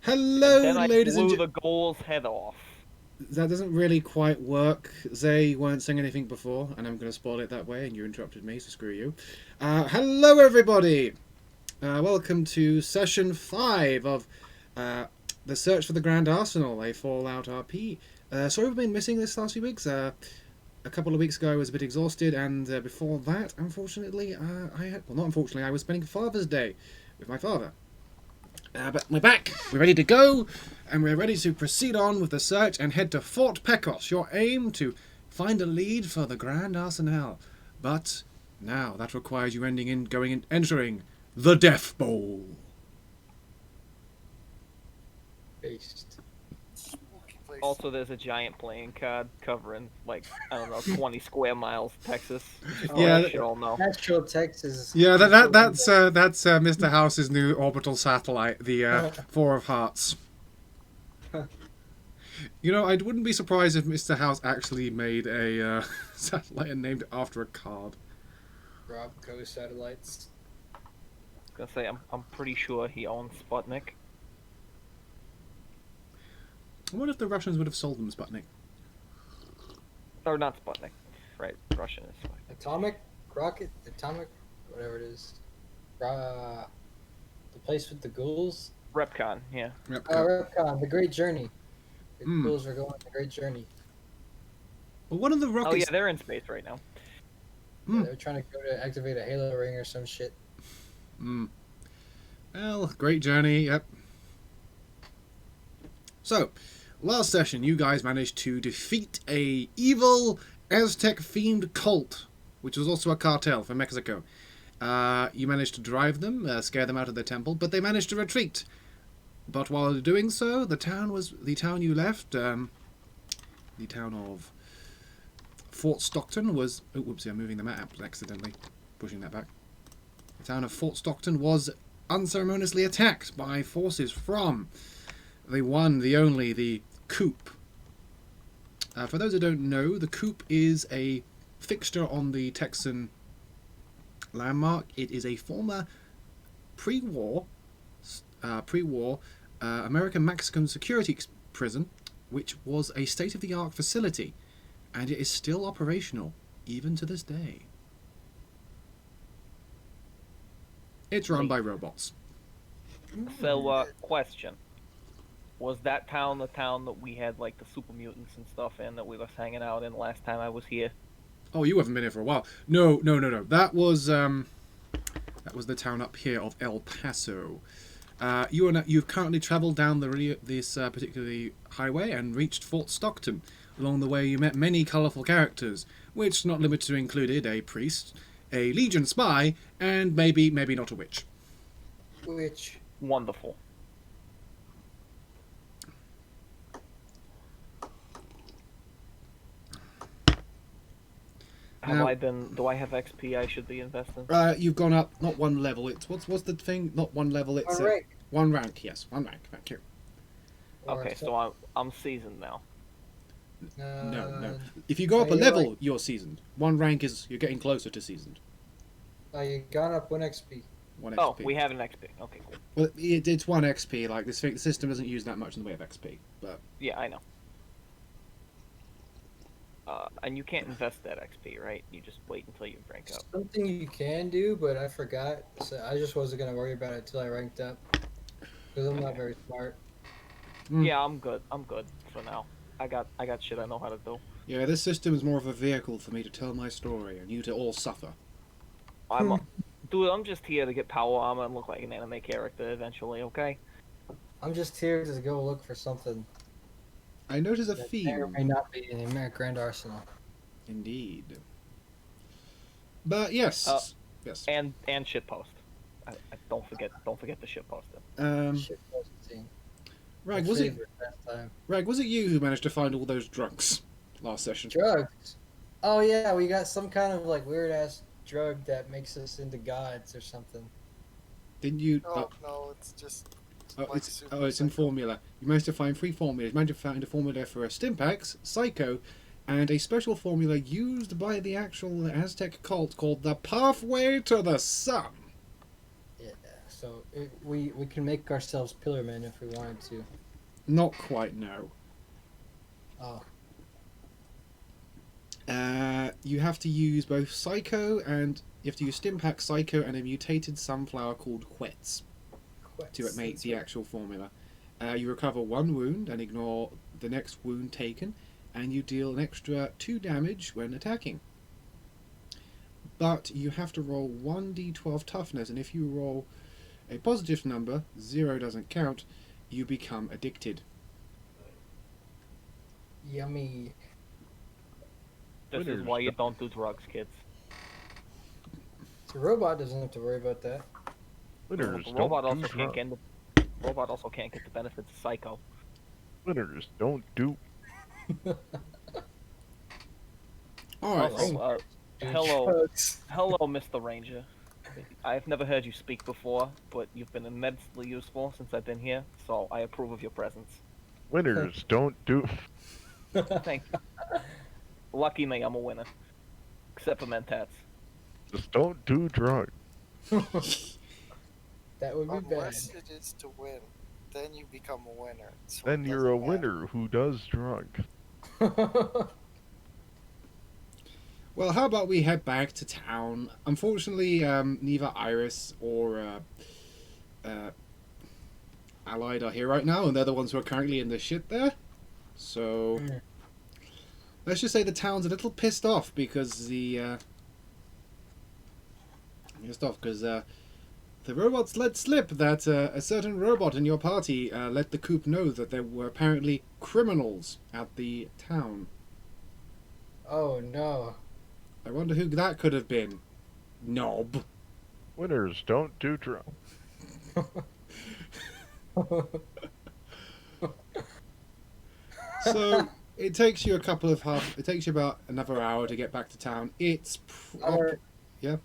And Hello, then I ladies and blew gentlemen. the ghoul's head off. That doesn't really quite work. Zay weren't saying anything before, and I'm going to spoil it that way, and you interrupted me, so screw you. Hello, everybody! Welcome to session 5 of the Search for the Grand Arsenal, a Fallout RP. Sorry we've been missing this last few weeks. A couple of weeks ago I was a bit exhausted, and before that, unfortunately, not unfortunately, I was spending Father's Day with my father. But we're back, we're ready to go, and we're ready to proceed on with the search and head to Fort Pecos, your aim to find a lead for the Grand Arsenal. But now that requires you entering the Death Bowl. Based. Also, there's a giant playing card covering, like, I don't know, 20 square miles, Texas. Yeah, You should all know. Natural Texas. Yeah, that's Mr. House's new orbital satellite, the Four of Hearts. You know, I wouldn't be surprised if Mr. House actually made a satellite and named it after a card. Robco satellites. I was gonna say, I'm pretty sure he owns Sputnik. I wonder if the Russians would have sold them Sputnik. Or not Sputnik. Right, Russian is fine. Atomic? Rocket? Atomic? Whatever it is. The place with the ghouls? Repcon, yeah. Yep. Oh, Repcon. The Great Journey. The Hmm. ghouls are going on the Great Journey. Well, one of the Oh rockets. yeah, they're in space right now. Yeah, they're trying to go to activate a Halo ring or some shit. Well, great journey. Yep. So, last session, you guys managed to defeat a evil Aztec-themed cult, which was also a cartel from Mexico. You managed to drive them, scare them out of their temple, but they managed to retreat. But while doing so, the town you left, the town of Fort Stockton was... Oh, whoopsie, I'm moving the map accidentally, pushing that back. The town of Fort Stockton was unceremoniously attacked by forces from the one, the only, the Coop. For those who don't know, the Coop is a fixture on the Texan landmark. It is a former pre-war American-Mexican security prison, which was a state-of-the-art facility, and it is still operational even to this day. It's run by robots. So, question. Was that town the town that we had, like, the super mutants and stuff in that we was hanging out in last time I was here? Oh, you haven't been here for a while. No. That was the town up here of El Paso. You've currently travelled down this particular highway and reached Fort Stockton. Along the way, you met many colourful characters, which not limited to included a priest, a Legion spy, and maybe not a witch. Which? Wonderful. Do I have XP I should be investing? You've gone up not one level. It's what's the thing? Not one level. It's One rank. One rank. Yes, one rank. Thank you. Okay, so I'm seasoned now. No. If you go up a level, you're seasoned. One rank is you're getting closer to seasoned. Oh, you gone up 1 XP. 1 Oh, XP. we have an XP. Okay, cool. Well, it's 1 XP. Like this, the system doesn't use that much in the way of XP. But Yeah, I know. And you can't invest that XP, right? You just wait until you rank up. Something you can do, but I forgot. So I just wasn't gonna worry about it until I ranked up. Because I'm not very smart. Yeah, I'm good. I'm good for now. I got shit I know how to do. yeah, this system is more of a vehicle for me to tell my story and you to all suffer. Dude, I'm just here to get power armor and look like an anime character eventually, okay? I'm just here to go look for something I notice a that may or theme. may not be in the Grand Arsenal. Indeed. But yes, yes. And shitpost. I don't forget the shitposting. Shit, posting. Rag, My was it favorite pastime. Rag? Was it you who managed to find all those drunks last session? Drugs. Oh yeah, we got some kind of like weird ass drug that makes us into gods or something. Didn't you? No, it's just. It's in formula. You managed to find 3 formulas. You managed to find a formula for a Stimpax, Psycho, and a special formula used by the actual Aztec cult called the Pathway to the Sun. Yes. So we can make ourselves pillarmen if we wanted to. Not quite, no. Oh, You have to use both Psycho and you have to use Stimpack, Psycho, and a mutated sunflower called Quetz to quits. make That's the right. actual formula. You recover 1 wound and ignore the next wound taken, and you deal an extra 2 damage when attacking. But you have to roll 1d12 toughness, and if you roll a positive number, 0 doesn't count, you become addicted. Yummy. This is Winners why you don't do drugs, kids. The robot doesn't have to worry about that. Winners The don't robot do also can't drugs. get robot also can't get the benefits of Psycho. Winners don't do. Alright, Also, Do hello, drugs. hello, Mr. Ranger. I've never heard you speak before, but you've been immensely useful since I've been here, so I approve of your presence. Winners don't do. Thank you. Lucky me, I'm a winner. Except for Mentats. Just don't do drugs. That would be bad. Unless it is to win, then you become a winner. So Then it you're a doesn't matter. winner who does drugs. well, how about we head back to town? Unfortunately, neither Iris or Allied are here right now, and they're the ones who are currently in the shit there. So, Mm. let's just say the town's a little pissed off because the robots let slip that a certain robot in your party let the coop know that there were apparently criminals at the town. Oh no. I wonder who that could have been. Knob. Winners don't do drugs. So it takes you it takes you about another hour to get back to town. It's yeah.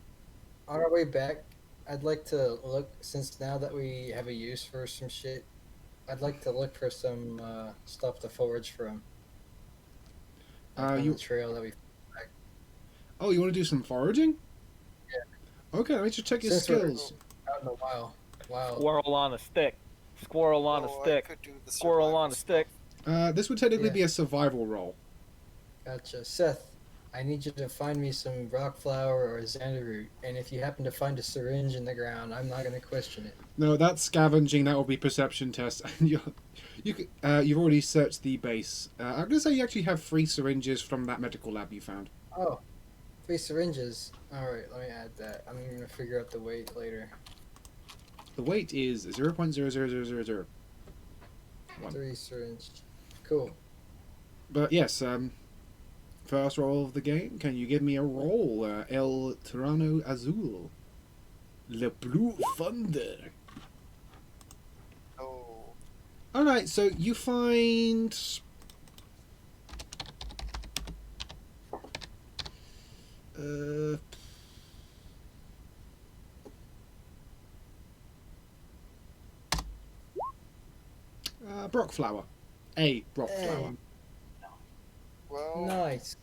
On our way back, I'd like to look, since now that we have a use for some shit, I'd like to look for some stuff to forage from. On You the trail that we. Oh, you want to do some foraging? Yeah. Okay, let me just check your Since we're skills. out in the wild. Wow. Squirrel on a stick. Squirrel on a Oh, I stick. could do the Squirrel survival on a stick. stuff. This would technically Yeah. be a survival roll. Gotcha. Seth, I need you to find me some rock flower or a xander root, and if you happen to find a syringe in the ground, I'm not going to question it. No, that's scavenging. That will be perception test. And you've already searched the base. I'm gonna say you actually have 3 syringes from that medical lab you found. Oh, 3 syringes. Alright, let me add that. I'm going to figure out the weight later. The weight is 0.00001. 3 syringe. Cool. But yes, first roll of the game. Can you give me a roll? El Tirano Azul. Le Blue Thunder. Oh, Alright, so you find. Brock flower. A Brock Hey. flower. well, Nice.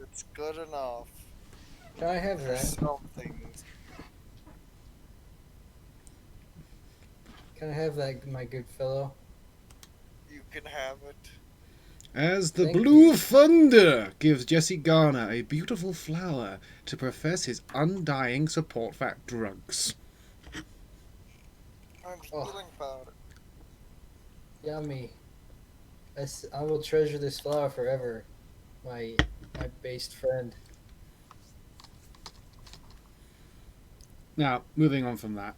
it's good enough. Can I have For that? some things. Can I have that, my good fellow? You can have it. As the Thank Blue you. Thunder gives Jesse Garner a beautiful flower to profess his undying support for drugs. I'm Oh. healing powder. Yummy. I will treasure this flower forever, my based friend. Now, moving on from that.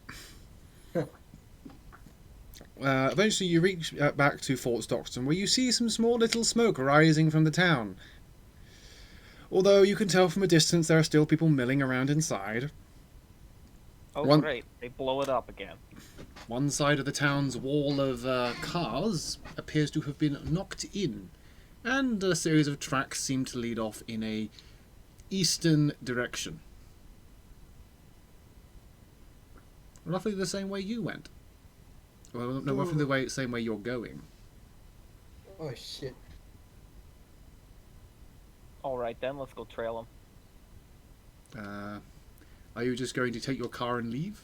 Eventually, you reach back to Fort Stockton, where you see some small little smoke rising from the town. Although you can tell from a distance there are still people milling around inside. Oh, One- great. They blow it up again. One side of the town's wall of cars appears to have been knocked in, and a series of tracks seem to lead off in a eastern direction. Roughly the same way you went. Well, no, roughly the same way you're going. Oh shit. Alright then, let's go trail them. Are you just going to take your car and leave?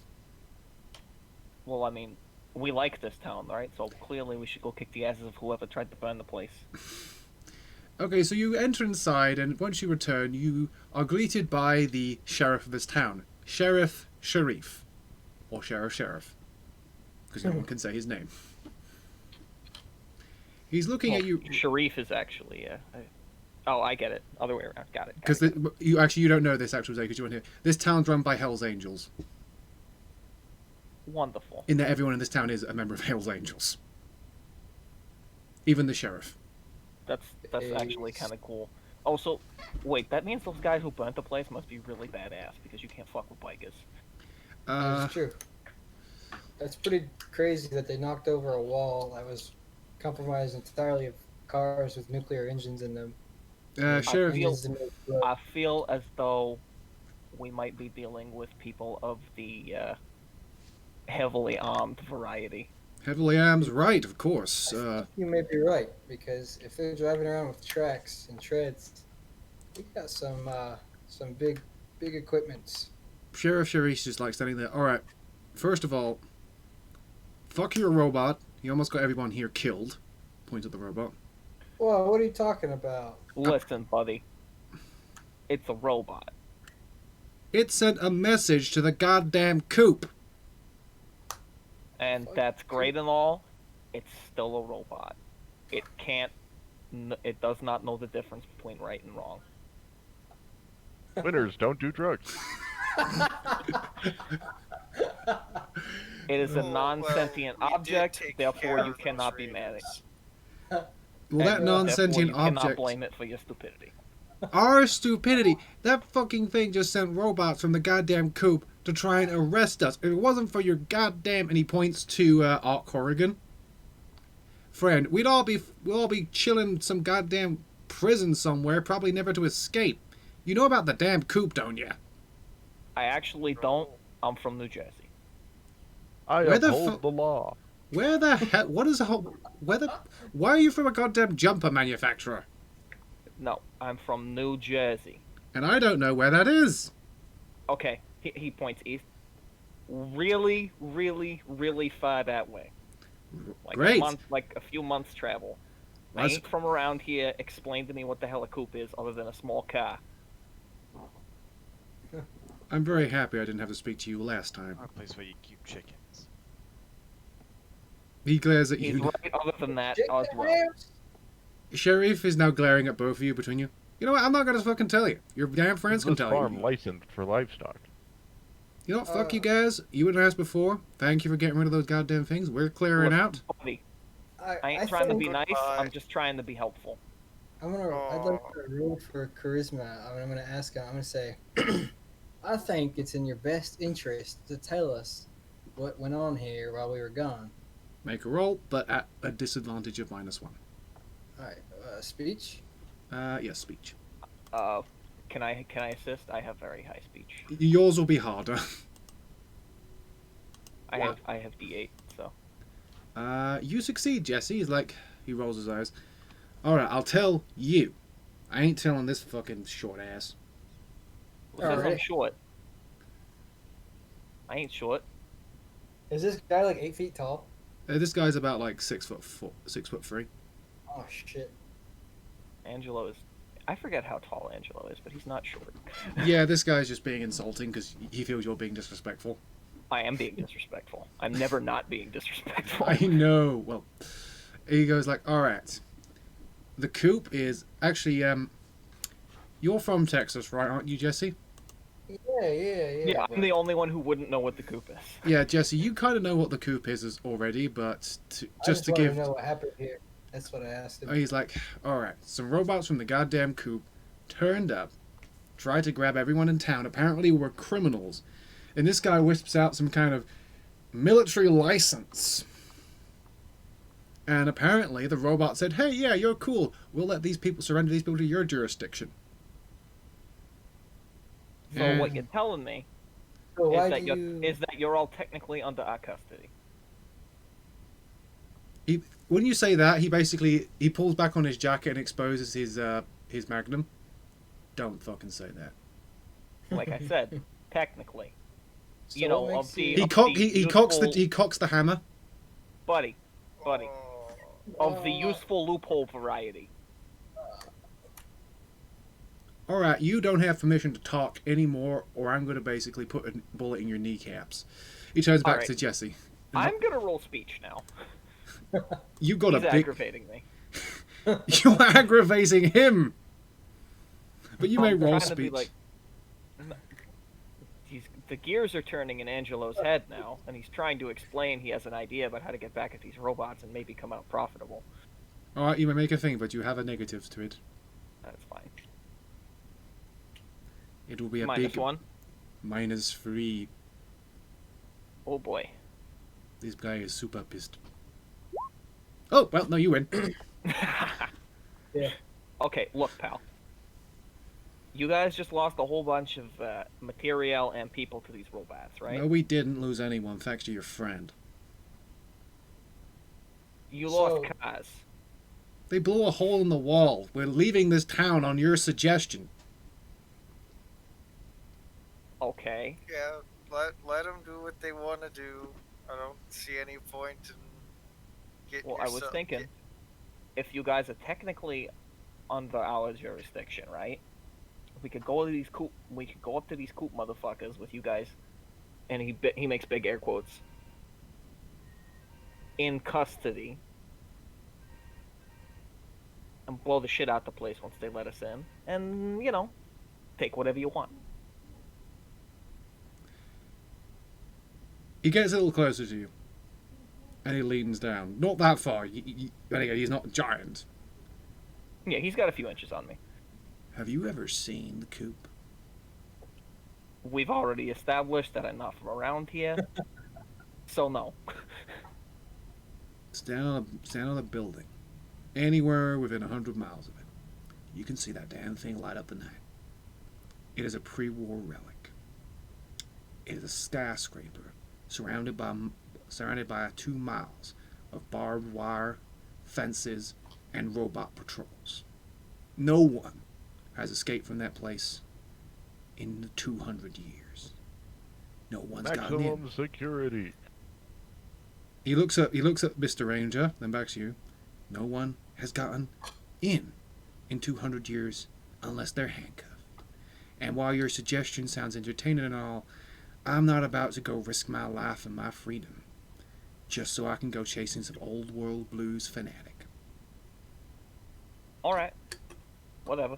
Well, I mean, we like this town, right? So clearly we should go kick the asses of whoever tried to burn the place. Okay, so you enter inside, and once you return, you are greeted by the sheriff of this town. Sharif. Or Sheriff. Because no one can say his name. He's looking Well, at you... Sharif is actually, Oh, I get it. Other way around. Got it. Because you don't know this actual day because you weren't here. This town's run by Hell's Angels. Wonderful. In that everyone in this town is a member of Hell's Angels. Even the sheriff. That's actually kind of cool. Oh, so wait, that means those guys who burnt the place must be really badass because you can't fuck with bikers. That's true. That's pretty crazy that they knocked over a wall that was compromised entirely of cars with nuclear engines in them. Sheriff. I feel as though we might be dealing with people of the heavily armed variety. Heavily armed, right, of course. You may be right, because if they're driving around with tracks and treads, they got some big equipments. Sheriff Sharif's just like standing there. Alright, first of all, fuck your robot. You almost got everyone here killed. Points at the robot. Whoa, what are you talking about? Listen, buddy. It's a robot. It sent a message to the goddamn coop. And that's great and all. It's still a robot. It can't. It does not know the difference between right and wrong. Winners don't do drugs. It is a Oh, non-sentient well, we did object, take therefore care you of cannot those be mad at it. Well, And that therefore non-sentient you cannot object... blame it for your stupidity. Our stupidity. That fucking thing just sent robots from the goddamn coop to try and arrest us. If it wasn't for your goddamn... And he points to Ark Corrigan. Friend, we'll all be chilling some goddamn prison somewhere, probably never to escape. You know about the damn coop, don't you? I actually don't. I'm from New Jersey. I Where the uphold the law. Where the hell... What is the whole... Why are you from a goddamn jumper manufacturer? No, I'm from New Jersey. And I don't know where that is. Okay, he points east. Really, really, really far that way. Like Great. A few months travel. I That's- ain't from around here. Explain to me what the hell a coop is other than a small car. I'm very happy I didn't have to speak to you last time. A place where you keep chickens. He glares at He's you. right other than that as well. Sheriff is now glaring at both of you between you. You know what? I'm not gonna fucking tell you. Your damn friends can This tell farm you. licensed for livestock. You know what? Fuck you guys. You wouldn't ask before. Thank you for getting rid of those goddamn things. We're clearing Look, out. buddy, I ain't trying to be nice. Goodbye. I'm just trying to be helpful. I'd like to roll for charisma. I'm gonna ask him. I'm gonna say, I think it's in your best interest to tell us what went on here while we were gone. Make a roll, but at a disadvantage of -1. All right, speech. Yes, speech. Can I assist? I have very high speech. Yours will be harder. I have D8, so. You succeed, Jesse. He's like, he rolls his eyes. Alright, I'll tell you. I ain't telling this fucking short ass. Who says I'm Alright. short? I ain't short. Is this guy like 8 feet tall? This guy's about like 6'3". Oh shit. Angelo is. I forget how tall Angelo is, but he's not short. Yeah, this guy's just being insulting because he feels you're being disrespectful. I am being disrespectful. I'm never not being disrespectful. I know. Well, he goes like, all right. The coop is actually you're from Texas, right? Aren't you, Jesse? Yeah. Yeah, I'm the only one who wouldn't know what the coop is. Yeah, Jesse, you kind of know what the coop is already, but I just to wanna give. know what happened here. That's what I asked him. He's like, all right. Some robots from the goddamn coop turned up, tried to grab everyone in town. Apparently, were criminals, and this guy wisps out some kind of military license. And apparently, the robot said, "Hey, yeah, you're cool. We'll let these people surrender these people to your jurisdiction." So what you're telling me So why is that do you? you're all technically under our custody. When you say that, he pulls back on his jacket and exposes his magnum. Don't fucking say that. Like I said, technically. So you know, what of makes the you- He cocks the hammer. buddy, Oh, of the useful loophole variety. All right, you don't have permission to talk anymore, or I'm going to basically put a bullet in your kneecaps. He turns back Alright. to Jesse. I'm gonna roll speech now. You got He's a big. aggravating me. You're aggravating him. But you may I'm roll trying to be speech. like, the gears are turning in Angelo's head now, and he's trying to explain he has an idea about how to get back at these robots and maybe come out profitable. All right, you may make a thing, but you have a negative to it. That's fine. It will be a Minus big one. -3. Oh boy. This guy is super pissed. Oh well, no, you win. Yeah. Okay, look, pal. You guys just lost a whole bunch of material and people to these robots, right? No, we didn't lose anyone thanks to your friend. You So- lost Kaz. They blew a hole in the wall. We're leaving this town on your suggestion. Okay. yeah, let them do what they want to do. I don't see any point in getting Well, I was thinking, if you guys are technically under our jurisdiction, right? We could go to these coop. We could go up to these coop motherfuckers with you guys, and he makes big air quotes. In custody, and blow the shit out the place once they let us in, and you know, take whatever you want. He gets a little closer to you, and he leans down. Not that far. Anyway, he's not a giant. Yeah, he's got a few inches on me. Have you ever seen the coop? We've already established that I'm not from around here, so no. Stand on a building, anywhere within 100 miles of it. You can see that damn thing light up the night. It is a pre-war relic. It is a skyscraper surrounded by 2 miles of barbed wire, fences, and robot patrols. No one has escaped from that place in the 200 years. No one's gotten in. Maximum security. He looks at Mr. Ranger, then back to you. No one has gotten in 200 years unless they're handcuffed. And while your suggestion sounds entertaining and all, I'm not about to go risk my life and my freedom just so I can go chasing some old world blues fanatic. All right, whatever.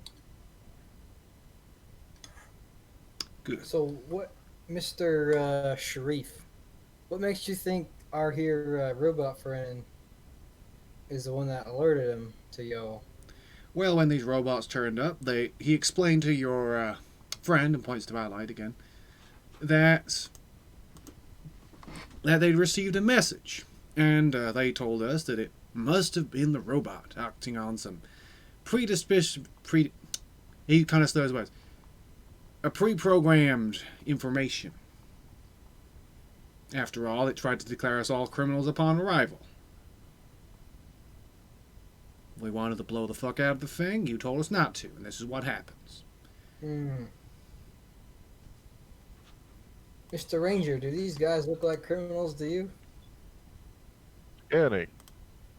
Good. So what, Mr. Sharif? What makes you think our here robot friend is the one that alerted him to y'all? Well, when these robots turned up, he explained to your friend, and points to Allied again, that they'd received a message, and they told us that it must have been the robot acting on some he kind of slurs words, a pre-programmed information. After all, it tried to declare us all criminals upon arrival. We wanted to blow the fuck out of the thing, you told us not to, and this is what happens. Mr. Ranger, do these guys look like criminals to you? Annie.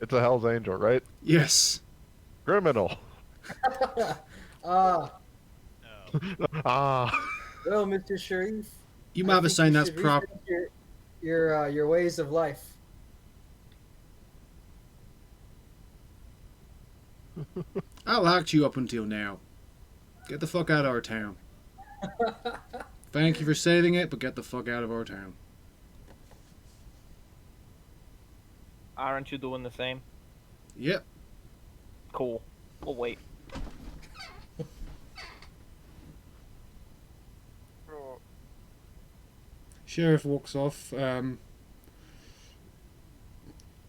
It's a Hell's Angel, right? Yes. Criminal. Ah, Ah. well, Mr. Sharif. You I might be think saying you that's should proper. rethink your ways of life. I liked you up until now. Get the fuck out of our town. Thank you for saving it, but get the fuck out of our town. Aren't you doing the same? Yep. Cool. We'll wait. Oh, Sheriff walks off.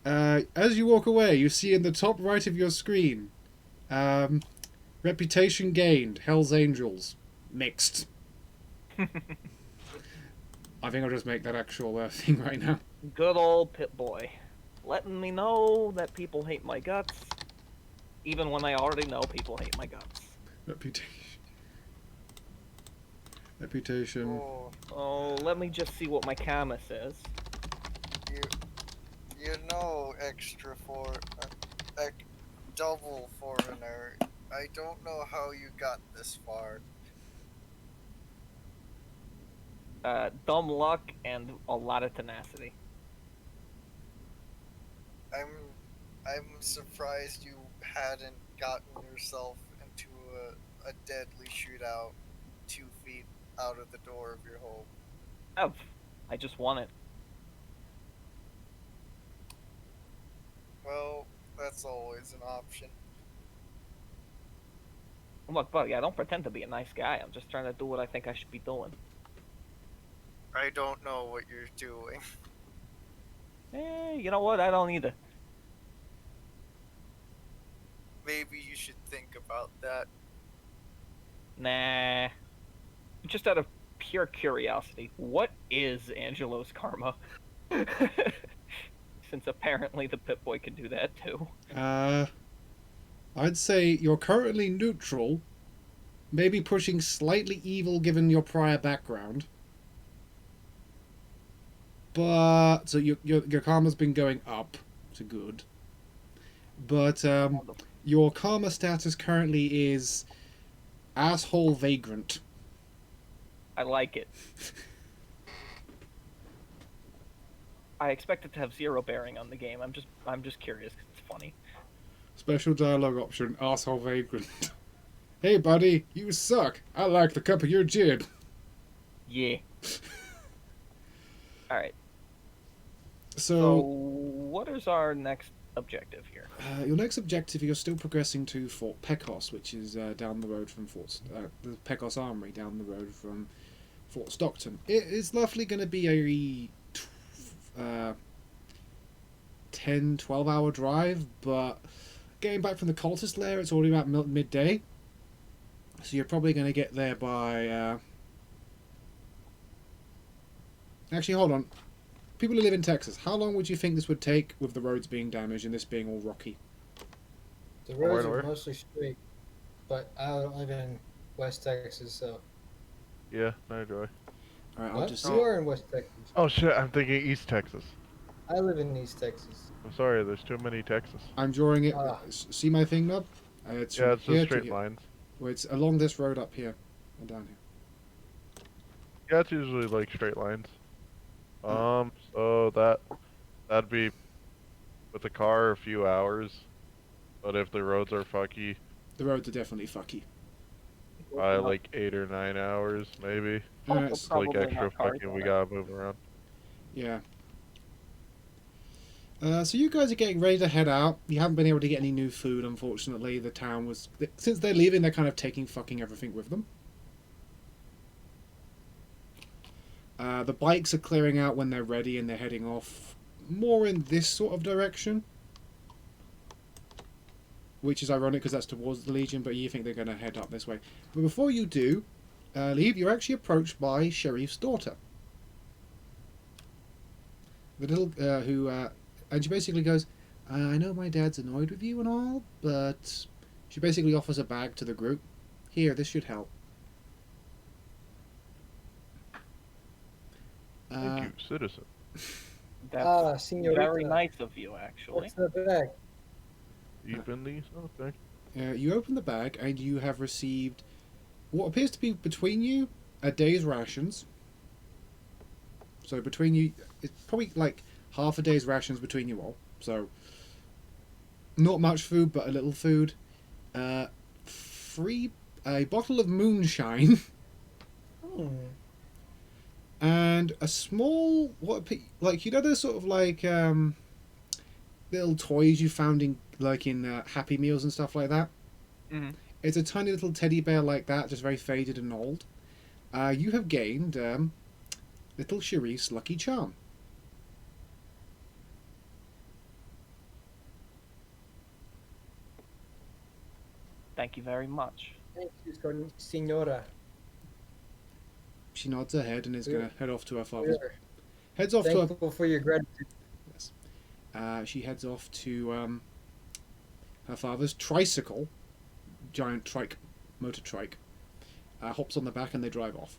As you walk away, you see in the top right of your screen, reputation gained, Hell's Angels, mixed. I think I'll just make that actual thing right now. Good old Pit Boy. Letting me know that people hate my guts, even when I already know people hate my guts. Reputation. Reputation. Oh, Oh, let me just see what my karma says. you you know extra for double foreigner. I don't know how you got this far. Dumb luck and a lot of tenacity. I'm I'm surprised you hadn't gotten yourself into a deadly shootout 2 feet out of the door of your home. Oh, I just won it. Well, that's always an option. Look, buddy, I don't pretend to be a nice guy. I'm just trying to do what I think I should be doing. I don't know what you're doing. You know what? I don't either. Maybe you should think about that. Nah. Just out of pure curiosity, what is Angelo's karma? Since apparently the Pip-Boy can do that too. I'd say you're currently neutral, maybe pushing slightly evil given your prior background. But so your karma's been going up to good. But your karma status currently is asshole vagrant. I like it. I expect it to have zero bearing on the game. I'm just curious because it's funny. Special dialogue option, asshole vagrant. Hey buddy, you suck. I like the cup of your gin. Yeah. All right. So So what is our next objective here? your next objective, you're still progressing to Fort Pecos, which is down the road from the Pecos Armoury, down the road from Fort Stockton. It is roughly going to be a 10, 12 hour drive, but getting back from the cultist lair, it's already about midday. So you're probably going to get there by... Actually, hold on. People who live in Texas, how long would you think this would take with the roads being damaged and this being all rocky? The roads where? are mostly straight, but I live in West Texas, so. Yeah, neither do I. Alright, I'll What? just... You are in West Texas. Oh shit, I'm thinking East Texas. I live in East Texas. I'm sorry, there's too many Texas. I'm drawing it... Ah. See my thing, Nub? It's Yeah, from it's here just to straight here. lines. Well, it's along this road up here and down here. Yeah, it's usually like straight lines. Hmm. So that'd be with the car a few hours, but if the roads are fucky, The roads are definitely fucky. by like 8 or 9 hours maybe. Alright, It's like Probably extra not cars fucking on we it. gotta move around. yeah. So you guys are getting ready to head out. You haven't been able to get any new food, unfortunately. The town was... Since they're leaving, they're kind of taking fucking everything with them. The bikes are clearing out when they're ready and they're heading off more in this sort of direction. Which is ironic because that's towards the Legion, but you think they're going to head up this way. But before you do leave, you're actually approached by Sheriff's daughter. The little... and she basically goes, I know my dad's annoyed with you and all, but... She basically offers a bag to the group. Here, this should help. Thank you, citizen. That's Senorita. very nice of you, actually. What's the bag? Even these? Okay. You open the bag and you have received what appears to be between you a day's rations. So between you, it's probably like half a day's rations between you all. So not much food, but a little food. A bottle of moonshine and a small those sort of like little toys you found in Happy Meals and stuff like that. Mhm. It's a tiny little teddy bear like that, just very faded and old. You have gained little Sharice's lucky charm. Thank you very much. Thank you, Senora. She nods her head and is Yeah. going to head off to her We father's. are Heads off to her. thankful for your gratitude. Yes. She heads off to her father's tricycle, giant motor trike. Hops on the back and they drive off.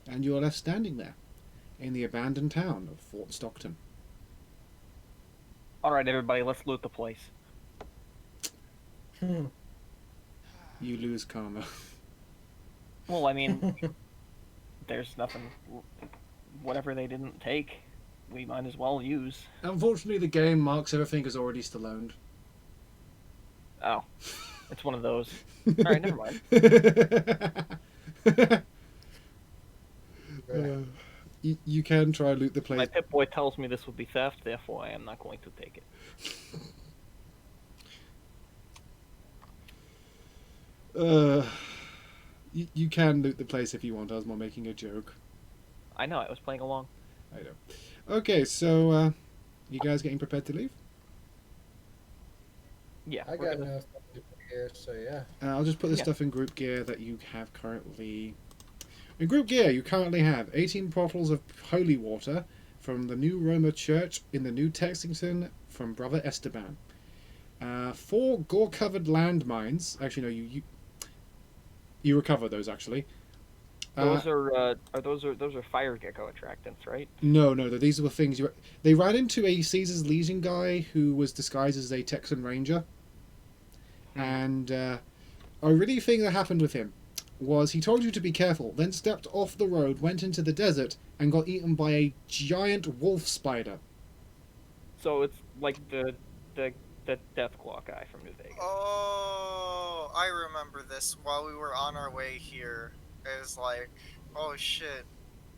and you are left standing there in the abandoned town of Fort Stockton. All right, everybody, let's loot the place. You lose karma. Well, I mean, there's nothing. Whatever they didn't take, we might as well use. Unfortunately, the game marks everything as already still owned. Oh, it's one of those. All right, never mind. You can try loot the place. My Pip-Boy tells me this would be theft, therefore I am not going to take it. You can loot the place if you want. I was more making a joke. I know, I was playing along. I know. Okay, so you guys getting prepared to leave? Yeah, I got no stuff to put here, so yeah. I'll just put the stuff in group gear that you have currently. In group gear, you currently have 18 bottles of holy water from the New Roma Church in the New Texington from Brother Esteban. 4 gore-covered landmines. Actually, no, you recover those actually. Those are fire gecko attractants, right? No, these were things they ran into a Caesar's Legion guy who was disguised as a Texan Ranger, and a really thing that happened with him was he told you to be careful, then stepped off the road, went into the desert, and got eaten by a giant wolf spider. So it's like the Deathclaw guy from New Vegas. Oh, I remember this. While we were on our way here, it was like, oh shit,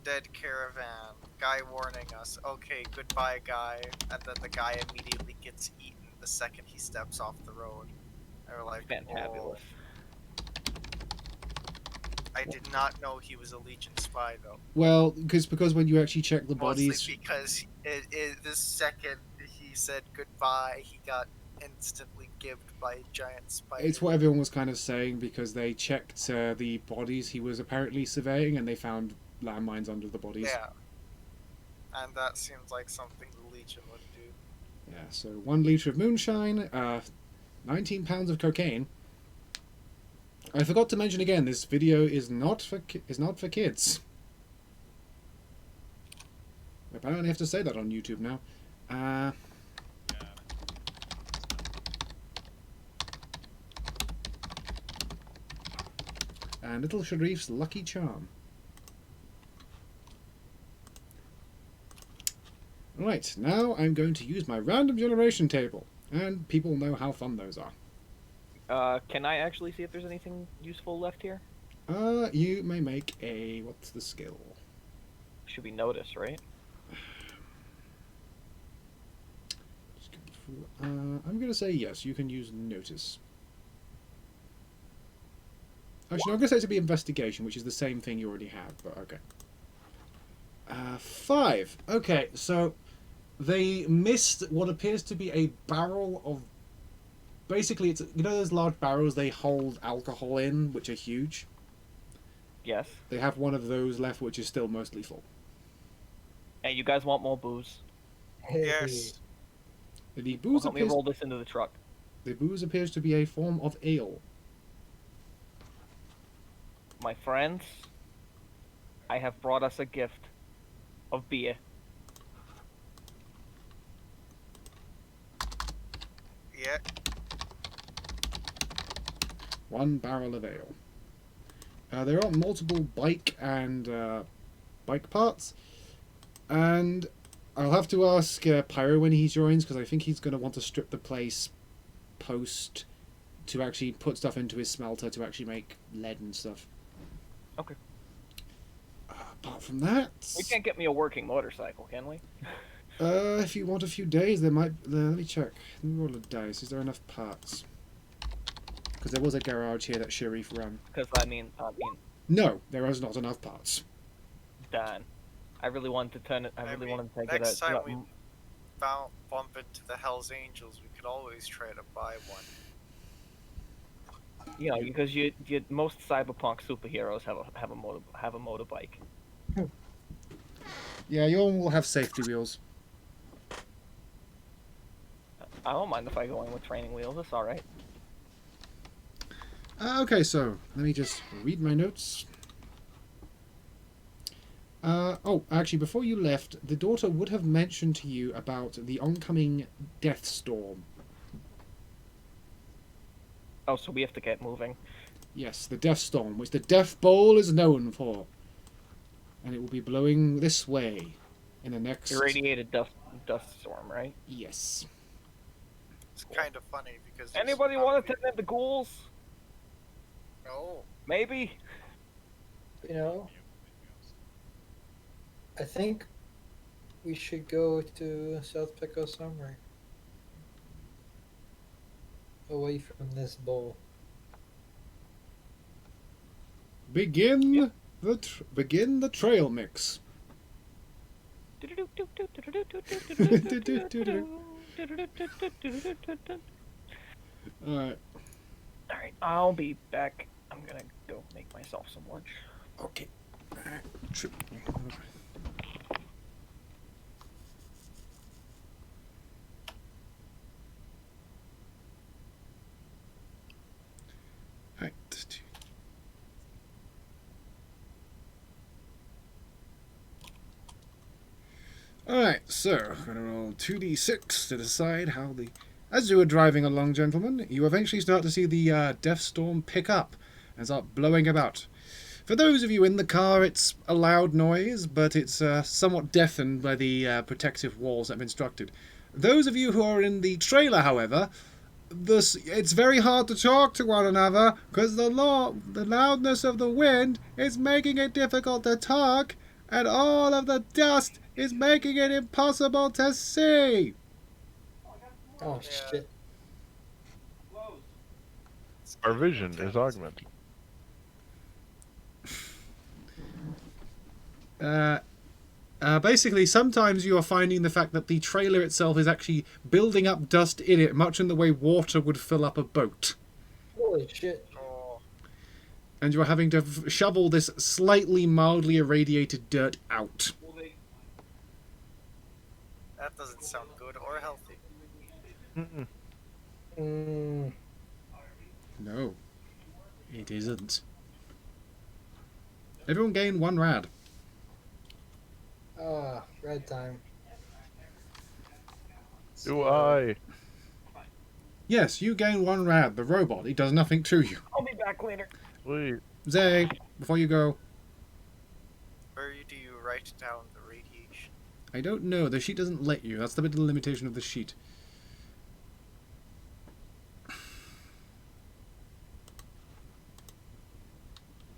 dead caravan. Guy warning us. Okay, goodbye, guy. And then the guy immediately gets eaten the second he steps off the road. They were like, Fantabulous. I did not know he was a Legion spy, though. Well, because when you actually check the Mostly bodies, because the second he said goodbye, he got instantly gibbed by a giant spider. it's what everyone was kind of saying because they checked the bodies he was apparently surveying and they found landmines under the bodies. Yeah. And that seems like something the Legion would do. Yeah. So 1 liter of moonshine, 19 pounds of cocaine. I forgot to mention again, this video is not for kids. Apparently, I have to say that on YouTube now. And Little Sharif's Lucky Charm. Right, now I'm going to use my random generation table, and people know how fun those are. Can I actually see if there's anything useful left here? You may make a... what's the skill? Should be notice, right? I'm going to say yes, you can use notice. Actually, no, I'm going to say it to be investigation, which is the same thing you already have, but okay. 5. Okay, so they missed what appears to be a barrel of... Basically, it's, you know those large barrels they hold alcohol in, which are huge? Yes. They have one of those left, which is still mostly full. Hey, you guys want more booze? Yes. The Well, booze help me appears... roll this into the truck. The booze appears to be a form of ale. My friends, I have brought us a gift of beer. Yeah. 1 barrel of ale. There are multiple bike parts, and I'll have to ask Pyro when he joins because I think he's going to want to strip the place post to actually put stuff into his smelter to actually make lead and stuff. Okay. Apart from that, We can't get me a working motorcycle, can we? if you want a few days, there might. Let me check. Let me roll a dice. Is there enough parts? Because there was a garage here that Sharif ran. Because I mean, No, there is not enough parts. Dan, I really wanted to turn it. I really wanted to take next it. time we bump into the Hell's Angels, we could always try to buy one. You know, because most cyberpunk superheroes have a motorbike. Yeah, you all will have safety wheels. I don't mind if I go in with training wheels. It's all right. Okay, so let me just read my notes. Oh, actually, before you left, the daughter would have mentioned to you about the oncoming death storm. Oh, so we have to get moving. Yes, the death storm, which the Death Bowl is known for. And it will be blowing this way in the next... Irradiated dust storm, right? Yes. It's kind of funny because there's Anybody want to tend the ghouls? No. Maybe. You know, I think we should go to South Pecos Armoury. Away from this bowl. Begin the trail mix. Alright. Alright, I'll be back. I'm gonna go make myself some lunch. Okay. Trip. Right. Alright, so I'm gonna roll 2d6 to decide how the... As you were driving along, gentlemen, you eventually start to see the death storm pick up and start blowing about. For those of you in the car, it's a loud noise, but it's somewhat deafened by the protective walls that have been constructed. Those of you who are in the trailer, however, it's very hard to talk to one another because the loudness of the wind is making it difficult to talk, and all of the dust is making it impossible to see. Oh Yeah. shit. Our vision is augmented. Basically, sometimes you are finding the fact that the trailer itself is actually building up dust in it, much in the way water would fill up a boat. Holy shit. Oh, And you are having to shovel this slightly mildly irradiated dirt out. that doesn't sound good or healthy. Mm-mm. Mm, No, it isn't. Everyone gain 1 rad. red time. Do I? Yes, you gain 1 rad. The robot, he does nothing to you. I'll be back later. Wait. Zay, before you go, Where do you write down the radiation? I don't know. The sheet doesn't let you. That's the bit of the limitation of the sheet.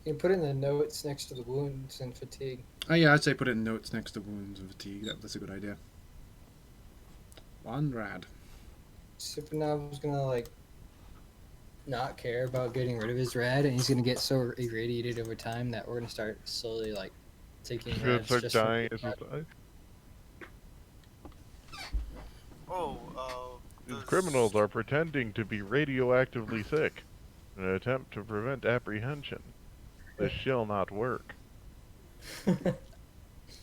You can put in the notes next to the wounds and fatigue. Oh yeah, I'd say put it in notes next to wounds and fatigue. That's a good idea. 1 rad. Supernov's gonna like not care about getting rid of his rad, and he's gonna get so irradiated over time that we're gonna start slowly like taking It's gonna rads start just from dying. the It's rad. just dying. These Does- criminals are pretending to be radioactively sick in an attempt to prevent apprehension. This shall not work.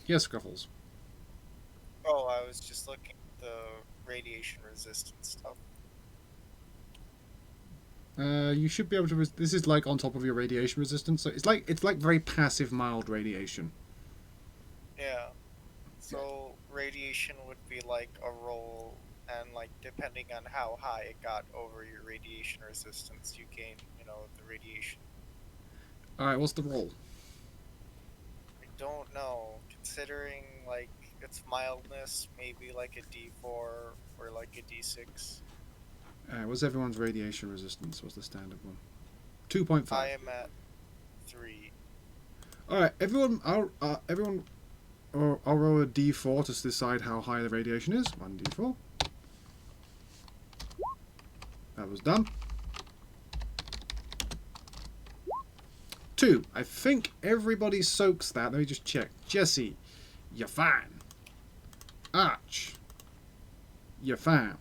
Yes, Scruffles. Oh, I was just looking at the radiation resistant stuff. You should be able to. This is like on top of your radiation resistance, so it's like very passive, mild radiation. Yeah. So radiation would be like a roll, and like depending on how high it got over your radiation resistance, you gain, the radiation. All right, what's the roll? I don't know. Considering like its mildness, maybe like a D4 or like a D6. What's everyone's radiation resistance? What's the standard one? 2.5. I am at 3. All right, everyone. I'll roll a d4 to decide how high the radiation is. 1 d4. That was done. 2. I think everybody soaks that. Let me just check. Jesse, you're fine. Arch, you're fine.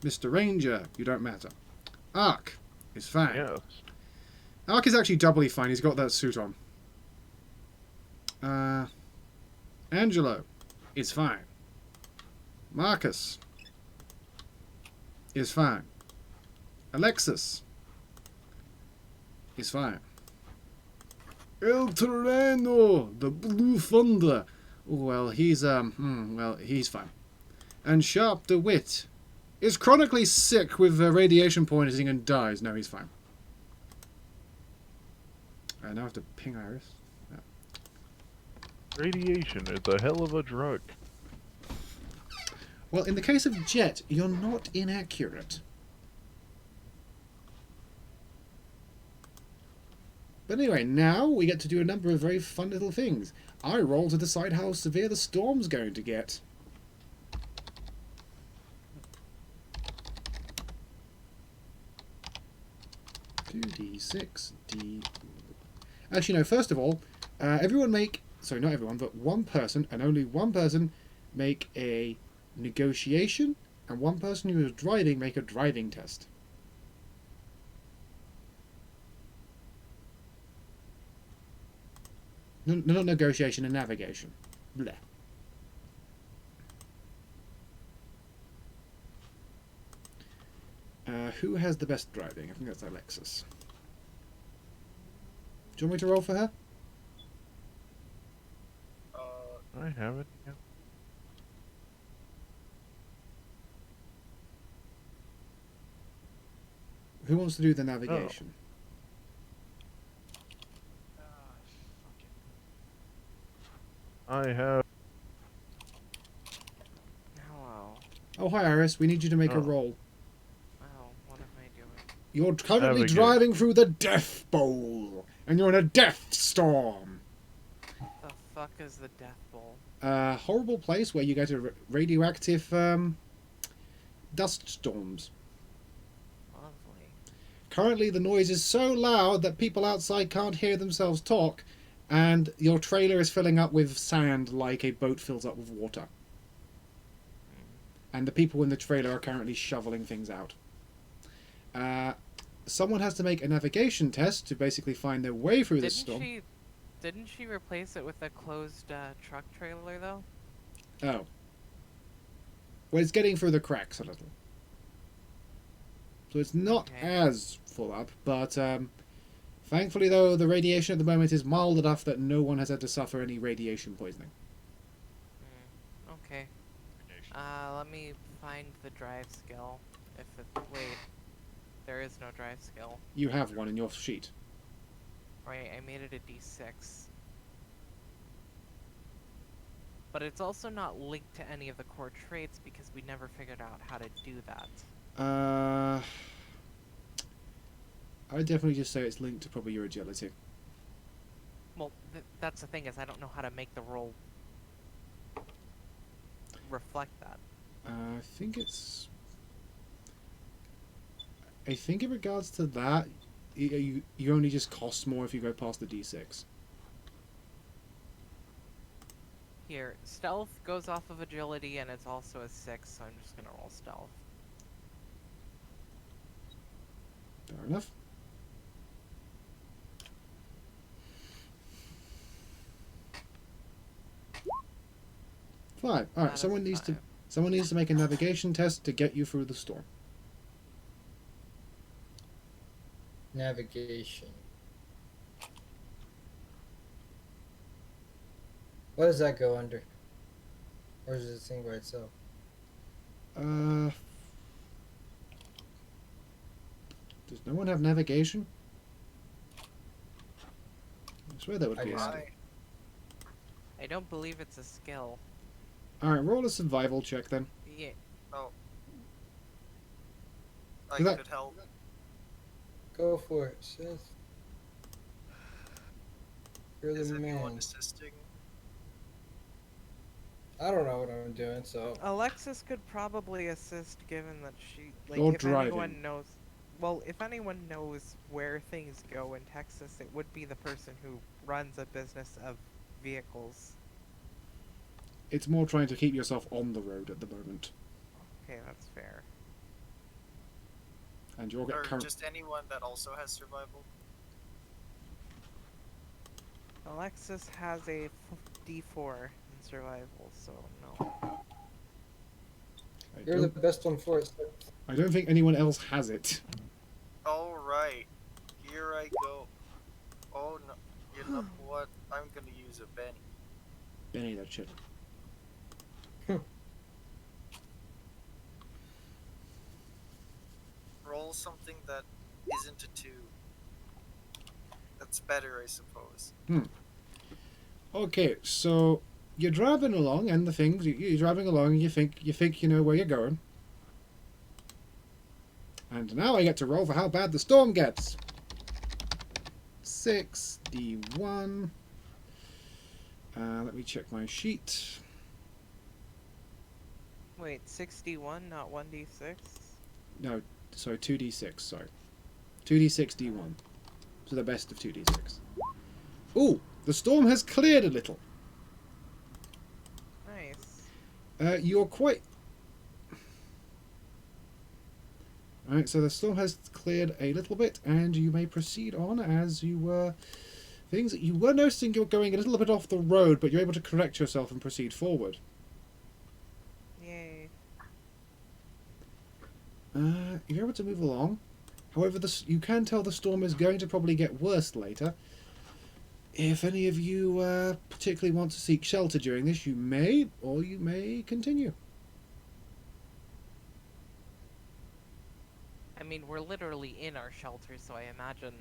Mr. Ranger, you don't matter. Ark is fine. Yes. Ark is actually doubly fine. He's got that suit on. Angelo is fine. Marcus is fine. Alexis is fine. El Terreno, the Blue Thunder. Well, he's he's fine. And Sharp DeWitt is chronically sick with radiation poisoning and dies. No, he's fine. I now have to ping Iris. Yeah. Radiation is a hell of a drug. Well, in the case of Jet, you're not inaccurate. But anyway, now we get to do a number of very fun little things. I roll to decide how severe the storm's going to get. D6, D... Actually, no, first of all, everyone make... Sorry, not everyone, but one person, and only one person, make a negotiation, and one person who is driving make a driving test. No, not negotiation, and navigation. Bleh. Who has the best driving? I think that's Alexis. Do you want me to roll for her? I have it. Yeah. Who wants to do the navigation? I have. Hello. Oh, hi Iris. We need you to make a Oh. roll. Oh, what am I doing? You're currently Navigate. driving through the Death Bowl, and you're in a death storm. The fuck is the Death Bowl? A horrible place where you get a radioactive dust storms. Lovely. Currently, the noise is so loud that people outside can't hear themselves talk, and your trailer is filling up with sand like a boat fills up with water. And the people in the trailer are currently shoveling things out. Someone has to make a navigation test to basically find their way through this storm. Didn't she replace it with a closed truck trailer though? Oh. Well, it's getting through the cracks a little. So it's not Okay. as full up, but thankfully, though, the radiation at the moment is mild enough that no one has had to suffer any radiation poisoning. Okay. Let me find the drive skill. Wait, there is no drive skill. You have one in your sheet. Right, I made it a D6. But it's also not linked to any of the core traits because we never figured out how to do that. I would definitely just say it's linked to probably your agility. Well, that's the thing is I don't know how to make the roll reflect that. I think it's... I think in regards to that, you only just cost more if you go past the D6. Here, stealth goes off of agility and it's also a 6, so I'm just gonna roll stealth. Fair enough. Five. All right. That Someone is needs to 5. someone needs to make a navigation test to get you through the storm. Navigation. What does that go under? Or does it sing by itself? Does no one have navigation? I swear that would be a skill. I don't believe it's a skill. All right. Roll a survival check then. Yeah. Oh. I Is that- could help. Go for it, Seth. You're Is the anyone man. assisting? I don't know what I'm doing, so Alexis could probably assist given that she You're if driving. anyone knows if anyone knows where things go in Texas, it would be the person who runs a business of vehicles. It's more trying to keep yourself on the road at the moment, Okay, that's fair. and you're Or current. just anyone that also has survival? Alexis has a D4 in survival, so no. you're the best one for it. Seth. I don't think anyone else has it. Alright. Here I go. Oh no. You know, a Benny. Benny, that shit. Roll something that isn't a 2. That's better, I suppose. Okay, so you're driving along, and the things you're driving along, and you think you know where you're going. And now I get to roll for how bad the storm gets. 6d1. Let me check my sheet. Wait, 61, not 1d6? No, sorry, 2d6. Sorry, 2d6d1. So the best of 2d6. Ooh, the storm has cleared a little. Nice. You're quite. Alright, so the storm has cleared a little bit, and you may proceed on as you were. Things you were noticing you're going a little bit off the road, but you're able to correct yourself and proceed forward. Yay. You're able to move along. However, you can tell the storm is going to probably get worse later. If any of you particularly want to seek shelter during this, you may, or you may continue. I mean, we're literally in our shelter, so I imagine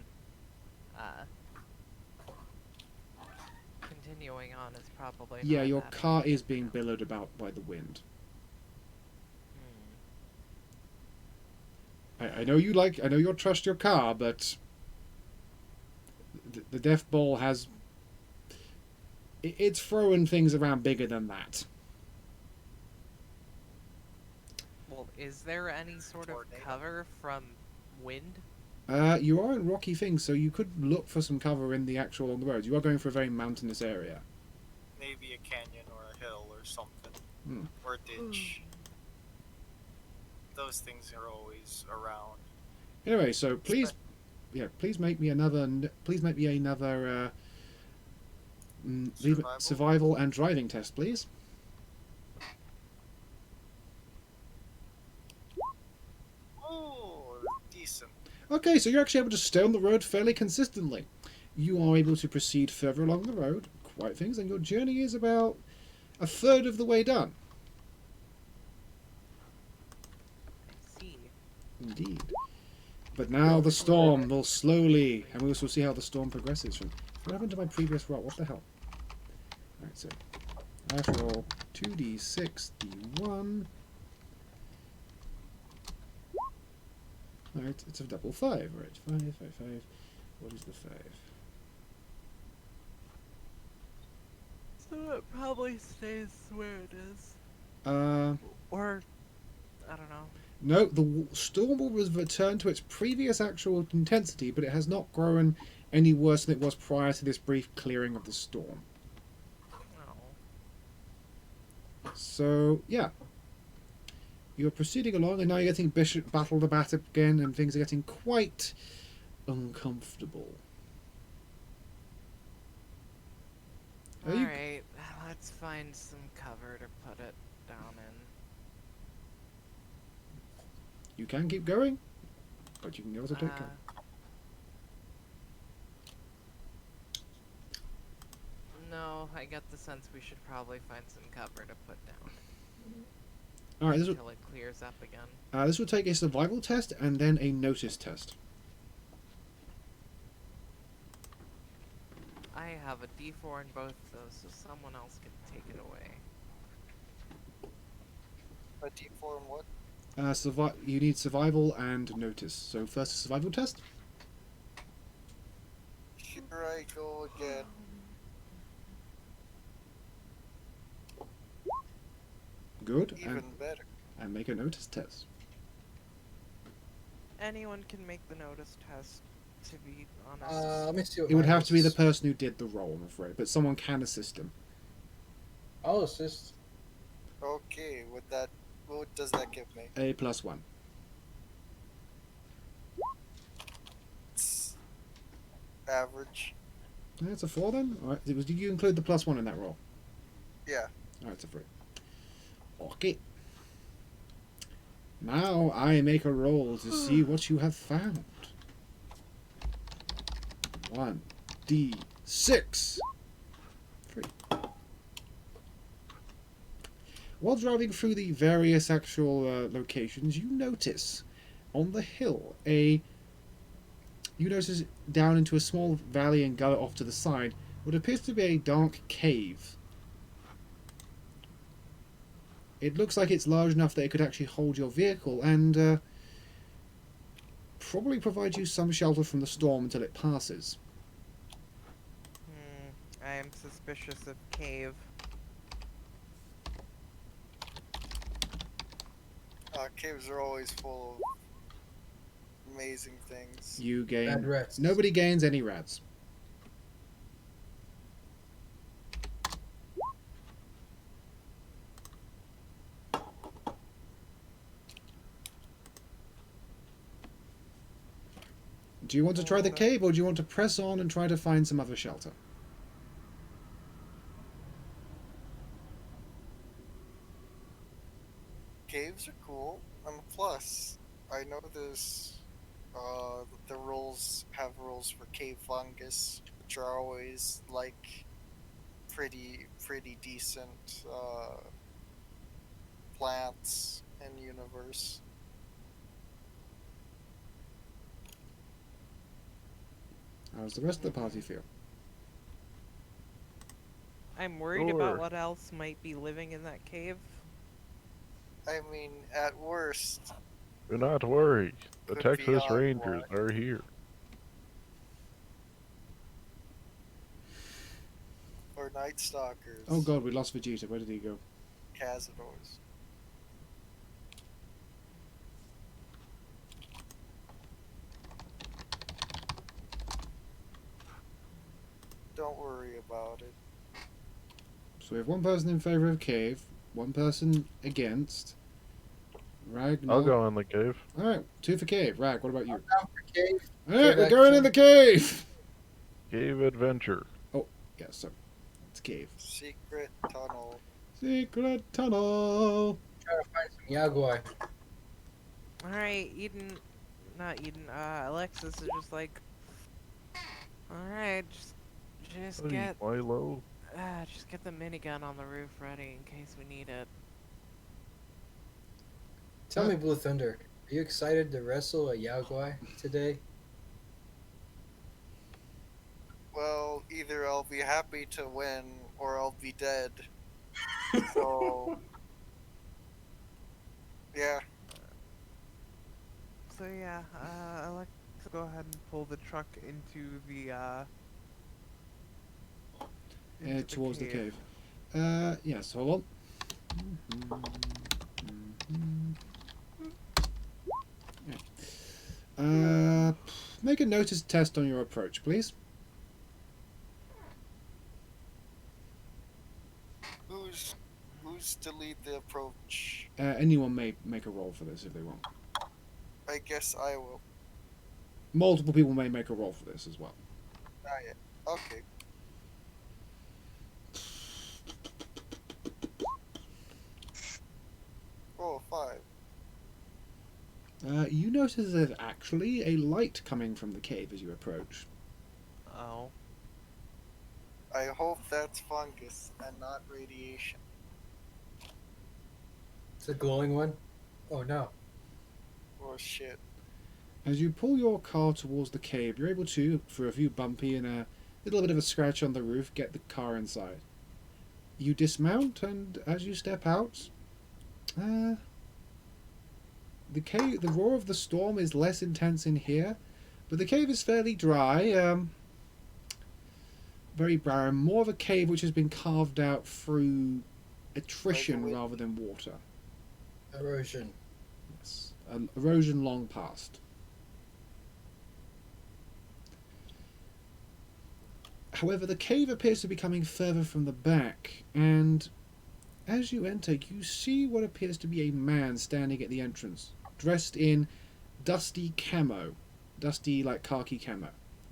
continuing on is probably Yeah, not a your bad car idea. is being billowed about by the wind. I know you trust your car, but the death ball has. It's throwing things around bigger than that. Well, is there any sort of Tornado. cover from wind? You are in rocky things, so you could look for some cover in the actual on the roads. You are going for a very mountainous area. Maybe a canyon or a hill or something. Hmm. Or a ditch. Those things are always around. Anyway, so please make me another. Survival and driving test, please. Oh, decent. Okay, so you're actually able to stay on the road fairly consistently. You are able to proceed further along the road, quite things, and your journey is about a third of the way done. I see. Indeed. But now the storm will slowly, and we also see how the storm progresses. What happened to my previous roll? What the hell? Alright, so I have to roll 2d6, d1. Alright, it's a double 5. Right, 5, 5, 5. What is the 5? So it probably stays where it is. Or, I don't know. No, the storm will return to its previous actual intensity, but it has not grown any worse than it was prior to this brief clearing of the storm. Oh. So, yeah. You're proceeding along, and now you're getting Bishop battle the bat again, and things are getting quite uncomfortable. Alright, let's find some cover to put it down in. You can keep going, but you can also take cover. No, I get the sense we should probably find some cover to put down Alright, until it clears up again. this will take a survival test and then a notice test. I have a D4 in both of those, so someone else can take it away. A D4 and what? You need survival and notice. So first a survival test. Here I go again. Good. Even better. And make a notice test. Anyone can make the notice test, to be honest. Let me see what It would mine have to be the is. person who did the roll, I'm afraid, but someone can assist him. I'll assist. Okay, with that, what does that give me? A +1. It's average. That's a 4 then? Alright, did you include the +1 in that roll? Yeah. Alright, it's a 3. Okay. Now I make a roll to see what you have found. 1d6. 3. While driving through the various actual locations, you notice on the hill you notice down into a small valley and gullet off to the side what appears to be a dark cave. It looks like it's large enough that it could actually hold your vehicle and probably provide you some shelter from the storm until it passes. I am suspicious of cave. Caves are always full of amazing things. You gain... Bad rats. Nobody gains any rats. Do you want to try the cave, or do you want to press on and try to find some other shelter? Caves are cool, and plus, I know there's the rules have rules for cave fungus, which are always like pretty decent plants in universe. How's the rest of the party feel? I'm worried about what else might be living in that cave. I mean, at worst, Do not worry. The Could be Texas odd Rangers one. are here. or Night Stalkers. Oh god, we lost Vegeta. Where did he go? Cazadors. Don't worry about it. So we have one person in favour of cave, one person against. Rag, no. I'll go in the cave. Alright, 2 for cave. Rag, what about you? Down for cave. Alright, we're Cave going action. in the cave! Cave adventure. Yeah, so it's cave. Secret tunnel. Secret tunnel! Try to find some Yaguai. Alright, Alexis is just like, alright, just Hey, get, Milo. just get the minigun on the roof ready in case we need it. Tell me, Blue Thunder, are you excited to wrestle a Yaguai today? Well, either I'll be happy to win or I'll be dead. So, yeah. So yeah, Alexa, go ahead and pull the truck into the, Towards the cave. Yes, hold on. Yeah. Make a notice test on your approach, please. Who's to lead the approach? Anyone may make a roll for this if they want. I guess I will. Multiple people may make a roll for this as well. Not yet. Okay. Oh, 5. You notice there's actually a light coming from the cave as you approach. oh. I hope that's fungus and not radiation. It's a glowing one? Oh no. Oh shit. As you pull your car towards the cave, you're able to, through a few bumpy and a little bit of a scratch on the roof, get the car inside. You dismount, and as you step out, the roar of the storm is less intense in here, but the cave is fairly dry, very barren, more of a cave which has been carved out through attrition Like a rather than water. Erosion. Yes. Erosion long past. However, the cave appears to be coming further from the back, and as you enter, you see what appears to be a man standing at the entrance, dressed in dusty camo. Dusty, like khaki camo.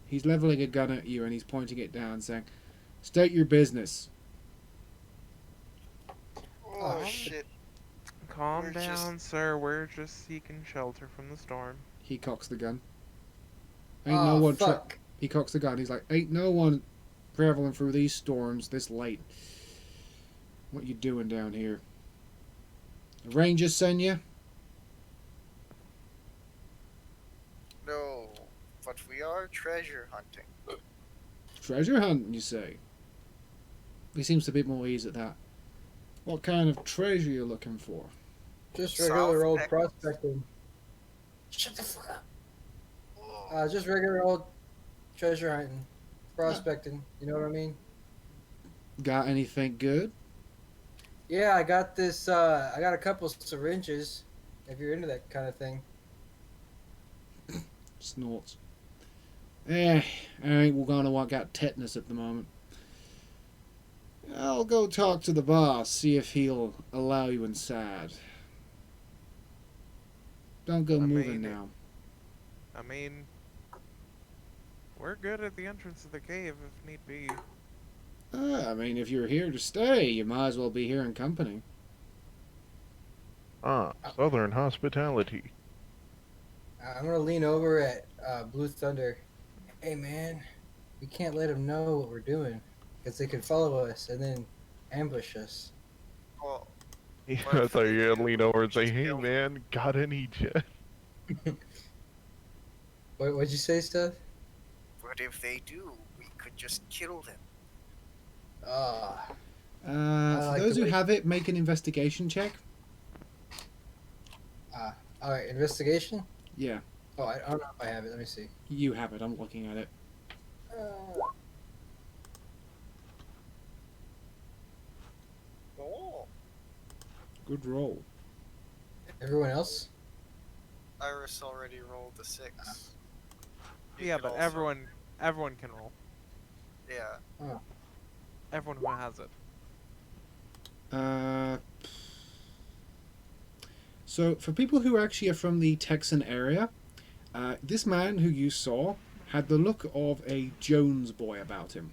He's leveling a gun at you and he's pointing it down, saying, "State your business." Oh Oh, shit. Calm We're down, just- sir. We're just seeking shelter from the storm. He cocks the gun. Ain't no Oh, one. fuck. He cocks the gun. He's like, "Ain't no one traveling through these storms this late. What you doing down here?" The Rangers send you? No, but we are treasure hunting. Treasure hunting, you say? He seems to be more ease at that. What kind of treasure you looking for? Just South regular old Pecos. prospecting. Shut the fuck up. Oh, Just regular old treasure hunting, prospecting. You know what I mean? Got anything good? Yeah, I got this. I got a couple syringes. If you're into that kind of thing. Snorts. I ain't gonna want got tetanus at the moment. I'll go talk to the boss, see if he'll allow you inside. Don't go I moving mean, now. I mean, we're good at the entrance of the cave if need be. I mean, if you're here to stay, you might as well be here in company. Ah, southern hospitality. I'm gonna lean over at Blue Thunder. Hey man, we can't let them know what we're doing, because they could follow us and then ambush us. well, I What if thought they you were gonna do? lean over and say, Just "Hey, kill man, got any jet?" What'd you say, Steph? what if they do? We could just kill them. Ah, For like those the who way- have it, make an investigation check. all right. Investigation. Yeah, Oh, I don't know if I have it. Let me see. you have it. I'm looking at it. Oh, Good roll. Everyone else? Iris already rolled a 6. You Yeah, could but also- everyone can roll. Yeah. Everyone who has it. So, for people who actually are from the Texan area, this man who you saw had the look of a Jones boy about him.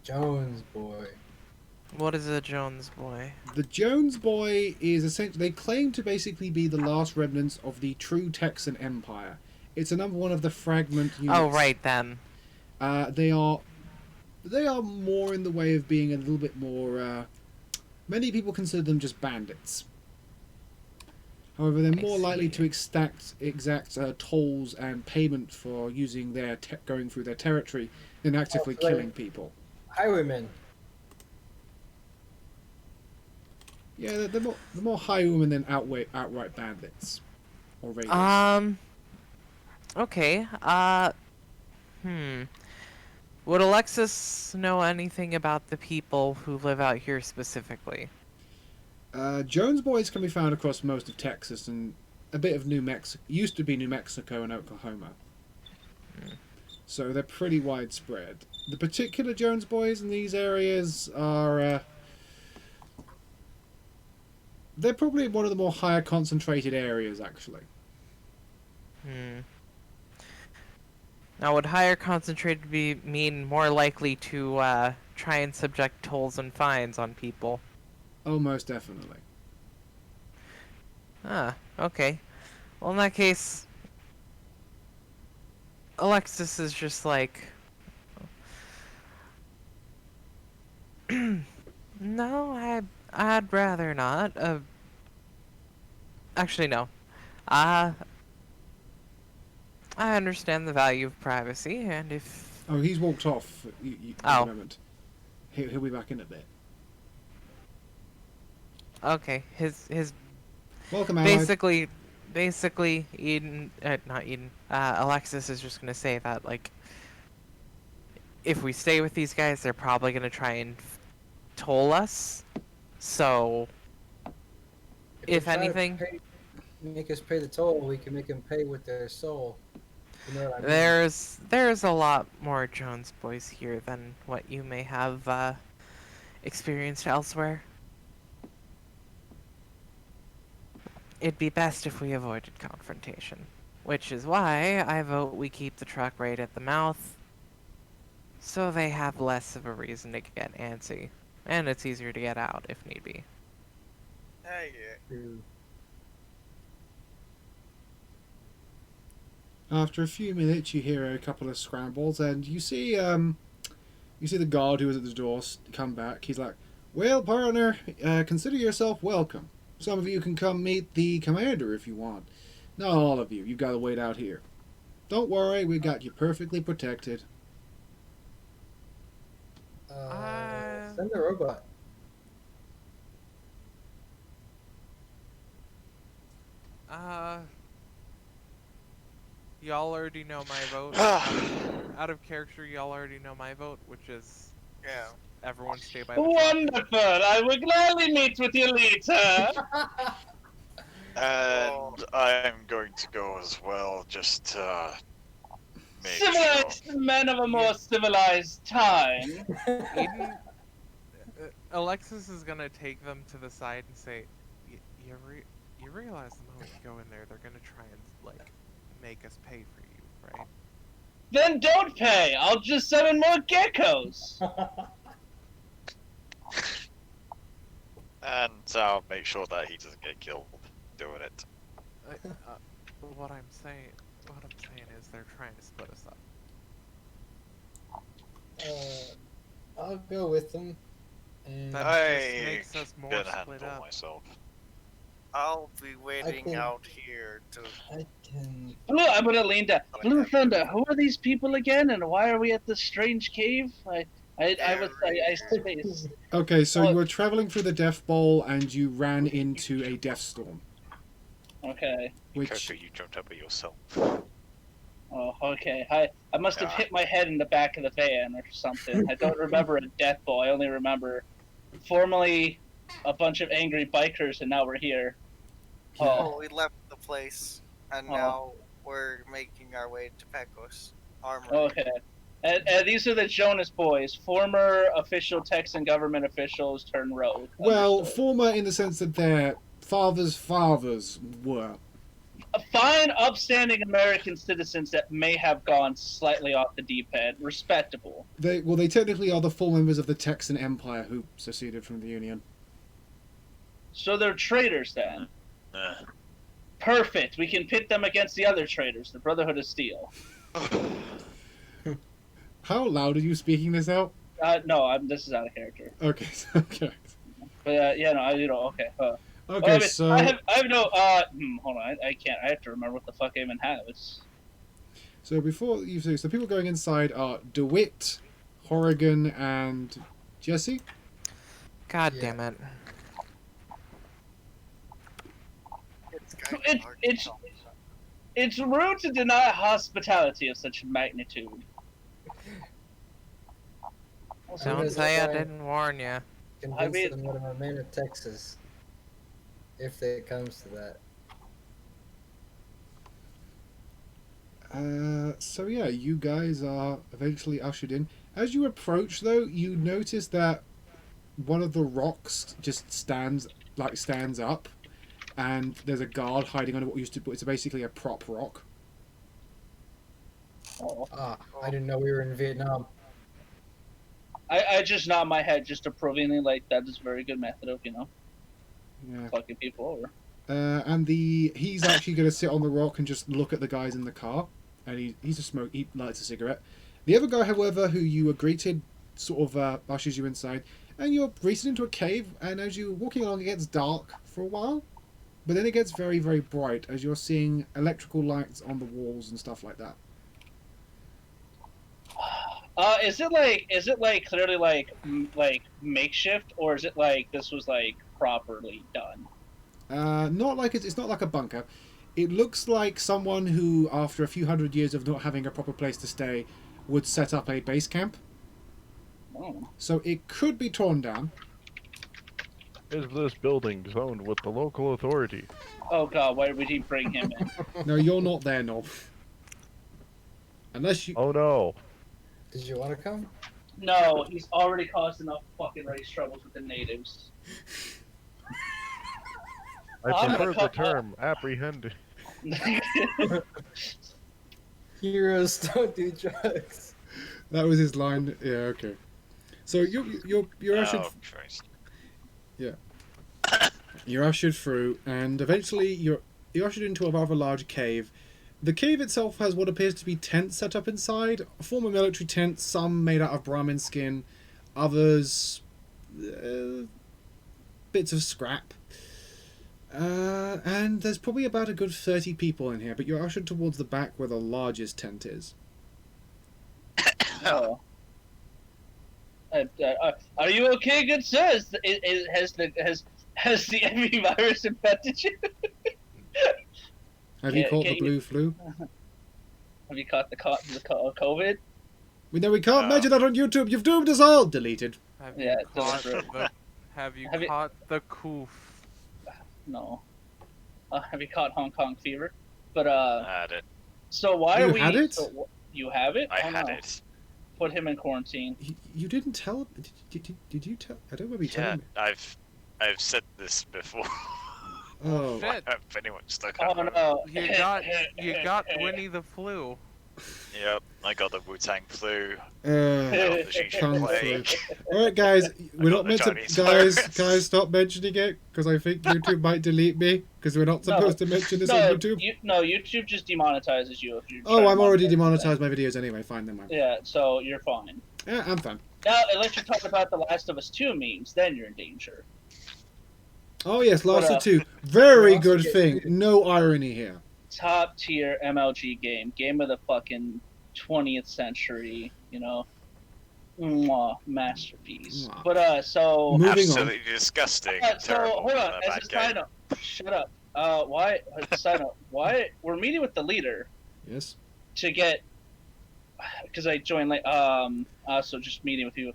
Jones boy. What is a Jones boy? The Jones boy is essentially, they claim to basically be the last remnants of the true Texan Empire. It's another one of the fragment units. Oh, right then. They are more in the way of being a little bit more. Many people consider them just bandits. However, they're I more likely see. to exact tolls and payment for using their going through their territory than actively so they- killing people. Highwaymen. Yeah, they're more highwaymen than outright bandits or raiders. Okay. Would Alexis know anything about the people who live out here specifically? Jones boys can be found across most of Texas and a bit of New Mexico. Used to be New Mexico and Oklahoma. So they're pretty widespread. The particular Jones boys in these areas are. They're probably one of the more higher concentrated areas, actually. Now, would higher concentrated mean more likely to try and subject tolls and fines on people? Oh, most definitely. Ah, okay. Well, in that case, Alexis is just like, no, I'd rather not. Actually, no. I understand the value of privacy, and if Oh, he's walked off. In Oh. a moment. He'll be back in a bit. okay, his Welcome, Allied. basically, Eden, not Eden. Alexis is just gonna say that like, if we stay with these guys, they're probably gonna try and toll us. So, if they try to anything, make us pay the toll, we can make them pay with their soul. You know what I mean? there's a lot more Jones boys here than what you may have experienced elsewhere. It'd be best if we avoided confrontation, which is why I vote we keep the truck right at the mouth, so they have less of a reason to get antsy, and it's easier to get out if need be. Yeah. True. After a few minutes, you hear a couple of scrambles, and you see the guard who was at the door come back. He's like, "Well, partner, consider yourself welcome. Some of you can come meet the commander if you want. Not all of you. You gotta wait out here. Don't worry, we got you perfectly protected. Send the robot. Y'all already know my vote. Out of character, y'all already know my vote, which is Yeah. everyone stay by the truck. Wonderful. I will gladly meet with you later. And I'm going to go as well, just to make Civilized sure. men of a more civilized time. Aiden, Alexis is gonna take them to the side and say, you realize the moment you go in there, they're gonna try and like make us pay for you, right? Then don't pay. I'll just summon more geckos. And I'll make sure that he doesn't get killed doing it. What I'm saying is they're trying to split us up. I'll go with them. And That I just makes us more can split handle up. myself. I'll be waiting can- out here to. I can. Blue, I'm gonna lean down. Blue Thunder, who are these people again, and why are we at this strange cave? I spaced. Okay, so Oh. you were traveling through the Death Bowl and you ran into a Death Storm. Okay. Which Coco, you jumped up at yourself. Oh, okay. I must have Yeah. hit my head in the back of the van or something. I don't remember a death bowl. I only remember formerly a bunch of angry bikers, and now we're here. Oh, we left the place, and Oh. now we're making our way to Pecos Armoury. Okay. And these are the Jonas Boys, former official Texan government officials turned rogue. well, Understood. former in the sense that their fathers were. Fine, upstanding American citizens that may have gone slightly off the deep end. Respectable. They technically are the full members of the Texan Empire who seceded from the Union. So they're traitors then. Uh, Perfect. We can pit them against the other traitors, the Brotherhood of Steel. How loud are you speaking this out? No, this is out of character. Okay, okay. But yeah, no, okay. Okay, I mean, so I have no. Hold on, I can't. I have to remember what the fuck I even have. It's before you see, so people going inside are DeWitt, Horrigan, and Jesse. God Yeah. damn it. it's rude to deny hospitality of such magnitude. Don't say I didn't warn you. Convince mean- them that I'm a man of Texas. If it comes to that. So yeah, you guys are eventually ushered in. As you approach, though, you notice that one of the rocks just stands up, and there's a guard hiding under what used to. It's basically a prop rock. Oh. I didn't know we were in Vietnam. I just nod my head just approvingly, like that is a very good method of Yeah. fucking people over. And he's actually going to sit on the rock and just look at the guys in the car, and he lights a cigarette. The other guy, however, who you were greeted, sort of ushers you inside, and you're greeted into a cave. And as you're walking along, it gets dark for a while, but then it gets very, very bright as you're seeing electrical lights on the walls and stuff like that. Is it like clearly like makeshift, or is it like this was like properly done? Not like it's not like a bunker. It looks like someone who, after a few hundred years of not having a proper place to stay, would set up a base camp. Oh. So it could be torn down. Is this building zoned with the local authority? Oh god, why would he bring him in? No, you're not there, Nob. Unless you. Oh no. Did you want to come? No, he's already caused enough fucking race troubles with the natives. I I'm prefer gonna the term apprehended. Heroes don't do drugs. That was his line. Yeah, okay. So you're ushered. Oh, Christ. You're ushered through, and eventually you're ushered into a rather large cave. The cave itself has what appears to be tents set up inside, former military tents, some made out of Brahmin skin, others bits of scrap. And there's probably about a good 30 people in here, but you're ushered towards the back where the largest tent is. Oh. Are you okay, good sir? Has the envy virus infected you? Have you caught the blue flu? Have you caught the COVID? We can't mention that on YouTube. You've doomed us all. Deleted. Have Yeah, you caught deliberate. have you Have you- caught the coof? No. Have you caught Hong Kong fever? But I had it. so why You are we? had it? So, you have it? I Oh, had no. it. Put him in quarantine. You didn't tell. Did you tell? I don't remember you Yeah, telling me. I've said this before. Oh, Shit. If anyone stuck Oh on it. no! You got Winnie the flu. Yep, I got the Wu-Tang flu. uh, The Xi Kung plague. flu. All right, guys. We're got not the meant to. Chinese Guys, virus. guys, stop mentioning it because I think YouTube might delete me because we're not supposed to mention this on YouTube. YouTube just demonetizes you if you. Oh, I'm already demonetized my videos anyway. Fine, then. Yeah, so you're fine. Yeah, I'm fine. Now, unless you talk about the Last of Us 2 memes, then you're in danger. Oh yes, Last But, of 2. Very also good get thing. treated. No irony here. Top tier MLG game of the fucking 20th century, Mwah, masterpiece. Mwah. But so Moving on. Absolutely disgusting. so terrible, hold on, and as bad a side game. note, shut up. Why we're meeting with the leader Yes. to get, because I joined late. So just meeting with you.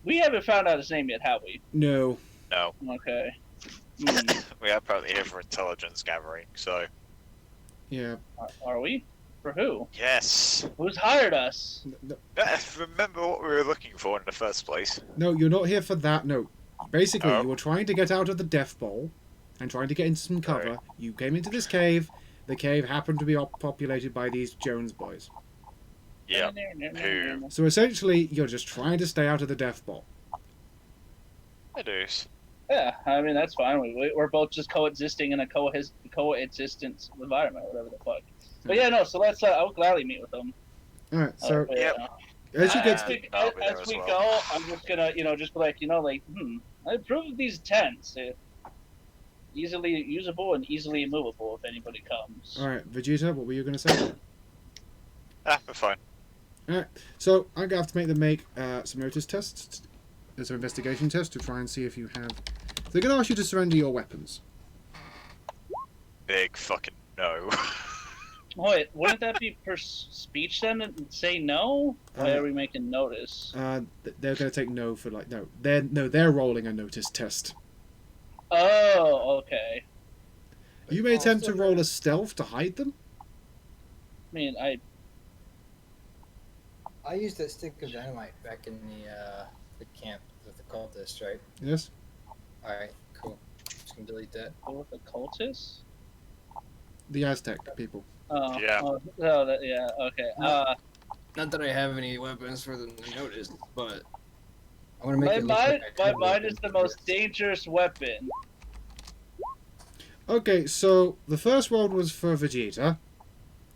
We haven't found out his name yet, have we? No. No, Okay. Hmm. we are probably here for intelligence gathering, so Yeah. Are we? For who? yes. Who's hired us? Remember what we were looking for in the first place. No, you're not here for that. No. Basically, Oh. you were trying to get out of the Death Bowl and trying to get into some cover. Right. You came into this cave. The cave happened to be populated by these Jones boys. Yeah. Who? So essentially, you're just trying to stay out of the Death Bowl. I do. Yeah, I mean that's fine. We're both just coexisting in a coexistence environment, whatever the fuck. But yeah, no. So let's. I will gladly meet with them. All right. So But, Yep. as you get, I'll be there as as we well. go, I'm just gonna, just be like, I approve of these tents. Easily usable and easily immovable if anybody comes. all right, Vegeta, what were you going to say? We're fine. So I'm gonna have to make them make some notice tests, some investigation tests to try and see if you have. They're gonna ask you to surrender your weapons. Big fucking no. Wait, wouldn't that be per speech then and say no? Why are we making notice? They're gonna take no for like no. They're rolling a notice test. Oh, okay. You may attempt to roll a stealth to hide them. I mean, I used that stick of dynamite back in the camp with the cultists, right? Yes. All right, cool. Just gonna delete that. go with the cultists. The Aztec people. Oh, Yeah. Yeah. Okay. Not that I have any weapons for them to notice, but I'm gonna make My it look like I my could mind open is the it. most dangerous weapon. Okay, so the first roll was for Vegeta.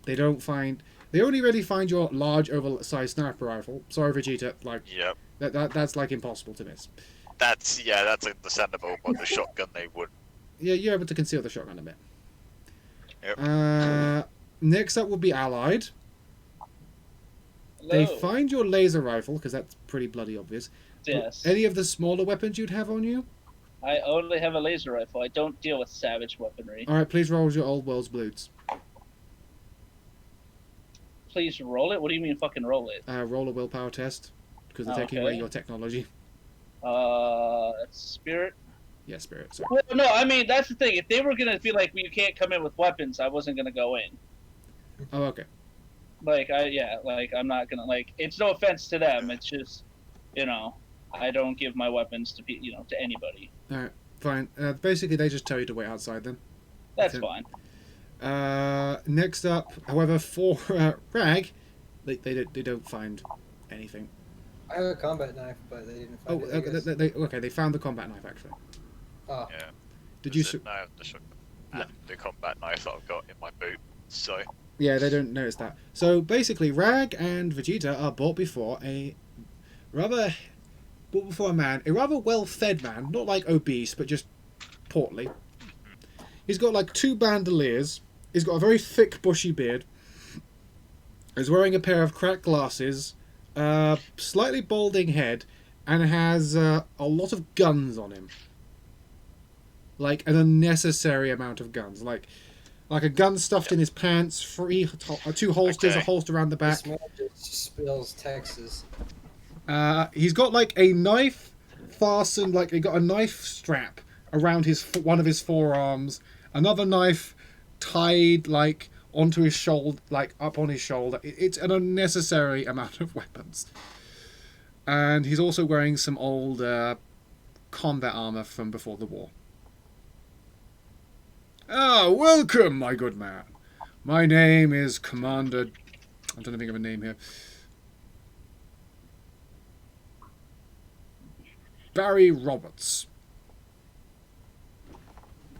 They only really find your large, oversized sniper rifle. Sorry, Vegeta. Like Yep. that's like impossible to miss. That's understandable, but the shotgun they would. Yeah, you're able to conceal the shotgun a bit. Yep. Next up will be Allied. They Hello. find your laser rifle, because that's pretty bloody obvious. Yes. Any of the smaller weapons you'd have on you? I only have a laser rifle. I don't deal with savage weaponry. Alright, please roll your Old World's Blues. Please roll it. What do you mean fucking roll it? Roll a willpower test, because they're taking away Okay. your technology. That's spirit. Yeah, Spirit, sorry. Well, no, I mean that's the thing. If they were gonna be like, you can't come in with weapons, I wasn't gonna go in. Oh, okay. I'm not gonna It's no offense to them. It's just, I don't give my weapons to to anybody. Alright, fine. Basically, they just tell you to wait outside then. That's Okay. fine. Next up, however, for Rag, they don't find anything. I have a combat knife, but they didn't Oh, find it. I guess. they found the combat knife actually. Oh, Yeah. Did you? No, the shotgun Yeah. and the combat knife that I've got in my boot. So Yeah, they don't notice that. So basically, Rag and Vegeta are brought before a rather well-fed man, not like obese, but just portly. He's got like 2 bandoliers. He's got a very thick, bushy beard. He's wearing a pair of cracked glasses, slightly balding head, and has a lot of guns on him. Like an unnecessary amount of guns. Like a gun stuffed in his pants, 2 holsters, Okay. a holster around the back. This man just spills Texas. He's got like a knife fastened, like he got a knife strap around one of his forearms, another knife tied like onto his shoulder, like up on his shoulder. It's an unnecessary amount of weapons. And he's also wearing some old combat armor from before the war. Ah, welcome, my good man. My name is Commander... I'm trying to think of a name here. Barry Roberts.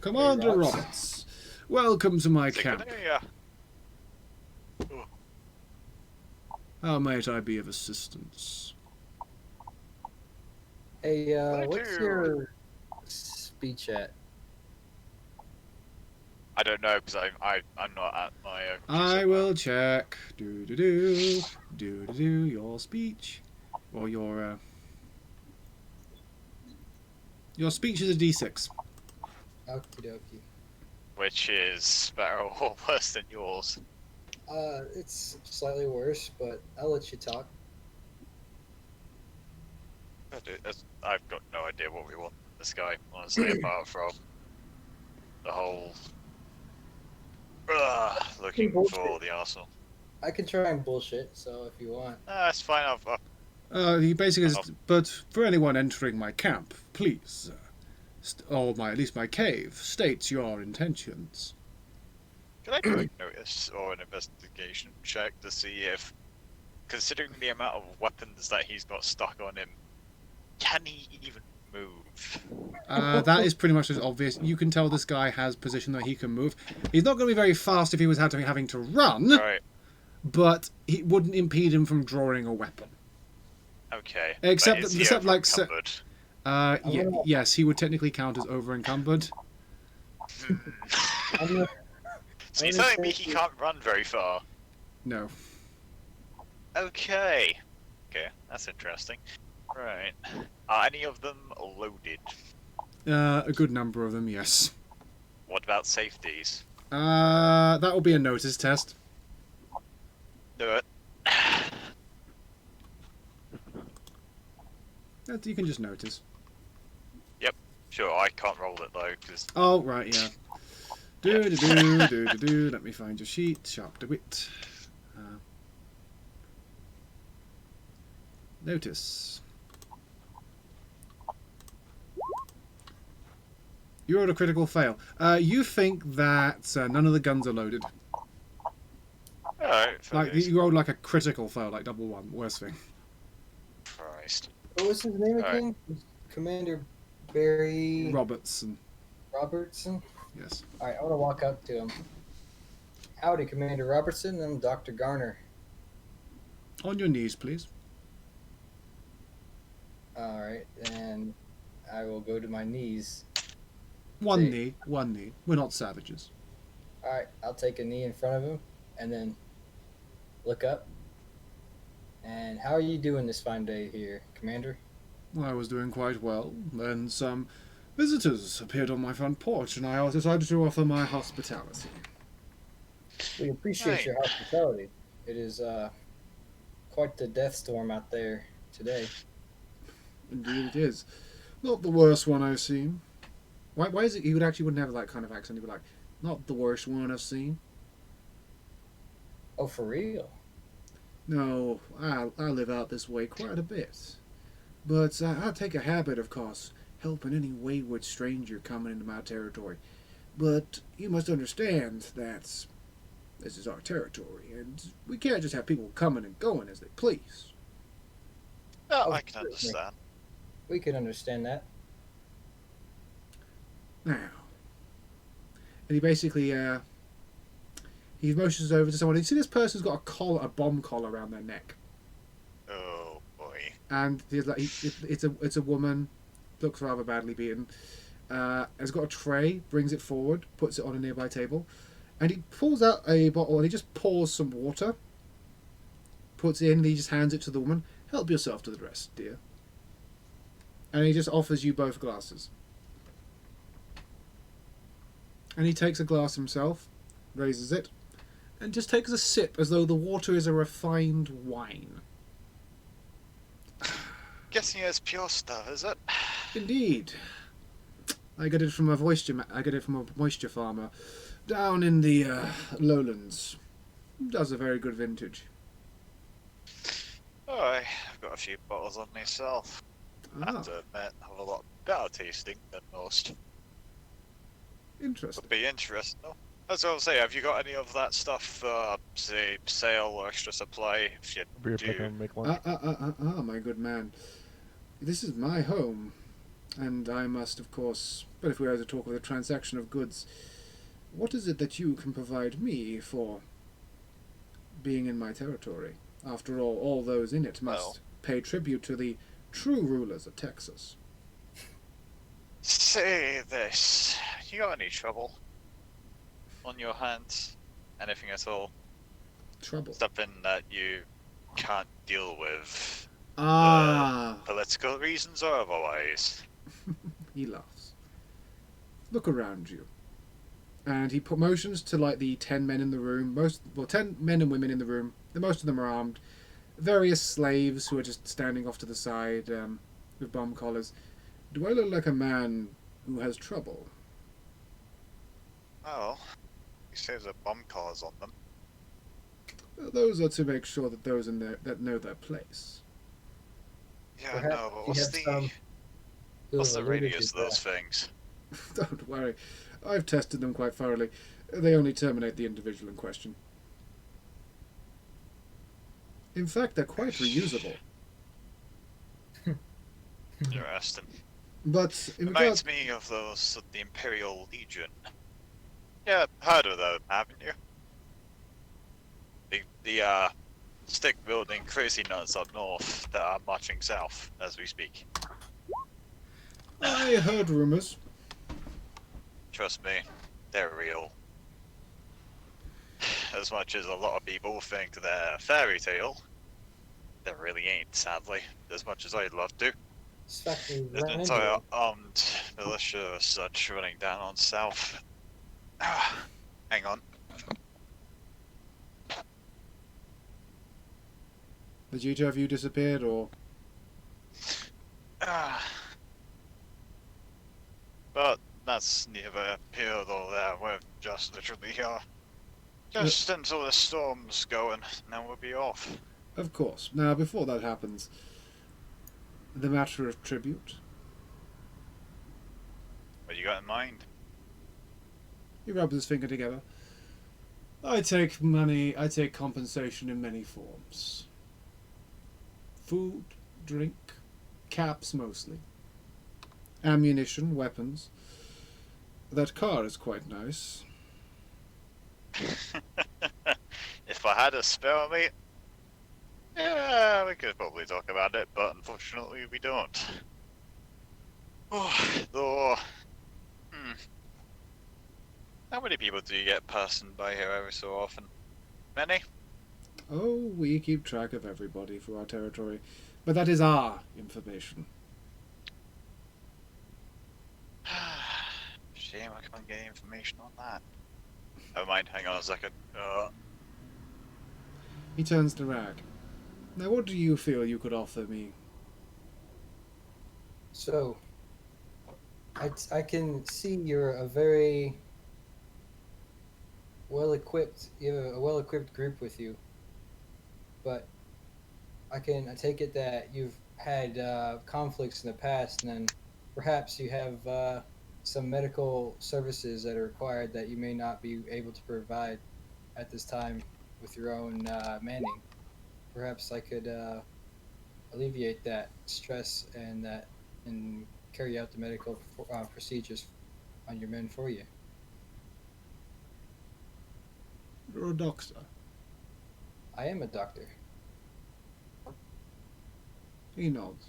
Commander Roberts. Roberts. Welcome to my camp. Yeah. How might I be of assistance? Hey, Thank what's you. your speech at? I don't know because I'm not at my. I will check. Do your speech, or your speech is a D6. Okie dokie. Which is better or worse than yours. It's slightly worse, but I'll let you talk. I've got no idea what we want this guy, honestly, apart from the whole looking for the arsenal. I can try and bullshit, so if you want. That's fine. He basically says, but for anyone entering my camp, please, or at least my cave, state your intentions. Can I do a notice or an investigation check to see if, considering the amount of weapons that he's got stuck on him, can he even move? That is pretty much as obvious. You can tell this guy has position that he can move. He's not going to be very fast if he was having to run, Right. but he wouldn't impede him from drawing a weapon. Okay. Except but is he except like over-encumbered? yes, he would technically count as over encumbered. I'm gonna, So you're telling me he can't run very far? No. Okay. Okay, that's interesting. Right. Are any of them loaded? A good number of them, yes. What about safeties? That will be a notice test. Do it. That you can just notice. Sure, I can't roll it though, because Oh, right, yeah. Let me find your sheet. Sharp to wit. Notice. You rolled a critical fail. You think that none of the guns are loaded. alright. Like you rolled like a critical fail, like double one. Worst thing. Christ. what was his name Alright. again? Commander Barry Robertson. Robertson? Yes. Alright, I want to walk up to him. Howdy, Commander Robertson. I'm Dr. Garner. On your knees, please. Alright, and I will go to my knees. One See. knee. One knee. We're not savages. Alright, I'll take a knee in front of him and then look up. And how are you doing this fine day here, Commander? I was doing quite well. Then some visitors appeared on my front porch, and I decided to offer my hospitality. We appreciate Right. your hospitality. It is quite the death storm out there today. Indeed, it is. Not the worst one I've seen. Why is it you wouldn't have that kind of accent? You'd be like, not the worst one I've seen. Oh, for real? No, I live out this way quite a bit. But I take a habit, of course, helping any wayward stranger coming into my territory. But you must understand that this is our territory, and we can't just have people coming and going as they please. Oh, Oh, I can certainly. understand. We can understand that. Now, and he basically he motions over to someone. You see, this person's got a bomb collar around their neck, Oh boy. and he's like, it's a woman, looks rather badly beaten, has got a tray, brings it forward, puts it on a nearby table, and he pulls out a bottle and he just pours some water, puts it in, and he just hands it to the woman. Help yourself to the rest, dear. And he just offers you both glasses. And he takes a glass himself, raises it, and just takes a sip as though the water is a refined wine. Guessing it's pure stuff, is it? Indeed. I get it from a moisture farmer down in the lowlands. Does a very good vintage. Oh, I've got a few bottles on myself. I Ah, have to admit, have a lot better tasting than most. interesting. Would be interesting though. As I was say, have you got any of that stuff, say, sale or extra supply? If you Be if I do, can make lunch. My good man. This is my home, and I must, of course. But if we are to talk of the transaction of goods, what is it that you can provide me for being in my territory? After all those in it must Well. pay tribute to the true rulers of Texas. say this: you got any trouble on your hands? Anything at all? Trouble. Something that you can't deal with? Ah, Political reasons or otherwise? he laughs. Look around you. And he motions to like the 10 men in the room. 10 men and women in the room. Most of them are armed. Various slaves who are just standing off to the side with bomb collars. Do I look like a man who has trouble? Well, he says there bomb collars on them. Those are to make sure that those in there that know their place. Yeah, Perhaps no, but you what's have the some who what's the alluded radius to of those that. things? Don't worry. I've tested them quite thoroughly. They only terminate the individual in question. In fact, they're quite reusable. Interesting. But in Reminds regard... me of those of the Imperial Legion. Yeah, heard of them, haven't you? The stick building crazy nuts up north that are marching south as we speak. I heard rumors. Trust me, they're real. As much as a lot of people think they're a fairy tale, they really ain't, sadly. As much as I'd love to. It's factory There's an Grande. entire armed militia as such running down on south. Hang on. Did either of you disappeared, or... But that's neither here nor there. We're just literally here. Just until the storm's going, and then we'll be off. Of course. Now, before that happens, the matter of tribute. What you got in mind? He rubs his finger together. I take money, I take compensation in many forms. Food, drink, caps mostly. Ammunition, weapons. That car is quite nice. If I had a spare, mate, yeah, we could probably talk about it, but unfortunately we don't. Though, how many people do you get passing by here every so often? Many? Oh, we keep track of everybody for our territory. But that is our information. Shame I can't get information on that. Never mind, hang on a second. He turns to Rag. Now, what do you feel you could offer me? So, I can see you're a very well-equipped. You have a well-equipped group with you, but I take it that you've had conflicts in the past, and then perhaps you have some medical services that are required that you may not be able to provide at this time with your own manning. Perhaps I could alleviate that stress and carry out the medical procedures on your men for you. You're a doctor. I am a doctor. He nods.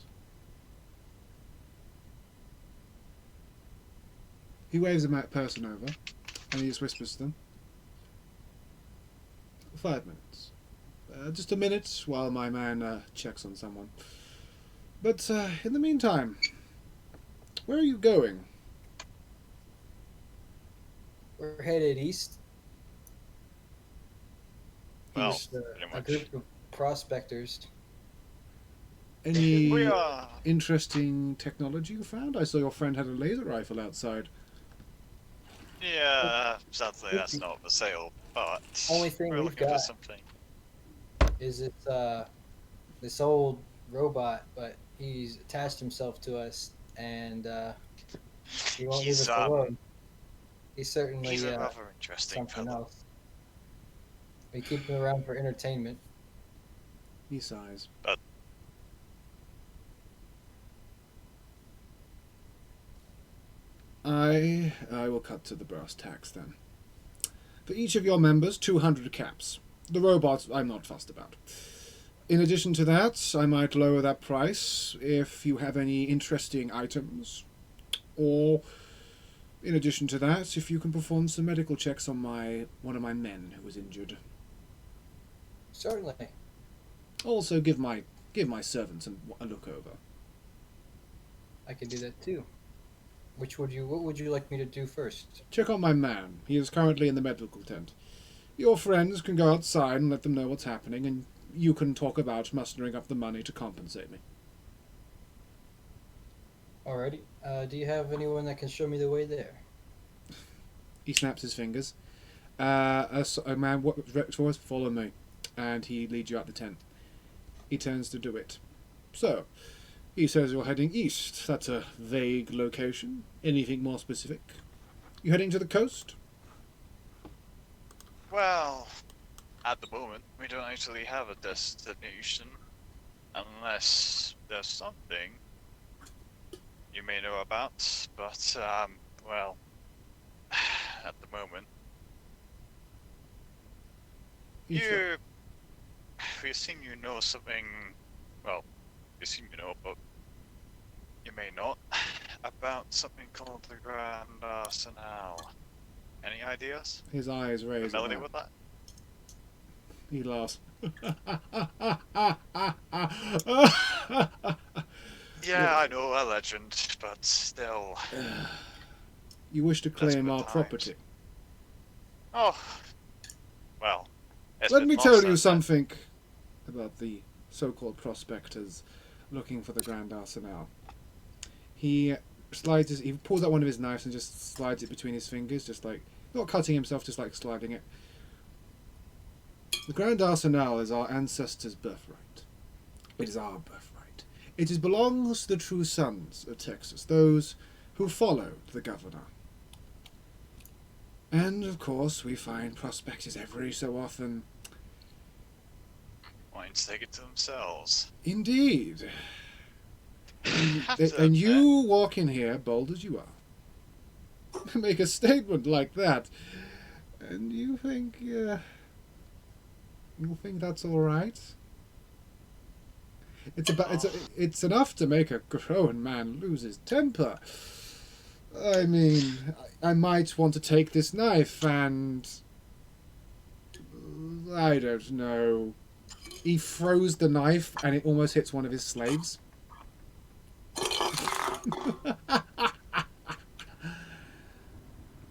He waves a person over, and he just whispers to them. 5 minutes. Just a minute while my man checks on someone. But in the meantime, where are you going? We're headed east. Well, East, pretty a much. group of prospectors. Any We are. interesting technology you found? I saw your friend had a laser rifle outside. Yeah, sadly that's not for sale, but Only thing we're we've looking for got. something. Is this old robot, but he's attached himself to us, and he won't leave us alone. He's certainly He's a rather interesting something fellow. else. We keep him around for entertainment. He sighs. But I will cut to the brass tacks then. For each of your members, 200 caps. The robots I'm not fussed about. In addition to that, I might lower that price if you have any interesting items. Or, in addition to that, if you can perform some medical checks on one of my men who was injured. Certainly. Also, give my servants a look over. I can do that too. What would you like me to do first? Check on my man. He is currently in the medical tent. Your friends can go outside and let them know what's happening, and you can talk about mustering up the money to compensate me. Alrighty. Do you have anyone that can show me the way there? He snaps his fingers. A man towards follow me, and he leads you out the tent. He turns to do it. So, he says you're heading east. That's a vague location. Anything more specific? You heading to the coast? well, at the moment we don't actually have a destination, unless there's something you may know about. But well, at the moment, we assume you know something. Well, we assume you know, but you may not, about something called the Grand Arsenal. Any ideas? His eyes raise. at Familiar that. with that? He laughs. Yeah, I know, a legend, but still. You wish to claim good our times. property. Oh, well. it's Let been me lost tell you then. something about the so-called prospectors looking for the Grand Arsenal. He pulls out one of his knives and just slides it between his fingers, just like, not cutting himself, just like sliding it. The Grand Arsenal is our ancestors' birthright. It is our birthright. It belongs to the true sons of Texas, those who followed the governor. And, of course, we find prospectors every so often. Wanting to take it to themselves. Indeed. Have to And you admit, walk in here, bold as you are, make a statement like that, and you think that's all right? It's enough to make a grown man lose his temper. I mean, I might want to take this knife and I don't know. He throws the knife and it almost hits one of his slaves.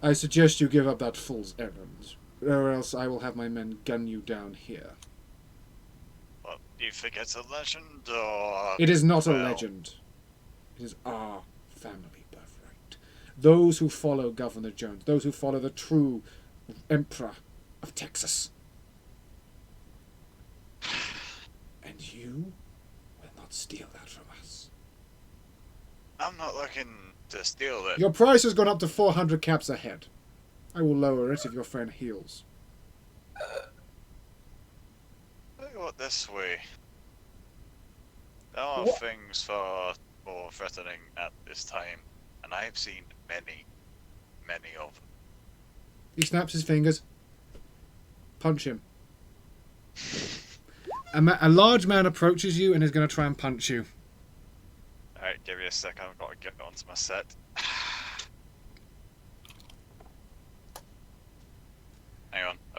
I suggest you give up that fool's errand, or else I will have my men gun you down here. what, do you think it's a legend, or... It is not a well, legend. It is our family birthright. Those who follow Governor Jones, those who follow the true Emperor of Texas. And you will not steal that from us. I'm not looking to steal it. Your price has gone up to 400 caps a head. I will lower it if your friend heals. Look at it this way. There are What? things far more threatening at this time, and I've seen many, many of them. He snaps his fingers. Punch him. A large man approaches you and is going to try and punch you. Alright, give me a sec, I've got to get onto my set.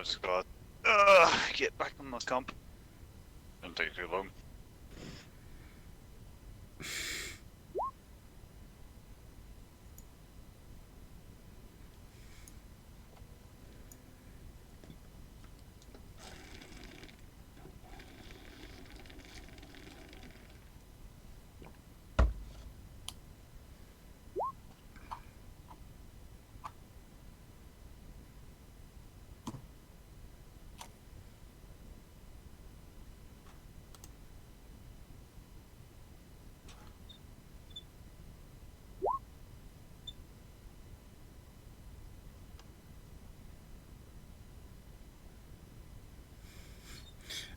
just gotta get back on the comp. Don't take too long.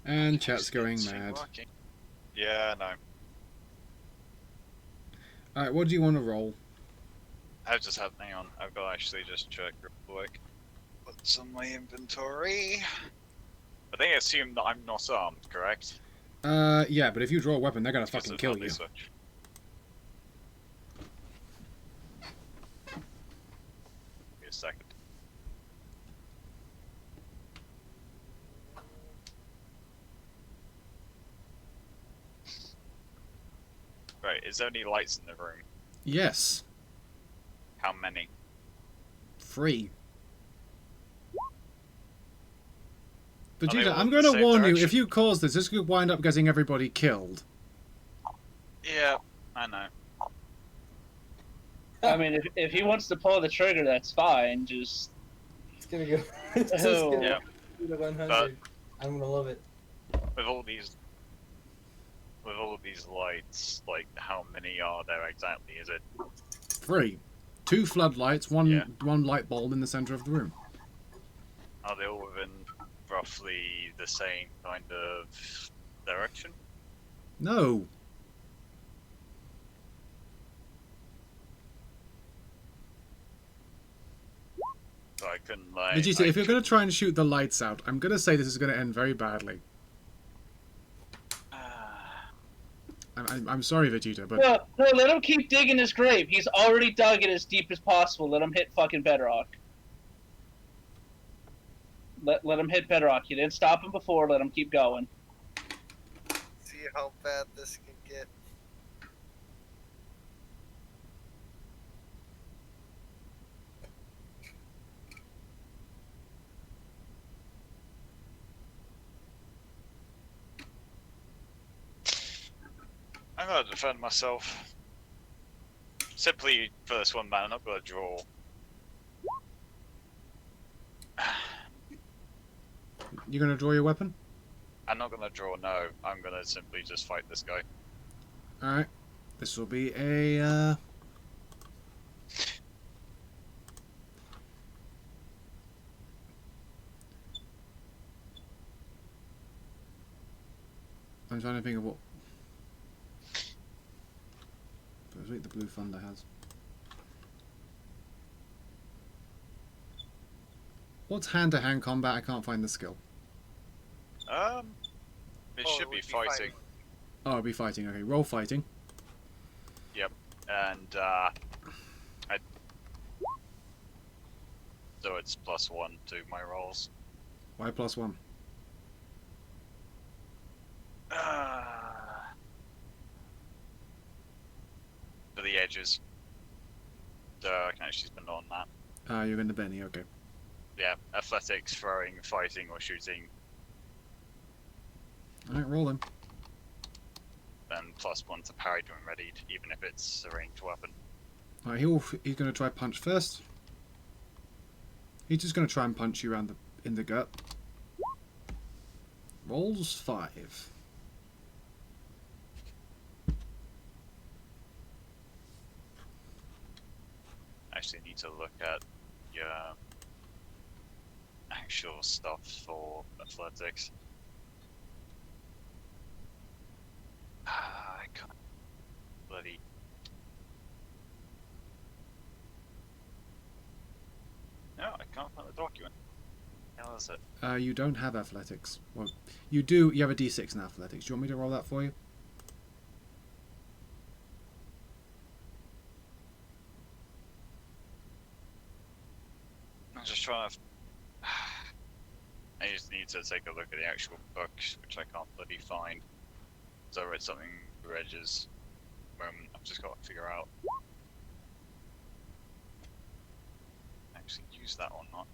And chat's going Seems mad. working. Yeah, no. Alright, what do you want to roll? I've just had, hang on, I've got to actually just check real quick. What's on my inventory? I think I assume that I'm not armed, correct? Yeah, but if you draw a weapon, they're gonna Because fucking of kill how they you. switch. Give me a second. Right, is there any lights in the room? Yes. How many? 3. Are they Vegeta, all I'm in the going to same warn you, if direction? you cause this could wind up getting everybody killed. Yeah, I know. I mean, if he wants to pull the trigger, that's fine. Just It's gonna go. It's just Oh. gonna Yeah. go to 100. I'm gonna love it. With all these lights, like how many are there exactly? Is it 3. 2 floodlights, one Yeah. one light bulb in the center of the room. are they all within roughly the same kind of direction? No. So I couldn't like Vegeta, if you're going to try and shoot the lights out, I'm going to say this is going to end very badly. I'm sorry, Vegeta, but no, let him keep digging his grave. He's already dug it as deep as possible. Let him hit fucking bedrock. Let him hit bedrock. You didn't stop him before. Let him keep going. See how bad this can get. I'm gonna defend myself. Simply for this one man, I'm not gonna draw. you're going to draw your weapon? I'm not gonna draw, no. I'm gonna simply just fight this guy. Alright. This will be a, I'm trying to think of what... the Blue Thunder has. What's hand-to-hand combat? I can't find the skill. It Oh, should it be would be fighting. fighting. Oh, it'll be fighting. Okay, roll fighting. And so it's +1 to my rolls. Why +1? For the edges. So I can actually spend on that. You're going to Benny, okay. Yeah, athletics, throwing, fighting, or shooting, Alright, roll them. then +1 to parry when readied, even if it's a ranged weapon. Alright, he's going to try punch first. He's just going to try and punch you in the gut. Rolls 5. Actually need to look at your actual stuff for athletics. I can't bloody. No, I can't find the document. How is it? You don't have athletics. Well, you do. You have a D6 in athletics. Do you want me to roll that for you? I'm just trying to. I just need to take a look at the actual books, which I can't bloody find. So I read something for Edge's moment. I've just got to figure out actually use that or not.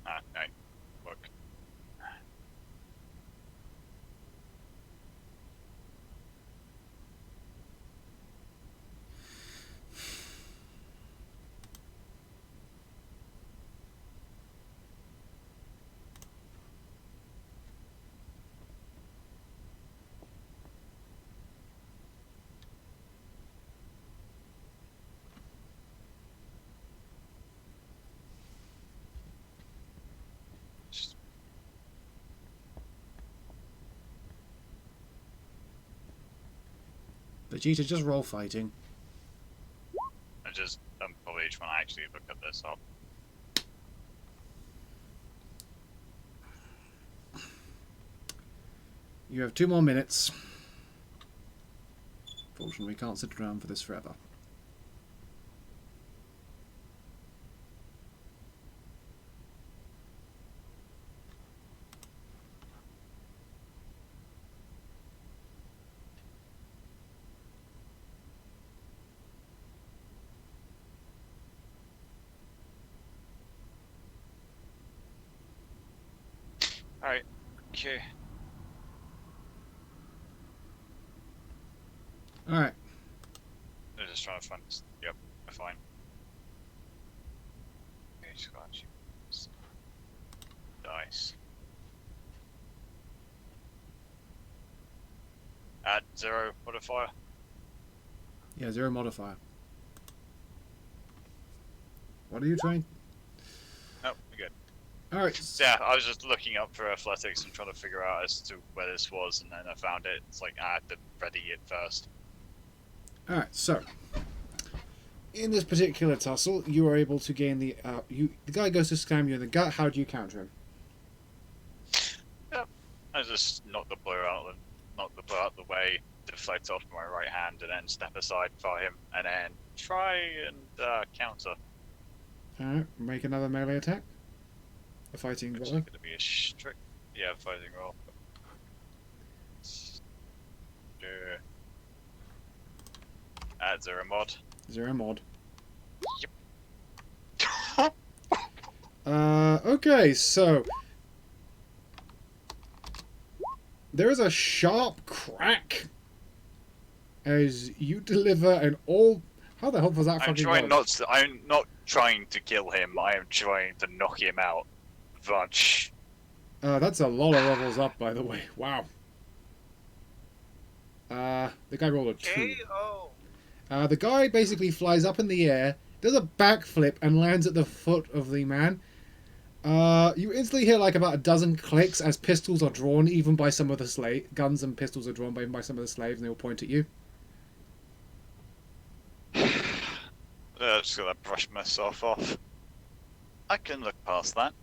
Ah, no. Book. Vegeta, just roll fighting. I'm probably trying to actually look at this up. You have 2 more minutes. Fortunately, we can't sit around for this forever. Alright, okay. Alright. I'm just trying to find this. Yep, fine. Okay, just got to choose dice. Add 0 modifier. Yeah, 0 modifier. What are you trying? No, we're good. Alright. Yeah, I was just looking up for athletics and trying to figure out as to where this was, and then I found it. It's like I had to ready it first. Alright, so in this particular tussle, you are able to gain the the guy goes to scam you in the gut. How do you counter him? Yep. I just knock the blow out the way, deflect off my right hand, and then step aside for him, and then try and counter. Alright, make another melee attack. A fighting Which is roll. going to be a strict, fighting roll. Add 0 mod. 0 mod. Yep. Okay, so there is a sharp crack as you deliver an all. How the hell was that fucking? I'm not trying to kill him. I am trying to knock him out. Vunch. That's a lot of levels up, by the way. Wow. The guy rolled a 2. KO. The guy basically flies up in the air, does a backflip, and lands at the foot of the man. You instantly hear like about a dozen clicks as pistols are drawn, even by some of the guns and pistols are drawn by some of the slaves, and they will point at you. I'm just gonna brush myself off. I can look past that.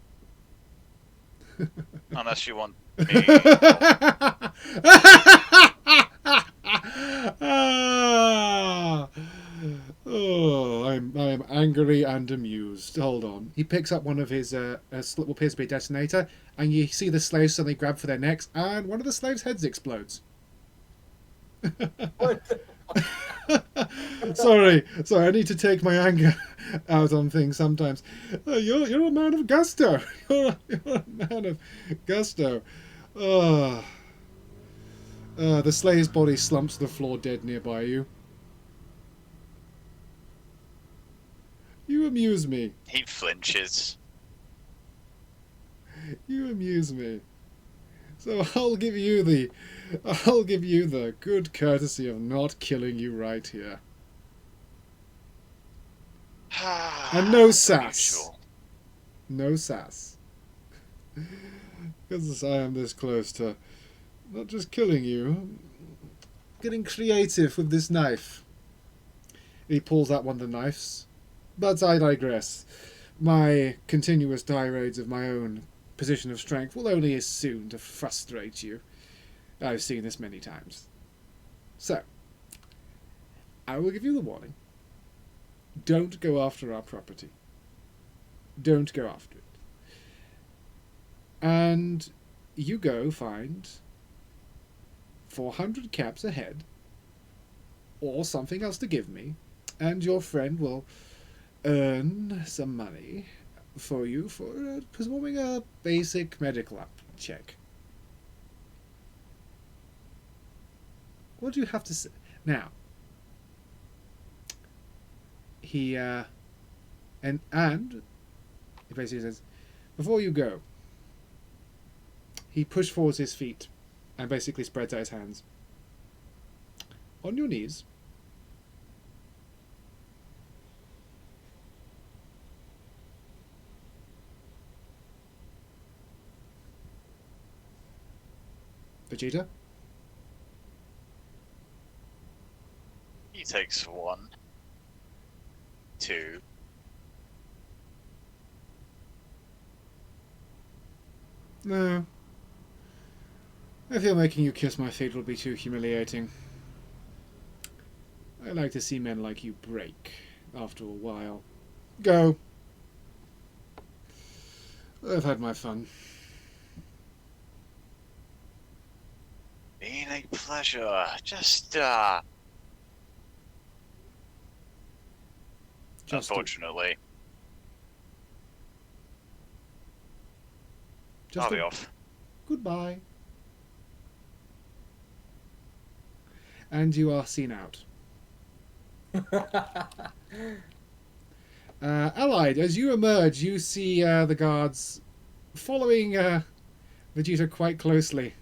Unless you want me. Oh, I'm angry and amused. Hold on. He picks up one of his what appears to be a detonator, and you see the slaves suddenly grab for their necks, and one of the slaves' heads explodes. What? Sorry, I need to take my anger out on things sometimes. You're a man of gusto. You're a man of gusto. The slave's body slumps to the floor dead nearby you. You amuse me. He flinches. You amuse me. So I'll give you the good courtesy of not killing you right here. And no sass. Usual. No sass. Because I am this close to not just killing you, getting creative with this knife. He pulls out one of the knives. But I digress. My continuous tirades of my own position of strength will only as soon to frustrate you. I've seen this many times. So, I will give you the warning. Don't go after our property. Don't go after it. And you go find 400 caps ahead, or something else to give me, and your friend will earn some money for you for performing a basic medical check. What do you have to say? Now, he, and he basically says, before you go, he pushed forward his feet and basically spreads out his hands. On your knees. Vegeta? He takes 1, 2. No. I feel making you kiss my feet will be too humiliating. I like to see men like you break after a while. Go. I've had my fun. Been a pleasure. Just unfortunately, I'll be off. Goodbye. And you are seen out. Allied, as you emerge, you see the guards following Vegeta quite closely.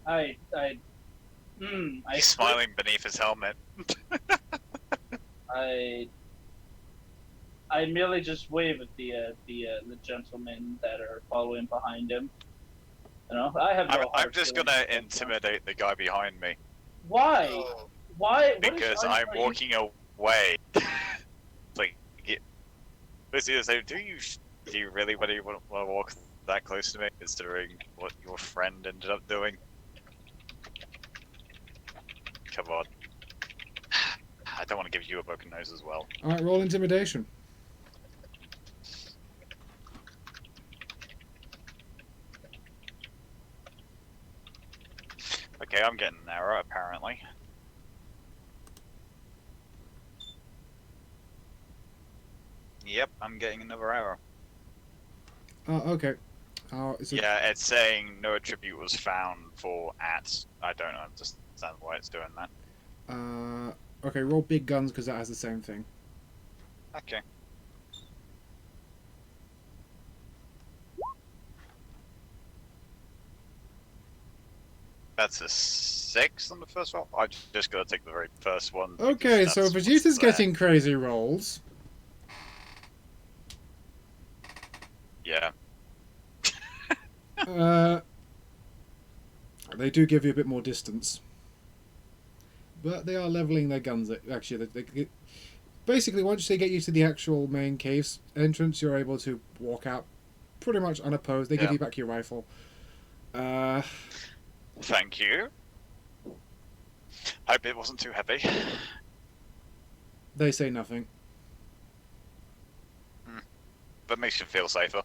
He's smiling beneath his helmet. I merely just wave at the gentlemen that are following behind him. You know, I have no I'm just gonna intimidate the guy behind me. Why? Oh, Why? What is Because I'm untrained- walking away. Like, basically, so do you really want to walk that close to me, considering what your friend ended up doing? Come on. I don't want to give you a broken nose as well. Alright, roll intimidation. Okay, I'm getting an arrow, apparently. Yep, I'm getting another arrow. Oh, okay. Is it... Yeah, it's saying no attribute was found for at. I don't understand why it's doing that. Okay, roll big guns because that has the same thing. Okay. That's a 6 on the first roll. I just gotta take the very first one. Okay, because so that's what's Vegeta's there. getting crazy rolls. Yeah. They do give you a bit more distance. But they are leveling their guns. Actually, basically, once they get you to the actual main cave's entrance, you're able to walk out pretty much unopposed. They give Yeah. you back your rifle. Thank you. Hope it wasn't too heavy. They say nothing. That makes you feel safer.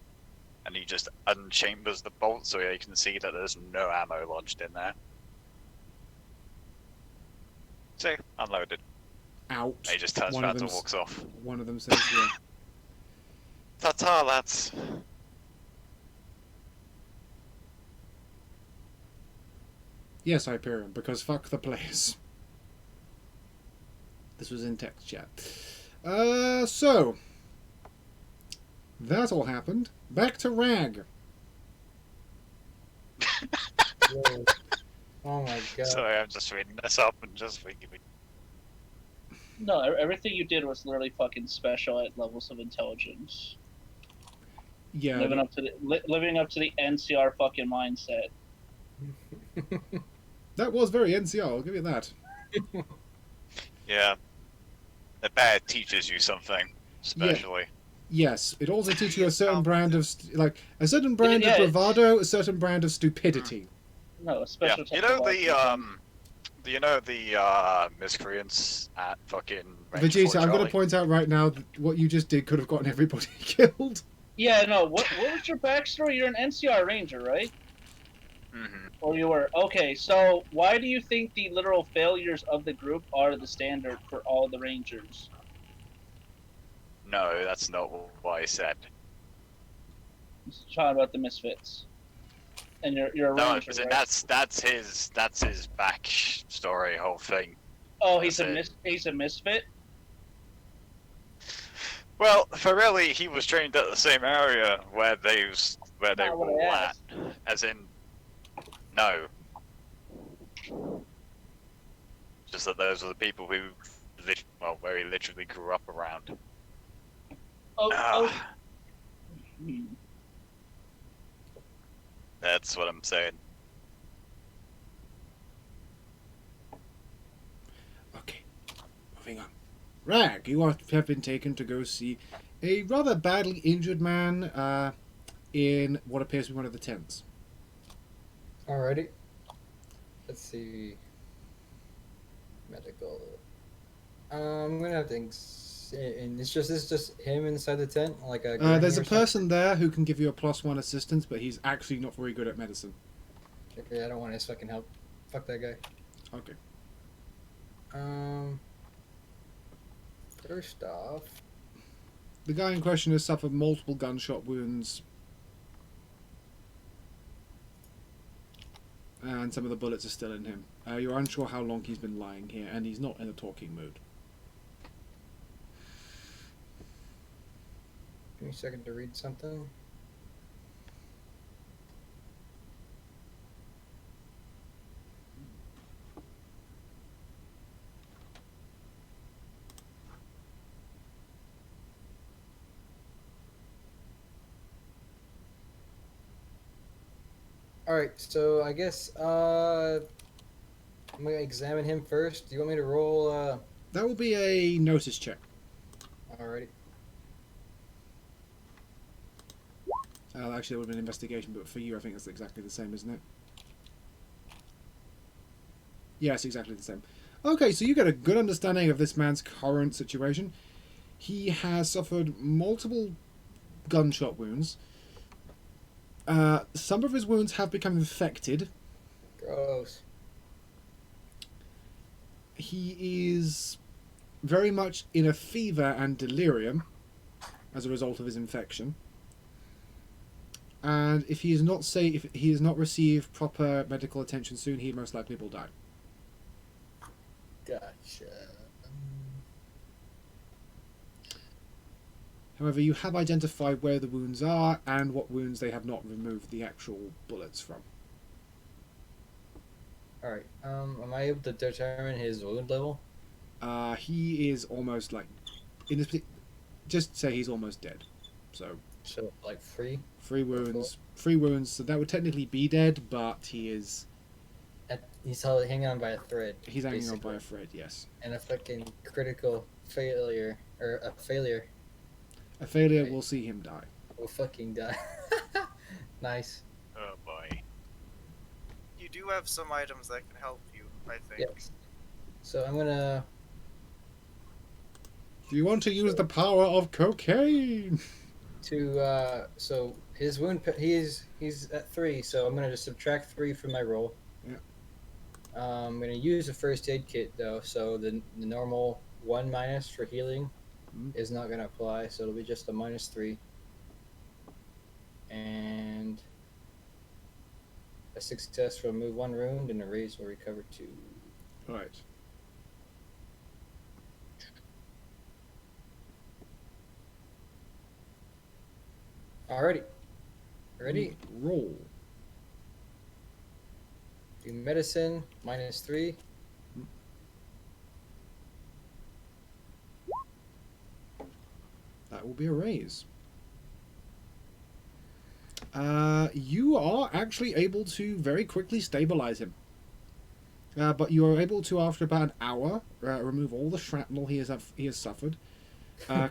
And he just unchambers the bolt so you can see that there's no ammo lodged in there. See, unloaded. Out. He just turns One of around and them's- walks off. One of them says, yeah. Ta-ta, lads. Yes, Hyperion, because fuck the place. This was in text chat. So. That all happened. Back to Rag. Whoa. Oh my god. Sorry, I'm just reading this up and just thinking. No, everything you did was literally fucking special at levels of intelligence. Yeah. Living up to the NCR fucking mindset. That was very NCR, I'll give you that. Yeah. The bear teaches you something, especially. Yes, it also teaches you a certain Really brand of a certain brand of Yeah. bravado, a certain brand of stupidity. No, a Yeah, special you type know of the miscreants at fucking Range Vegeta, Fort I'm going to Charlie? point out right now that what you just did could have gotten everybody killed. Yeah, no. What was your backstory? You're an NCR Ranger, right? Mm-hmm. Or you were okay. So why do you think the literal failures of the group are the standard for all the Rangers? No, that's not what I said. He's talking about the misfits, and you're a No, Ranger, but right? that's his backstory, whole thing. Oh, he's That's he's a misfit. Well, for really, he was trained at the same area where they were Not what I all at. asked. As in, no. Just that those are the people who, where he literally grew up around. Oh, Ah, Hmm. that's what I'm saying. Okay, moving on. Rag, you have been taken to go see a rather badly injured man in what appears to be one of the tents. Alrighty. Let's see. Medical. I'm gonna have to. And it's just him inside the tent, like a. There's granny a or something? person there who can give you a +1 assistance, but he's actually not very good at medicine. Okay, I don't want his fucking help. Fuck that guy. Okay. First off, The guy in question has suffered multiple gunshot wounds, and some of the bullets are still in him. You're unsure how long he's been lying here, and he's not in a talking mood. give me a second to read something. Alright, so I guess I'm gonna examine him first. Do you want me to roll That will be a notice check. alrighty. Actually, it would have been an investigation, but for you, I think it's exactly the same, isn't it? Yes, exactly the same. Okay, so you get a good understanding of this man's current situation. He has suffered multiple gunshot wounds. Some of his wounds have become infected. Gross. He is very much in a fever and delirium as a result of his infection. And if he is not if he has not received proper medical attention soon, he most likely will die. Gotcha. However, you have identified where the wounds are and what wounds they have not removed the actual bullets from. Alright, am I able to determine his wound level? He is almost like, just say he's almost dead. So So, like, free? 3 wounds. So that would technically be dead, but He's hanging on by a thread. he's hanging on basically. by a thread. Yes, And a fucking critical failure, or a failure, a failure Right. will see him die. will fucking die. Nice. Oh boy. You do have some items that can help you, I think. Yes. So I'm gonna. Do you want to use the power of cocaine? So his wound, he's at 3, so I'm gonna just subtract 3 from my roll. Yeah. I'm gonna use a first aid kit though, so the normal 1 minus for healing Mhm. is not gonna apply, so it'll be just a -3. And a success will remove 1 wound, and a raise will recover 2. Right. Alrighty. Ready? Roll. Do medicine -3. That will be a raise. You are actually able to very quickly stabilize him. But you are able to, after about an hour, remove all the shrapnel he has suffered,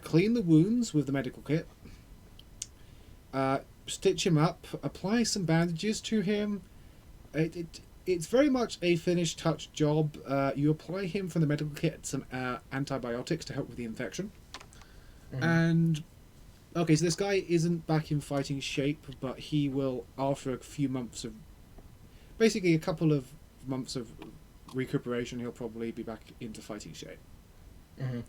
clean the wounds with the medical kit, stitch him up, apply some bandages to him. It's very much a finished touch job. You apply him from the medical kit some antibiotics to help with the infection. Mhm. And okay, so this guy isn't back in fighting shape, but he will, after a few months of, basically a couple of months of recuperation, he'll probably be back into fighting shape. Mhm.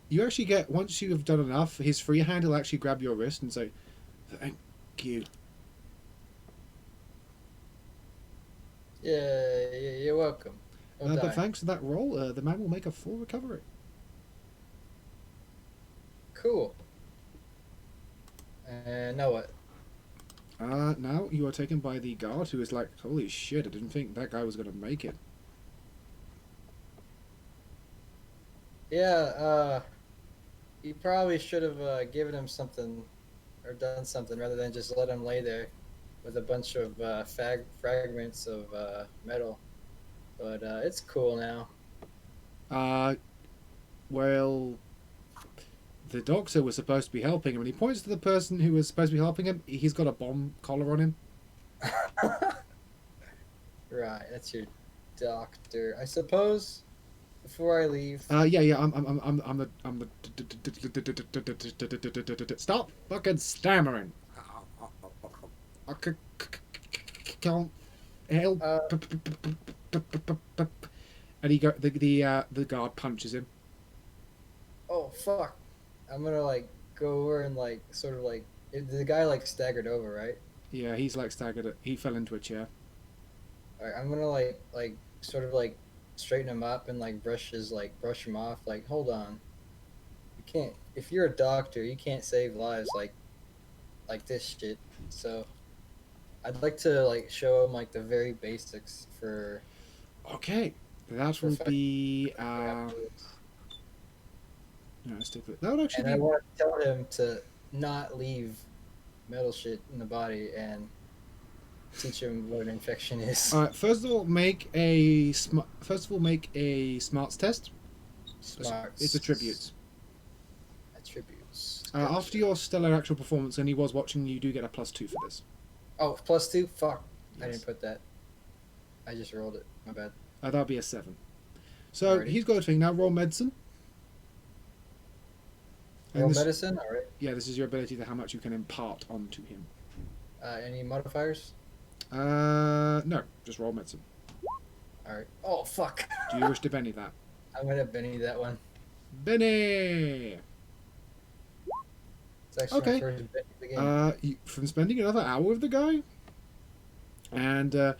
You actually get, once you have done enough, his free hand will actually grab your wrist and say, "Thank you." Yeah, you're welcome. Don't die. But thanks to that roll, the man will make a full recovery. Cool. And now what? Now you are taken by the guard, who is like, "Holy shit, I didn't think that guy was going to make it." Yeah, you probably should have given him something or done something rather than just let him lay there with a bunch of fragments of metal. But it's cool now. Well, the doctor was supposed to be helping him, and he points to the person who was supposed to be helping him. He's got a bomb collar on him. Right, that's your doctor. I suppose before I leave. Yeah. I'm the. Stop fucking stammering. I can't help. And the guard punches him. Oh fuck! I'm gonna like go over and like sort of like the guy like staggered over, right? Yeah, he's like staggered. He fell into a chair. All right, I'm gonna like sort of like straighten him up and like brush him off. Like, hold on, you can't. If you're a doctor, you can't save lives like this shit. So, I'd like to like show him like the very basics for. Okay, that will be. No, stick with that. Would actually And I be. want to tell him to not leave metal shit in the body and teach him what an infection is. All right. First of all, make a smarts test. Smarts. It's attributes. Attributes. After your stellar actual performance, and he was watching, you do get a +2 for this. Oh, +2? Fuck. I Yes. didn't put that. I just rolled it. My bad. That'll be a 7. So Alrighty. he's got a thing now. Roll medicine. And Roll this- medicine? Alright. Yeah, this is your ability to how much you can impart onto him. Any modifiers? No, just roll medicine. Alright. Oh, fuck. Do you wish to Benny that? I'm gonna Benny that one. Benny! It's actually Okay. my first Benny of the game. From spending another hour with the guy, and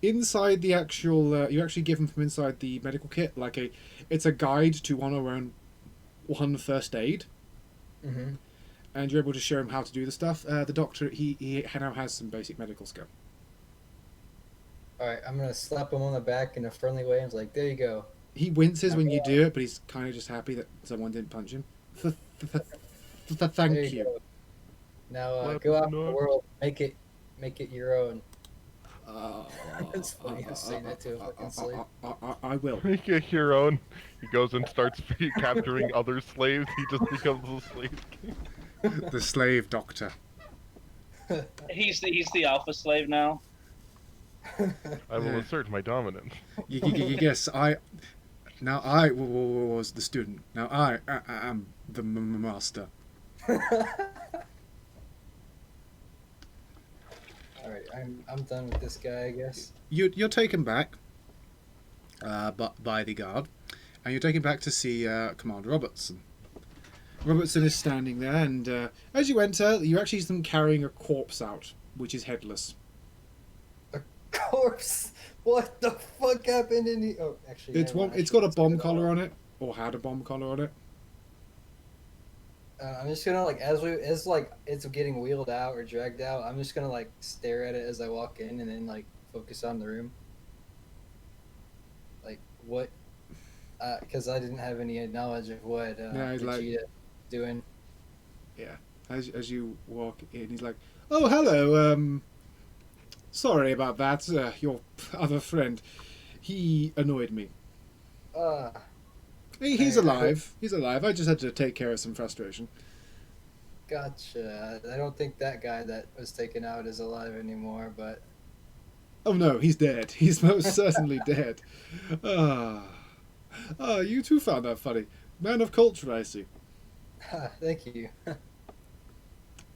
inside the actual, you actually give him from inside the medical kit it's a guide to 101 first aid, Mm-hmm. and you're able to show him how to do the stuff. The doctor, he now has some basic medical skill. Alright, I'm gonna slap him on the back in a friendly way and it's like, there you go. He winces when you do it, but he's kind of just happy that someone didn't punch him. There Thank you. go. Now Slap go his out in the nuts. world, make it your own. Uh, It's funny I'm saying that to a fucking slave. I will. Make it your own. He goes and starts capturing other slaves. He just becomes a slave. The slave doctor. He's the alpha slave now. I will Yeah. assert my dominance. Yes, Now I was the student. Now I am the master. Alright, I'm done with this guy, I guess. You're taken back, by the guard, and you're taken back to see Commander Robertson. Robertson is standing there, and as you enter, you actually see them carrying a corpse out, which is headless. Corpse! What the fuck happened in the... Oh, actually... It's never one. mind. It's got a bomb collar on it, or had a bomb collar on it. I'm just gonna like as it's getting wheeled out or dragged out. I'm just gonna like stare at it as I walk in and then like focus on the room. Like what? Because I didn't have any knowledge of what he's like- Vegeta doing. As you walk in, he's like, "Oh, hello. Sorry about that. Your other friend, he annoyed me. Uh, He's I hope- alive. He's alive. I just had to take care of some frustration. Gotcha. I don't think that guy that was taken out is alive anymore, but Oh no, he's dead. He's most certainly dead. Ah, you too found that funny. Man of culture, I see. thank you.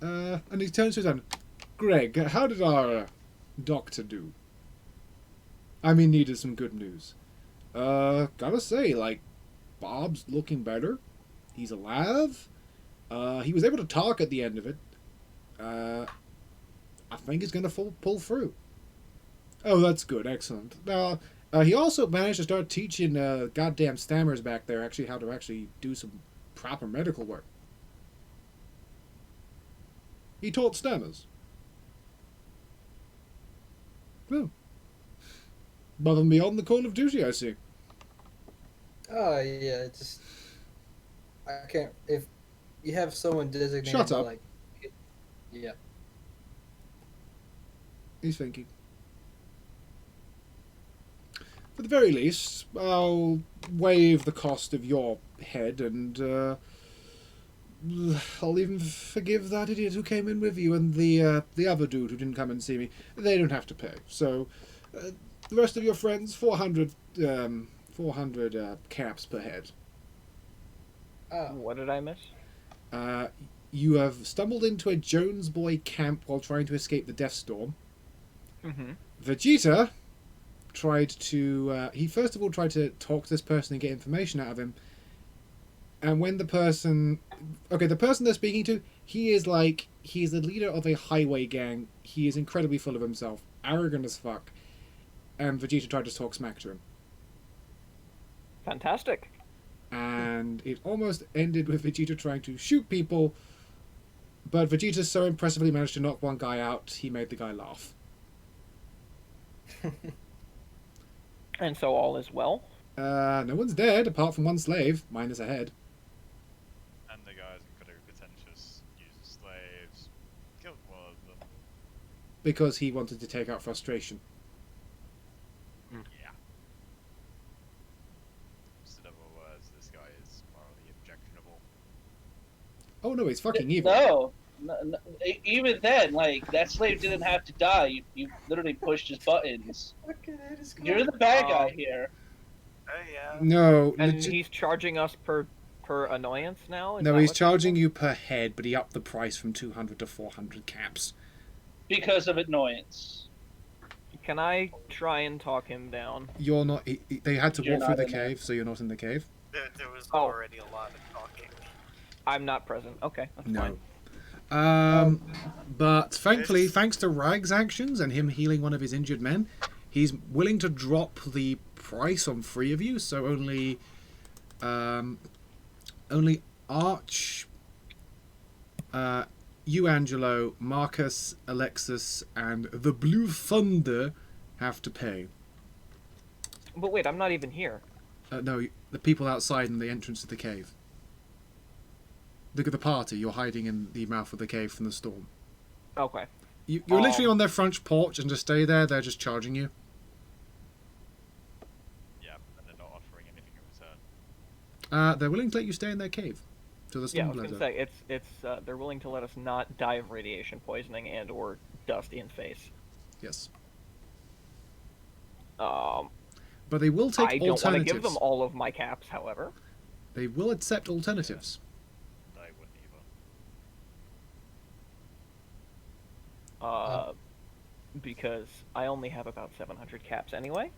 And he turns to his son. Greg, how did our doctor do? I mean, needed some good news. Gotta say, like, Bob's looking better. He's alive. He was able to talk at the end of it. I think he's gonna pull through. Oh, that's good. Excellent. He also managed to start teaching goddamn stammers back there actually how to actually do some proper medical work. He taught stammers. Well, above and beyond the call of duty, I see. Oh yeah, it's just I can't if you have someone designated Shut to, up. like yeah. He's thinking. For the very least, I'll waive the cost of your head, and I'll even forgive that idiot who came in with you and the other dude who didn't come and see me. They don't have to pay. So, the rest of your friends, 400 caps per head. Oh, What did I miss? You have stumbled into a Jones Boy camp while trying to escape the Death Storm. Mm-hmm. Vegeta tried to he first of all tried to talk to this person and get information out of him, and when the person they're speaking to, he's the leader of a highway gang. He is incredibly full of himself, arrogant as fuck, and Vegeta tried to talk smack to him, Fantastic. and it almost ended with Vegeta trying to shoot people, but Vegeta so impressively managed to knock one guy out he made the guy laugh. And so all is well. No one's dead apart from one slave, minus a head. And the guy's incredibly pretentious, uses slaves, killed one of them. Because he wanted to take out frustration. Yeah. Just in other words, this guy is morally objectionable. Oh no, he's fucking evil. No, even then, like that slave didn't have to die. You literally pushed his buttons. okay, that is cool. You're the bad guy here. Oh yeah. No, And he's charging us per annoyance now? Is no, that he's what- charging you per head, but he upped the price from 200 to 400 caps. Because of annoyance. Can I try and talk him down? You're not. They had to You're walk through not the in there. cave, so you're not in the cave. There was Oh. already a lot of talking. I'm not present. Okay, that's No. fine. But thankfully, thanks to Rag's actions and him healing one of his injured men, he's willing to drop the price on 3 of you. So only Arch, you, Angelo, Marcus, Alexis, and the Blue Thunder have to pay. But wait, I'm not even here. No, the people outside in the entrance to the cave. Look at the party. You're hiding in the mouth of the cave from the storm. Okay. You're literally on their front porch, and to stay there, they're just charging you. Yeah, and they're not offering anything in return. They're willing to let you stay in their cave till the Yeah, I storm was blows gonna over. say it's they're willing to let us not die of radiation poisoning and or dust in face. Yes, But they will take I don't want to alternatives. give them all of my caps, however. They will accept alternatives. I wouldn't either. Because I only have about 700 caps anyway.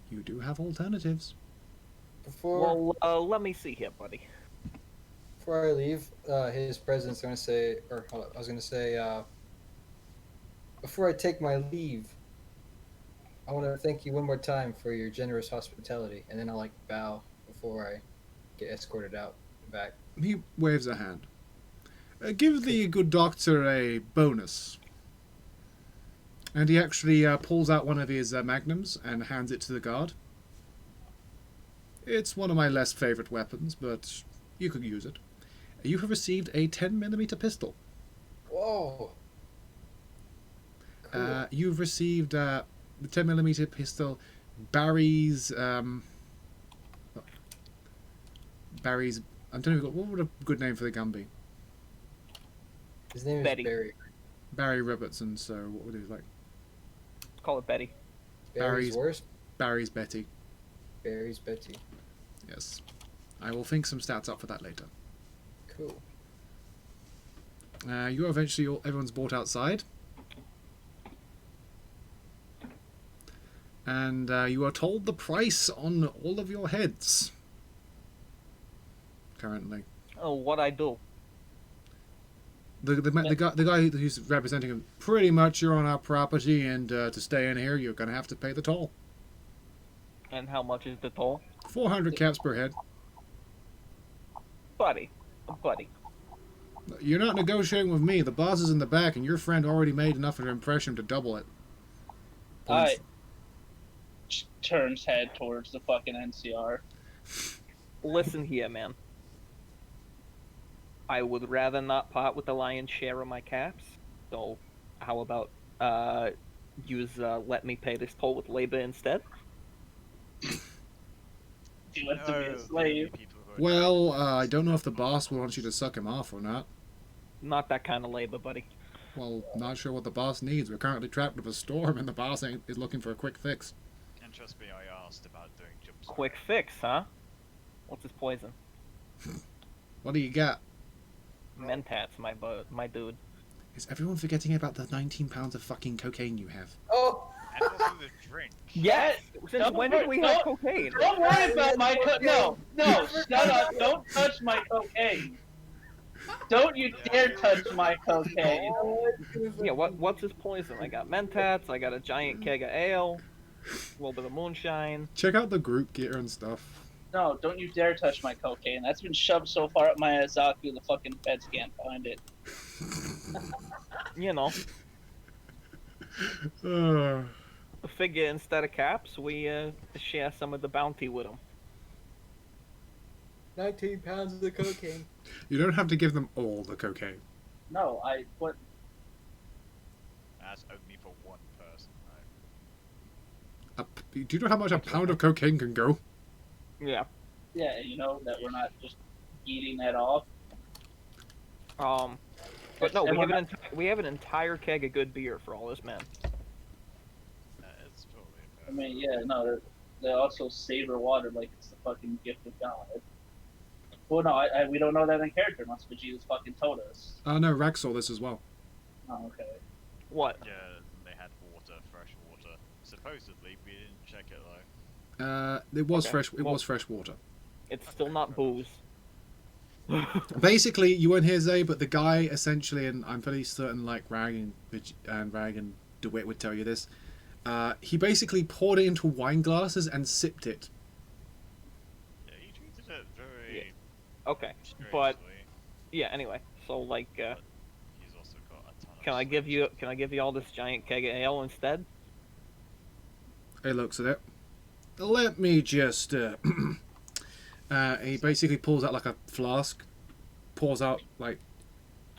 You do have alternatives. Before Let me see here, buddy. before I leave, his president's gonna say, or hold up, I was gonna say, before I take my leave, I want to thank you one more time for your generous hospitality, and then I'll like bow before I get escorted out and back. He waves a hand. Give the good doctor a bonus. And he actually pulls out one of his magnums and hands it to the guard. It's one of my less favourite weapons, but you could use it. You have received a 10mm pistol. Whoa! Cool. You've received the 10mm pistol, Barry's. Barry's. I'm telling you, what would a good name for the gun be? His name is Betty. Barry. Barry Robertson. So what would it like? Call it Betty. Barry's worst. Barry's Betty. Barry's Betty. Yes. I will think some stats up for that later. Cool. You eventually everyone's brought outside, and you are told the price on all of your heads. Currently, Oh, what I do? the guy who's representing him, pretty much you're on our property, and to stay in here, you're gonna have to pay the toll. And how much is the toll? 400 caps per head. Buddy. You're not negotiating with me. The boss is in the back, and your friend already made enough of an impression to double it. I turns head towards the fucking NCR. Listen here, man. I would rather not part with the lion's share of my caps. So, how about let me pay this toll with labor instead? He wants to be a slave. Well, I don't know if the boss wants you to suck him off or not. Not that kind of labor, buddy. Well, not sure what the boss needs. We're currently trapped with a storm, and the boss is looking for a quick fix. And trust me, I asked about doing jumps. Quick fix, huh? What's his poison? What do you got? Mentats, my dude. Is everyone forgetting about the 19 pounds of fucking cocaine you have? Oh! And also the drink. Yes! Since Don't when did we have don't- cocaine? Don't worry about my no, shut up. Don't touch my cocaine. Don't you dare touch my cocaine. Yeah, what's his poison? I got mentats, I got a giant keg of ale, a little bit of moonshine. Check out the group gear and stuff. No, don't you dare touch my cocaine. That's been shoved so far up my Azaku, the fucking feds can't find it. You know, Uh, figure instead of caps, we share some of the bounty with them. 19 pounds of the cocaine. you don't have to give them all the cocaine. No, what? That's only for one person, right? Do you know how much a pound of cocaine can go? Yeah. Yeah, you know that we're not just eating that off. But no, And we have an entire keg of good beer for all this, man. It's totally I fair. mean, yeah, no, they also savor water like it's the fucking gift of God. Well, no, we don't know that in character unless Vegeta's fucking told us. Oh no, Rax saw this as well. Oh, okay. What? Yeah, they had water, fresh water. Supposedly, we didn't check it though. It was Okay, fresh. It well- was fresh water. It's still not booze. Basically, you weren't here, Zay, but the guy essentially, and I'm fairly certain, like Rag and DeWitt would tell you this. He basically poured it into wine glasses and sipped it. Yeah, he treated it very Okay, strangely. but yeah. Anyway, so like, He's also got a ton of can I give you all this giant keg of ale instead? He looks at it. Let me just. He basically pulls out like a flask, pours out like.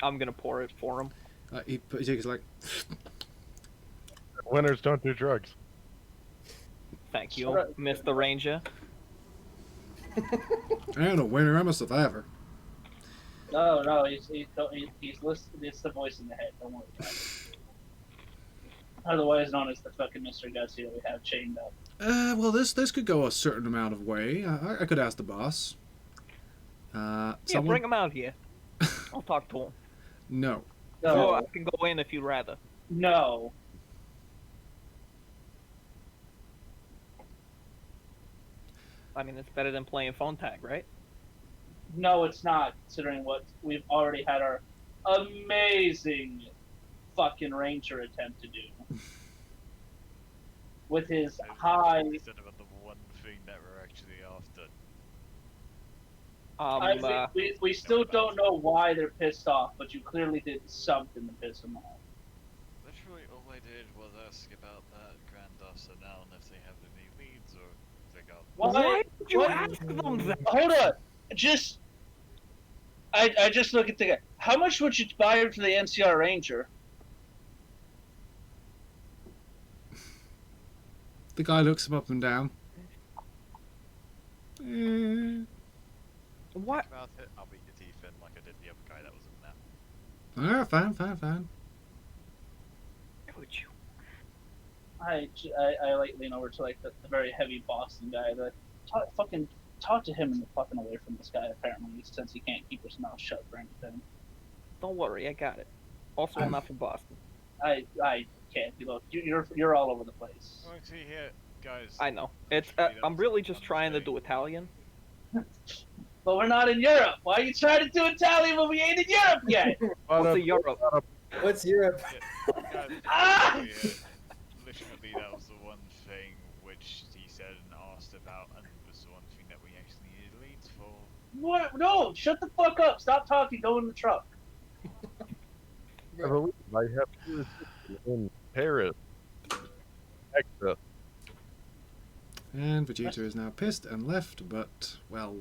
I'm gonna pour it for him. He takes like. Winners don't do drugs. Thank you, Alright. Mr. Ranger. I ain't a winner. I'm a survivor. No, he's listening. It's the voice in the head. Don't worry about it. Otherwise known as the fucking Mr. Gutsy that we have chained up. Well, this could go a certain amount of way. I could ask the boss. Yeah, Someone? bring him out here. I'll talk to him. No. Or I No, can go in if you'd rather. no. I mean, it's better than playing phone tag, right? No, it's not, considering what we've already had our amazing fucking ranger attempt to do. With his high... Instead of the one thing that we're actually after. I think we still don't know why they're pissed off, but you clearly did something to piss them off. Literally, all I did was ask about that Grande now and if they have any leads or if they got. Why did you What? ask them that? Hold on. I just look at the guy. How much would you buy him for the NCR Ranger? The guy looks him up and down. Eh. What? About it, I'll beat your teeth in like I did the other guy that was in there. Ah, fine. Would you? I like lean over to like the very heavy Boston guy. That fucking talk to him and fucking away from this guy. Apparently, since he can't keep his mouth shut for anything. Don't worry, I got it. Also, I'm not from Boston. I can't. You look, you're all over the place. Well, see here, guys. I know. It's. Actually, that I'm was really a just fun trying to day. do Italian. But we're not in Europe. Why are you trying to do Italian when we ain't in Europe yet? What's a Europe? What's Europe? Guys, Ah! legitimately, that was the one thing which he said and asked about, and was the one thing that we actually needed leads for. What? No! Shut the fuck up! Stop talking. Go in the truck. I believe I have two in Paris. Extra. And Vegeta is now pissed and left, but, well,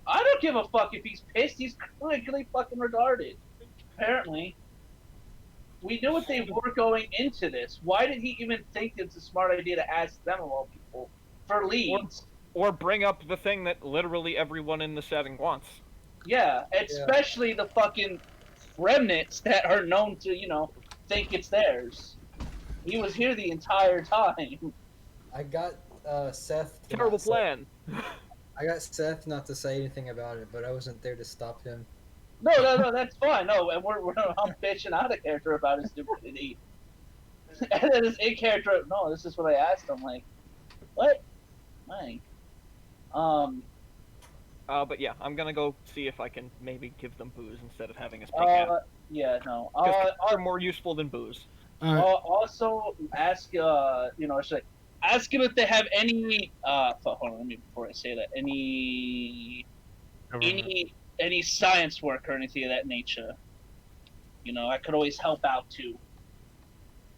I don't give a fuck if he's pissed. He's clinically fucking retarded. Apparently. We knew what they were going into this. Why did he even think it's a smart idea to ask them of all people for leads? Or bring up the thing that literally everyone in the setting wants. Yeah, especially the fucking remnants that are known to, think it's theirs. He was here the entire time. I got Seth. to Terrible not say- plan. I got Seth not to say anything about it, but I wasn't there to stop him. No, that's fine. No, and I'm bitching out of character about his stupidity. And then his in character, no, this is what I asked him. Like, what? Like, But yeah, I'm gonna go see if I can maybe give them booze instead of having us pick out. yeah, no. Because they're more useful than booze. alright. Also, ask, should I ask him if they have any, hold on, let me, before I say that, any science work or anything of that nature. I could always help out too.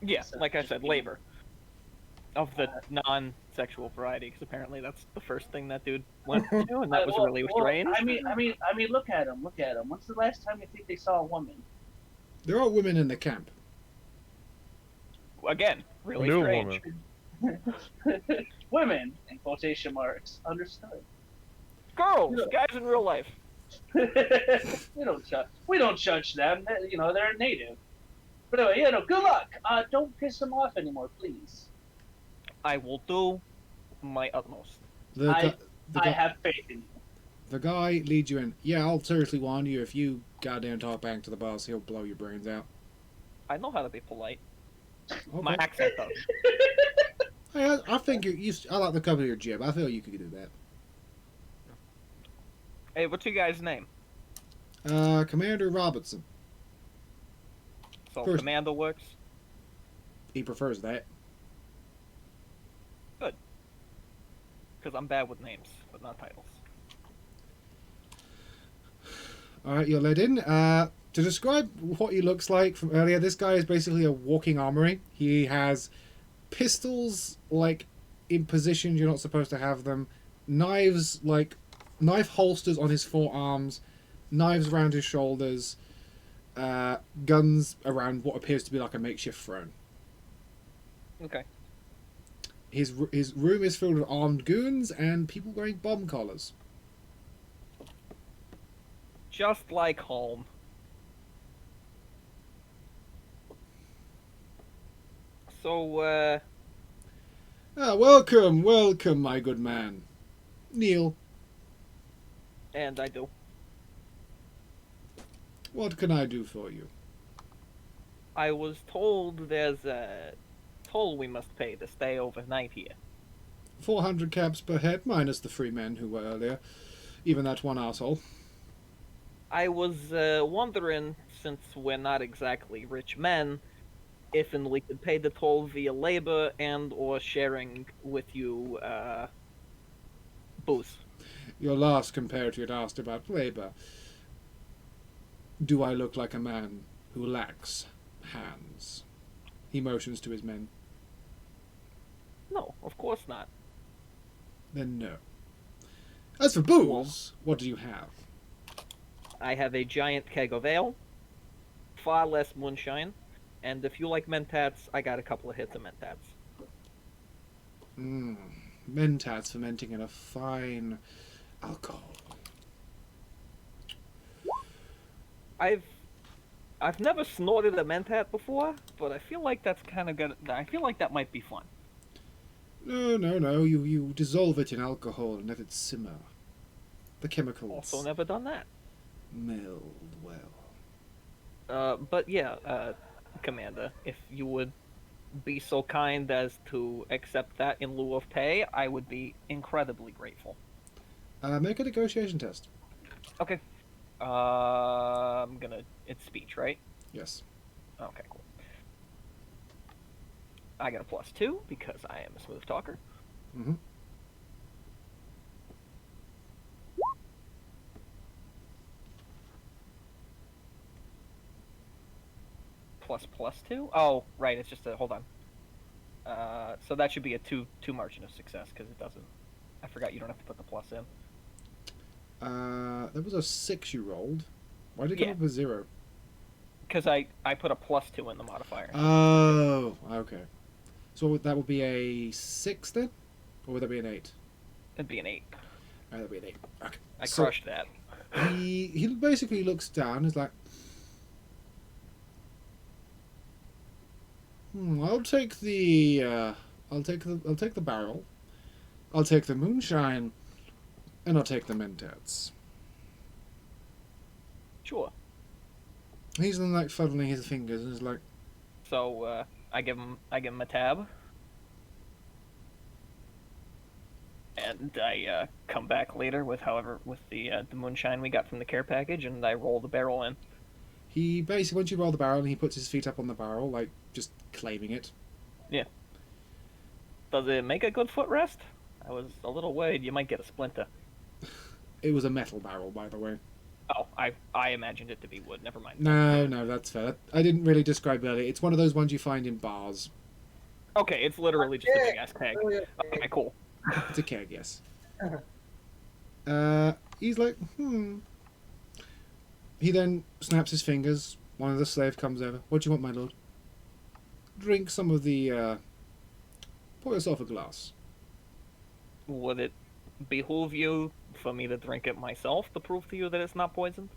Yeah, like I said, labor. Of the non-sexual variety, because apparently that's the first thing that dude went to, and that was really strange. I mean, look at him. When's the last time you think they saw a woman? There are women in the camp. Again, really New strange. woman. Women, in quotation marks. Understood. Girls, guys in real life. we don't judge them. They're native. But anyway, good luck. Don't piss them off anymore, please. I will do my utmost. The I have faith in you. The guy leads you in. Yeah, I'll seriously warn you, if you goddamn talk back to the boss, he'll blow your brains out. I know how to be polite. Okay. My accent though. Hey, I think I like the cover of your jib. I feel you could do that. Hey, what's your guy's name? Commander Robertson. So First- Commando works. He prefers that. Because I'm bad with names, but not titles. Alright, you're led in. To describe what he looks like from earlier, this guy is basically a walking armory. He has pistols, like, in positions you're not supposed to have them. Knives, like, knife holsters on his forearms. Knives around his shoulders. Guns around what appears to be like a makeshift throne. Okay. His room is filled with armed goons and people wearing bomb collars. Just like home. So, Welcome, my good man. Neil, and I do. what can I do for you? I was told there's a toll we must pay to stay overnight here. 400 caps per head, minus the 3 men who were earlier. Even that one asshole. I was wondering, since we're not exactly rich men, if we could pay the toll via labor and or sharing with you booze. Your last compatriot asked about labor. Do I look like a man who lacks hands? He motions to his men. No, of course not. Then no. As for booze, what do you have? I have a giant keg of ale, far less moonshine, and if you like mentats, I got a couple of hits of mentats. Mentats fermenting in a fine alcohol. I've never snorted a mentat before, but I feel like that's kind of gonna. I feel like that might be fun. No. You dissolve it in alcohol and let it simmer. The chemicals Also, never done that. meld well. But yeah, Commander, if you would be so kind as to accept that in lieu of pay, I would be incredibly grateful. Make a negotiation test. Okay. It's speech, right? Yes. Okay, cool. I got a +2 because I am a smooth talker. Mm-hmm. +2? Oh, right. It's just a hold on. So that should be a two margin of success because it doesn't. I forgot you don't have to put the plus in. There was a 6 you rolled. Why did it Yeah. come up with 0? Because I put a +2 in the modifier. Oh, okay. So that would be a 6 then? Or would that be an 8? It'd be an 8. That'd be an 8. Okay. I So crushed that. he basically looks down. He's like, I'll take the barrel. I'll take the moonshine, and I'll take the mentats. Sure. He's then like fuddling his fingers and is like, So I give him a tab, and I come back later with the moonshine we got from the care package, and I roll the barrel in. he basically, once you roll the barrel, he puts his feet up on the barrel, like just claiming it. Yeah. Does it make a good footrest? I was a little worried you might get a splinter. It was a metal barrel, by the way. Oh, I imagined it to be wood. Never mind. No, that's fair. I didn't really describe earlier. It's one of those ones you find in bars. Okay, it's literally just a big ass keg. Okay, cool. It's a keg, yes. He's like, He then snaps his fingers. One of the slaves comes over. What do you want, my lord? Drink some of the, pour yourself a glass. Would it behoove you for me to drink it myself to prove to you that it's not poisoned?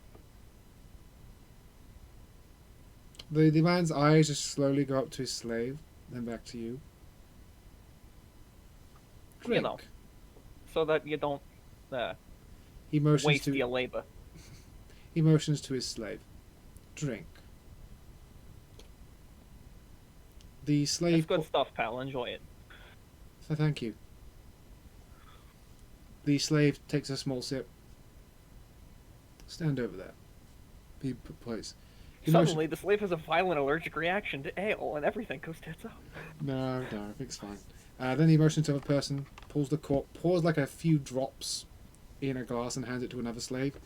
The man's eyes just slowly go up to his slave, then back to you. Drink. You know, so that you don't He motions waste to your labor. He motions to his slave. Drink. The slave. It's good stuff, pal. Enjoy it. Thank you. The slave takes a small sip. Stand over there. He plays. Suddenly, the slave has a violent allergic reaction to ale, and everything goes tits up. No, everything's fine. Then he motions to a person, pulls the cork, pours like a few drops in a glass, and hands it to another slave,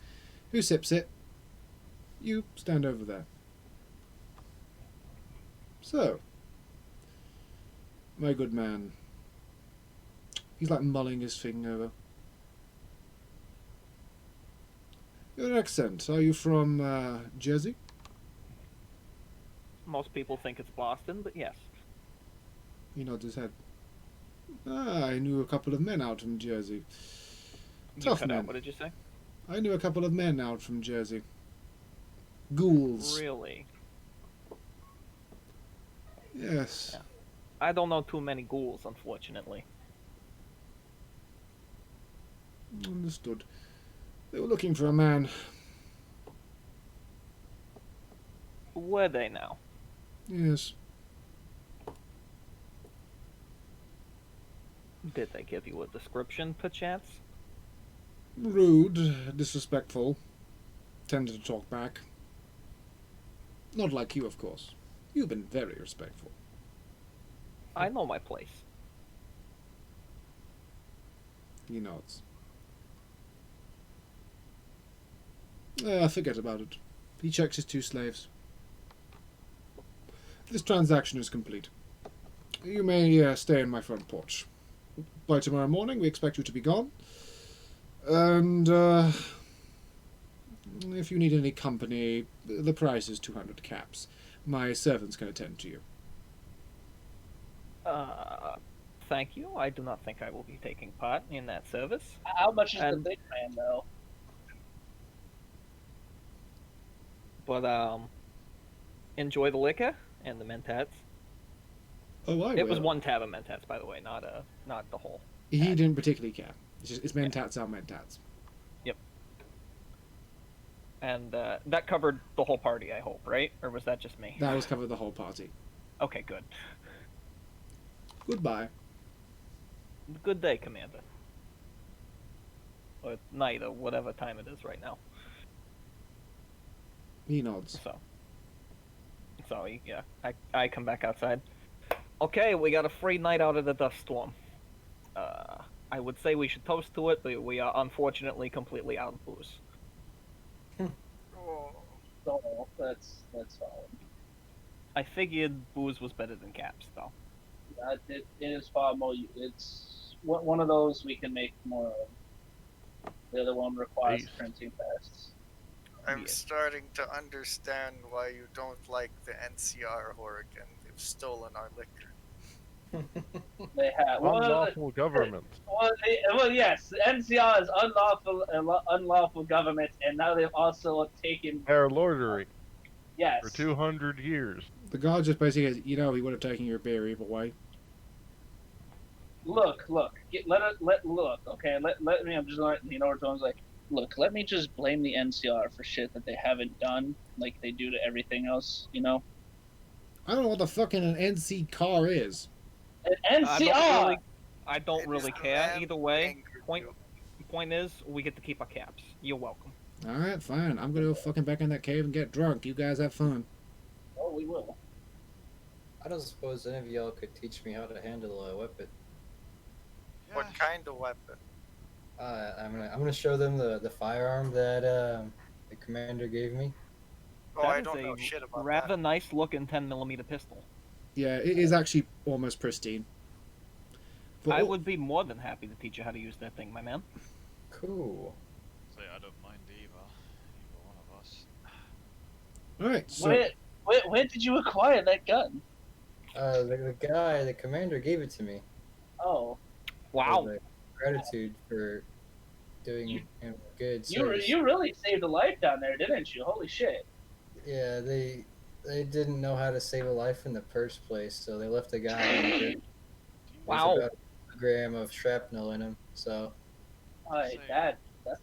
who sips it. You stand over there. So, my good man. He's like mulling his thing over. Your accent, are you from Jersey? Most people think it's Boston, but yes. He nods his head. I knew a couple of men out from Jersey. You Tough cut men. out. What did you say? I knew a couple of men out from Jersey. Ghouls. Really? Yes. Yeah. I don't know too many ghouls, unfortunately. Understood. They were looking for a man. Were they now? Yes. Did they give you a description, perchance? Rude, disrespectful. Tended to talk back. Not like you, of course. You've been very respectful. I know my place. He nods. Forget about it. He checks his 2 slaves. This transaction is complete. You may stay in my front porch. By tomorrow morning, we expect you to be gone. And if you need any company, the price is 200 caps. My servants can attend to you. thank you. I do not think I will be taking part in that service. How much is the And- big man, though? But enjoy the liquor and the mentats. Oh, I It was will. one tab of mentats, by the way, not the whole. He didn't particularly care. It's mentats are mentats. And that covered the whole party, I hope, right? Or was that just me? That was covered the whole party. Okay, good. Goodbye. Good day, Commander. Or night, or whatever time it is right now. He nods. So yeah, I come back outside. Okay, we got a free night out of the dust storm. I would say we should toast to it, but we are unfortunately completely out of booze. Oh, So that's all. I figured booze was better than caps, though. It is far more. It's one of those we can make more of. The other one requires Nice. printing tests. I'm Yeah. starting to understand why you don't like the NCR, Horrigan. They've stolen our liquor. They have Unlawful government. Well, yes, the NCR is unlawful government, and now they've also taken Our lordery yes. for 200 years. The guard just basically, he would have taken your beer either way. Look, look, okay, let me. I'm just like Tone's like, look, let me just blame the NCR for shit that they haven't done, like they do to everything else, I don't know what the fucking an NC car is. An NCR. I don't It really is the care man either who way. angered Point you. point is, we get to keep our caps. You're welcome. Alright, fine. I'm gonna go fucking back in that cave and get drunk. You guys have fun. Oh, we will. I don't suppose any of y'all could teach me how to handle a weapon. What kind of weapon? I'm gonna show them the firearm that the commander gave me. Oh, That I is don't know a shit about rather that. nice looking 10mm pistol. Yeah, it is actually almost pristine. But I would be more than happy to teach you how to use that thing, my man. Cool. So I don't mind either one of us. Alright, so Where did you acquire that gun? The commander gave it to me. Oh, Wow. As a gratitude for doing him good you service. you really saved a life down there, didn't you? Holy shit! Yeah, they didn't know how to save a life in the first place, so they left a guy in the bridge. Wow. There's about a gram of shrapnel in him, so That's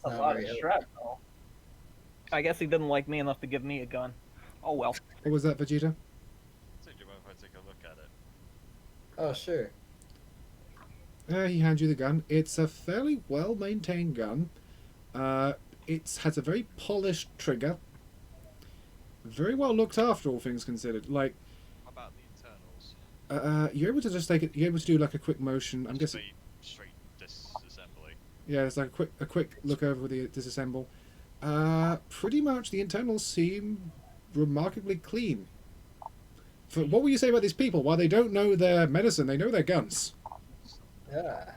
a Not lot very of helpful. shrapnel. I guess he didn't like me enough to give me a gun. Oh well. what was that, Vegeta? So do you mind if I take a look at it? oh sure. He hands you the gun. It's a fairly well-maintained gun. It has a very polished trigger. Very well looked after, all things considered. Like, How about the internals? you're able to just take it. You're able to do like a quick motion. I'm Just guessing. be straight disassembly. Yeah, it's like a quick look over with the disassemble. Pretty much the internals seem remarkably clean. For what will you say about these people? While they don't know their medicine, they know their guns. Yeah.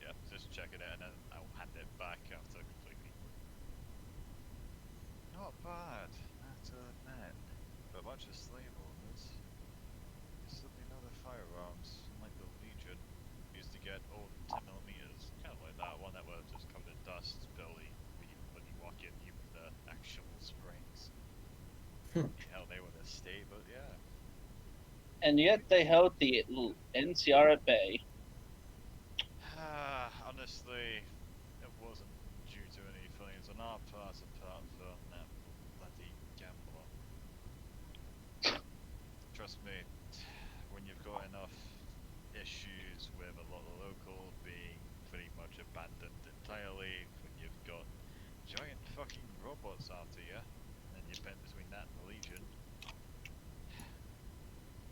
Yeah, just check it out and then I'll hand it back after completely. Not bad, I have to admit. But a bunch of slave owners. There's certainly no other firearms, like the Legion, used to get old 10mm. Kind of like that one that was just covered in dust, Billy, when you walk in, you with the actual springs. Hell, they were the state, but yeah. And yet they held the NCR at bay. Honestly, it wasn't due to any feelings on our part apart from that bloody gambler. Trust me, when you've got enough issues with a lot of local being pretty much abandoned entirely, when you've got giant fucking robots after you, and you're bent between that and the Legion,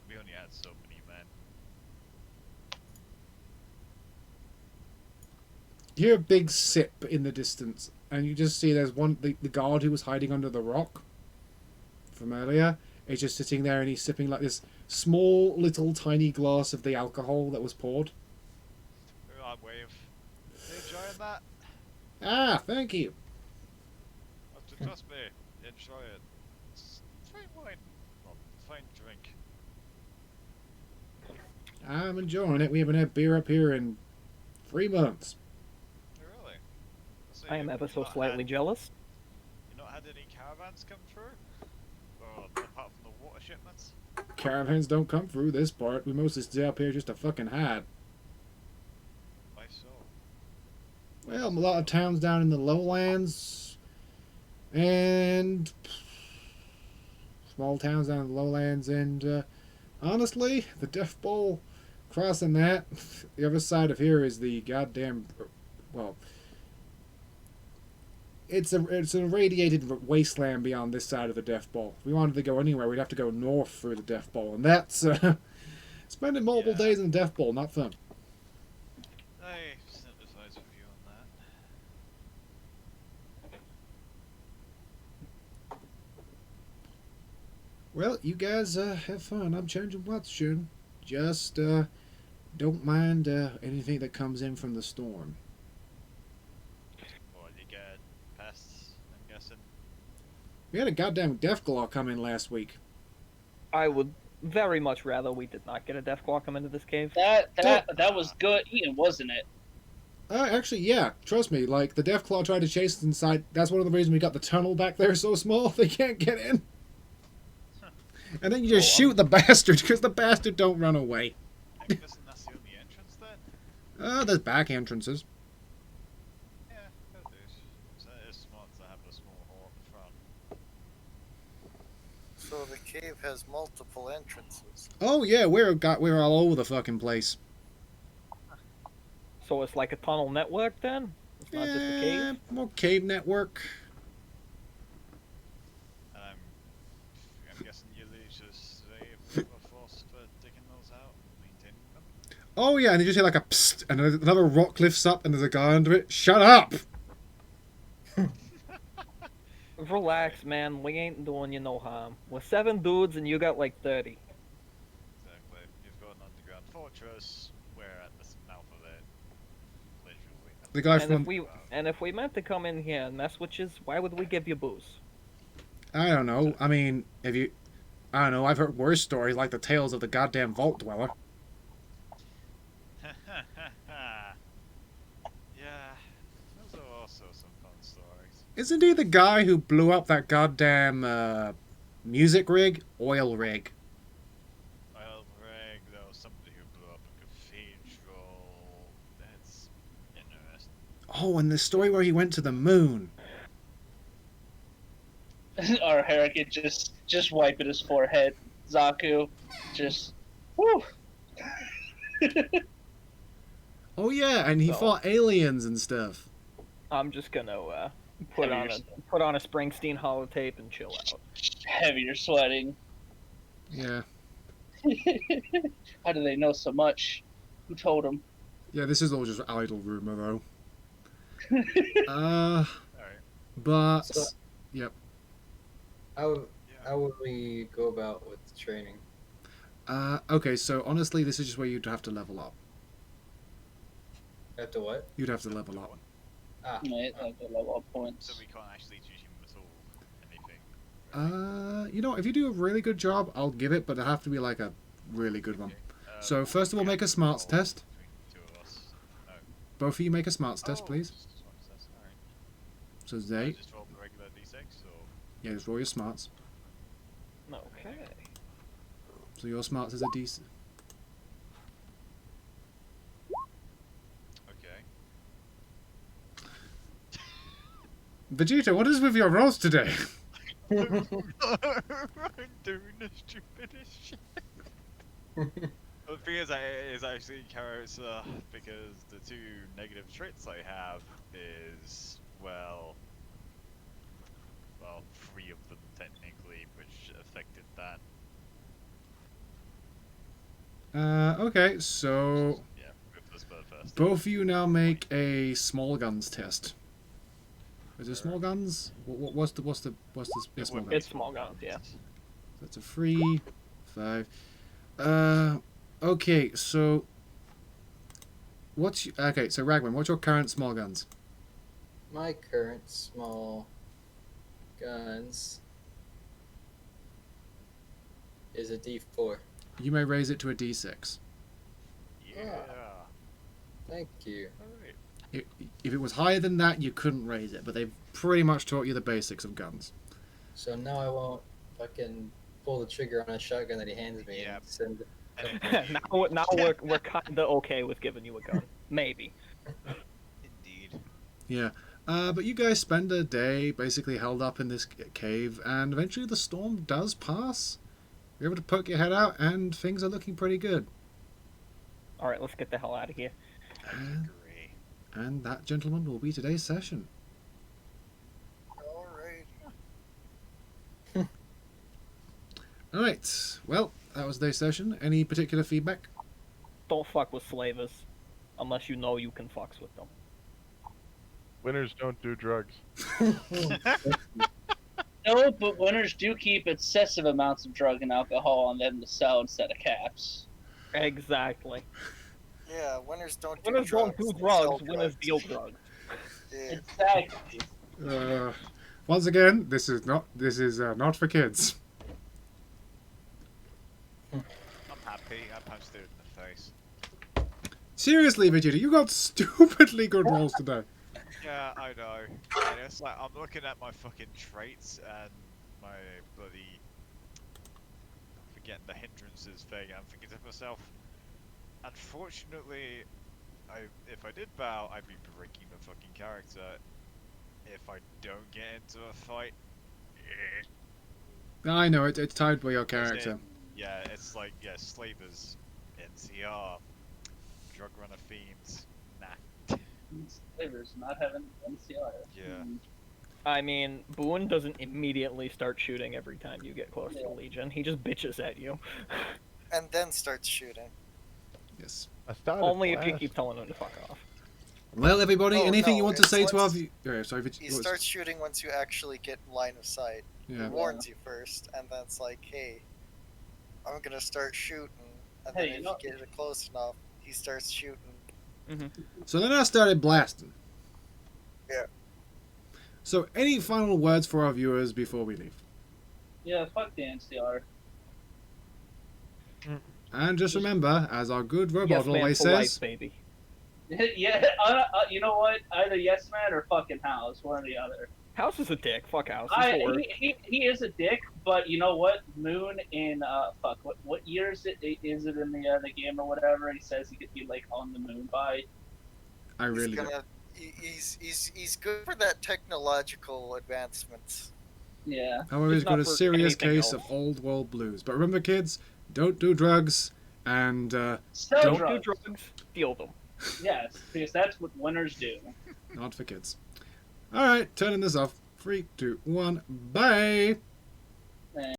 we only had so many men. You hear a big sip in the distance, and you just see there's the guard who was hiding under the rock from earlier. Is just sitting there and he's sipping like this small, little, tiny glass of the alcohol that was poured. Right, wave. You enjoying that? Ah, thank you. Trust me, enjoy it. It's fine wine. Well, fine drink. I'm enjoying it. We haven't had beer up here in 3 months. Really? So I am ever you've so not slightly had, jealous. you've not had any caravans come through? Or apart from the water shipments? Caravans don't come through this part. We mostly stay up here just to fucking hide. Why so? Well, a lot of towns down in the lowlands and small towns down in the lowlands, and honestly, the Death Bowl crossing that, the other side of here is the goddamn, well, it's a radiated wasteland beyond this side of the Death Bowl. If we wanted to go anywhere, we'd have to go north through the Death Bowl, and that's spending multiple days in the Death Bowl, not fun. I sympathize with you on that. Well, you guys have fun. I'm changing what's soon. Just don't mind anything that comes in from the storm. Or you get pests, I'm guessing. We had a goddamn Deathclaw come in last week. I would very much rather we did not get a Deathclaw come into this cave. That was good eating, wasn't it? Actually, yeah. Trust me. Like the Deathclaw tried to chase us inside. That's one of the reasons we got the tunnel back there so small they can't get in. And then you just shoot the bastard because the bastard don't run away. I'm guessing that's the only entrance then? There's back entrances. Yeah, that is. So it is smart to have a small hole up front. So the cave has multiple entrances. Oh yeah, we're all over the fucking place. So it's like a tunnel network then? It's not just a cave? More cave network. And I'm guessing you lose just a force for digging those out and maintaining them? Oh yeah, and you just hear like a psst, and another rock lifts up, and there's a guy under it. Shut up! Relax, man. We ain't doing you no harm. We're 7 dudes and you got like 30. Exactly. You've got an underground fortress. We're at the mouth of it. Literally. The guy And if we meant to come in here and mess with you, why would we give you booze? I don't know. I mean, I don't know. I've heard worse stories like the tales of the goddamn vault dweller. Yeah, those are also some fun stories. Isn't he the guy who blew up that goddamn music rig? Oil rig. Oil rig, there was somebody who blew up a cathedral. That's interesting. Oh, and the story where he went to the moon. Our Harrigan just wiping his forehead. Zaku, just whoo. Oh yeah, and he So- fought aliens and stuff. I'm just gonna put on a Springsteen holotape and chill out. Heavier sweating. Yeah. How do they know so much? Who told them? Yeah, this is all just idle rumor though. Alright. But So- yep. How would we go about with the training? Okay, so honestly, this is just where you'd have to level up. At the what? You'd have to level up. Right, like the level up points. So we can't actually teach him at all anything. You know, if you do a really good job, I'll give it, but it'll have to be like a really good one. So first of all, make a smarts test. Between the two of us. No. Both of you make a smarts test, Oh, please. just a smarts test, alright. So I they, just rolled the regular d6, or... yeah, just roll your smarts. Okay. So your smarts is a decent. Okay. Vegeta, what is with your rolls today? I'm doing the stupidest shit. The thing is actually character, because the 2 negative traits I have is, well, 3 of them technically, which affected that. Okay, so Yeah, with this first. both of you now make a small guns test. Is it small guns? What's the yeah, small guns? It's small guns, yeah. That's a 3, 5. Okay, so okay? So Ragman, what's your current small guns? My current small guns is a D4. You may raise it to a D6. Yeah. Thank you. Alright. If it was higher than that, you couldn't raise it. But they've pretty much taught you the basics of guns. So now I won't fucking pull the trigger on a shotgun that he hands me Yep. and send it. now we're kind of okay with giving you a gun. Maybe. Indeed. Yeah. But you guys spend a day basically held up in this cave, and eventually the storm does pass. You're able to poke your head out, and things are looking pretty good. All right, let's get the hell out of here. I And, agree. and that, gentlemen, will be today's session. Alright. Alright, well, that was today's session. Any particular feedback? Don't fuck with slavers, unless you know you can fucks with them. Winners don't do drugs. No, but winners do keep excessive amounts of drug and alcohol on them to sell instead of caps. Exactly. Yeah, winners don't Winners do drugs. don't do they sell drugs. Winners deal drugs. Yeah. Exactly. Once again, this is not not for kids. I'm happy. I punched it in the face. Seriously, Vegeta, you got stupidly good rolls today. Yeah, I know. And it's like, I'm looking at my fucking traits and my bloody... I'm forgetting the hindrances thing. I'm thinking to myself, unfortunately, if I did bow, I'd be breaking the fucking character. If I don't get into a fight, I know, it's tied by your as character. in, yeah, it's like, yeah, slavers, NCR, drug runner fiends, nah. Slavers not having NCR. Yeah. I mean, Boone doesn't immediately start shooting every time you get close to the Legion. He just bitches at you. And then starts shooting. Yes. I started Only if you last. keep telling him to fuck off. Well, everybody, Oh, anything no, you want to it's say to our once- view? Sorry, He starts shooting once you actually get line of sight. Yeah. He warns you first, and then it's like, hey, I'm gonna start shooting. And Hey, then you if know- you get it close enough, he starts shooting. So then I started blasting. Yeah. So, any final words for our viewers before we leave? Yeah, fuck the NCR. And just remember, as our good robot Yes, man always for life, says, baby. Yeah, you know what? Either yes man or fucking House, one or the other. House is a dick. Fuck House. He's the worst. He is a dick, but you know what? Moon in what year is it? Is it in the game or whatever? He says he could be like on the moon by. I He's really do. gonna. He's good for that technological advancements. Yeah. However, he's It's got not a for serious anything case else. of old world blues. But remember, kids, don't do drugs, and Sell Don't drugs. do drugs. Deal them. Yes, because that's what winners do. not for kids. Alright, turning this off. 3, 2, 1, bye!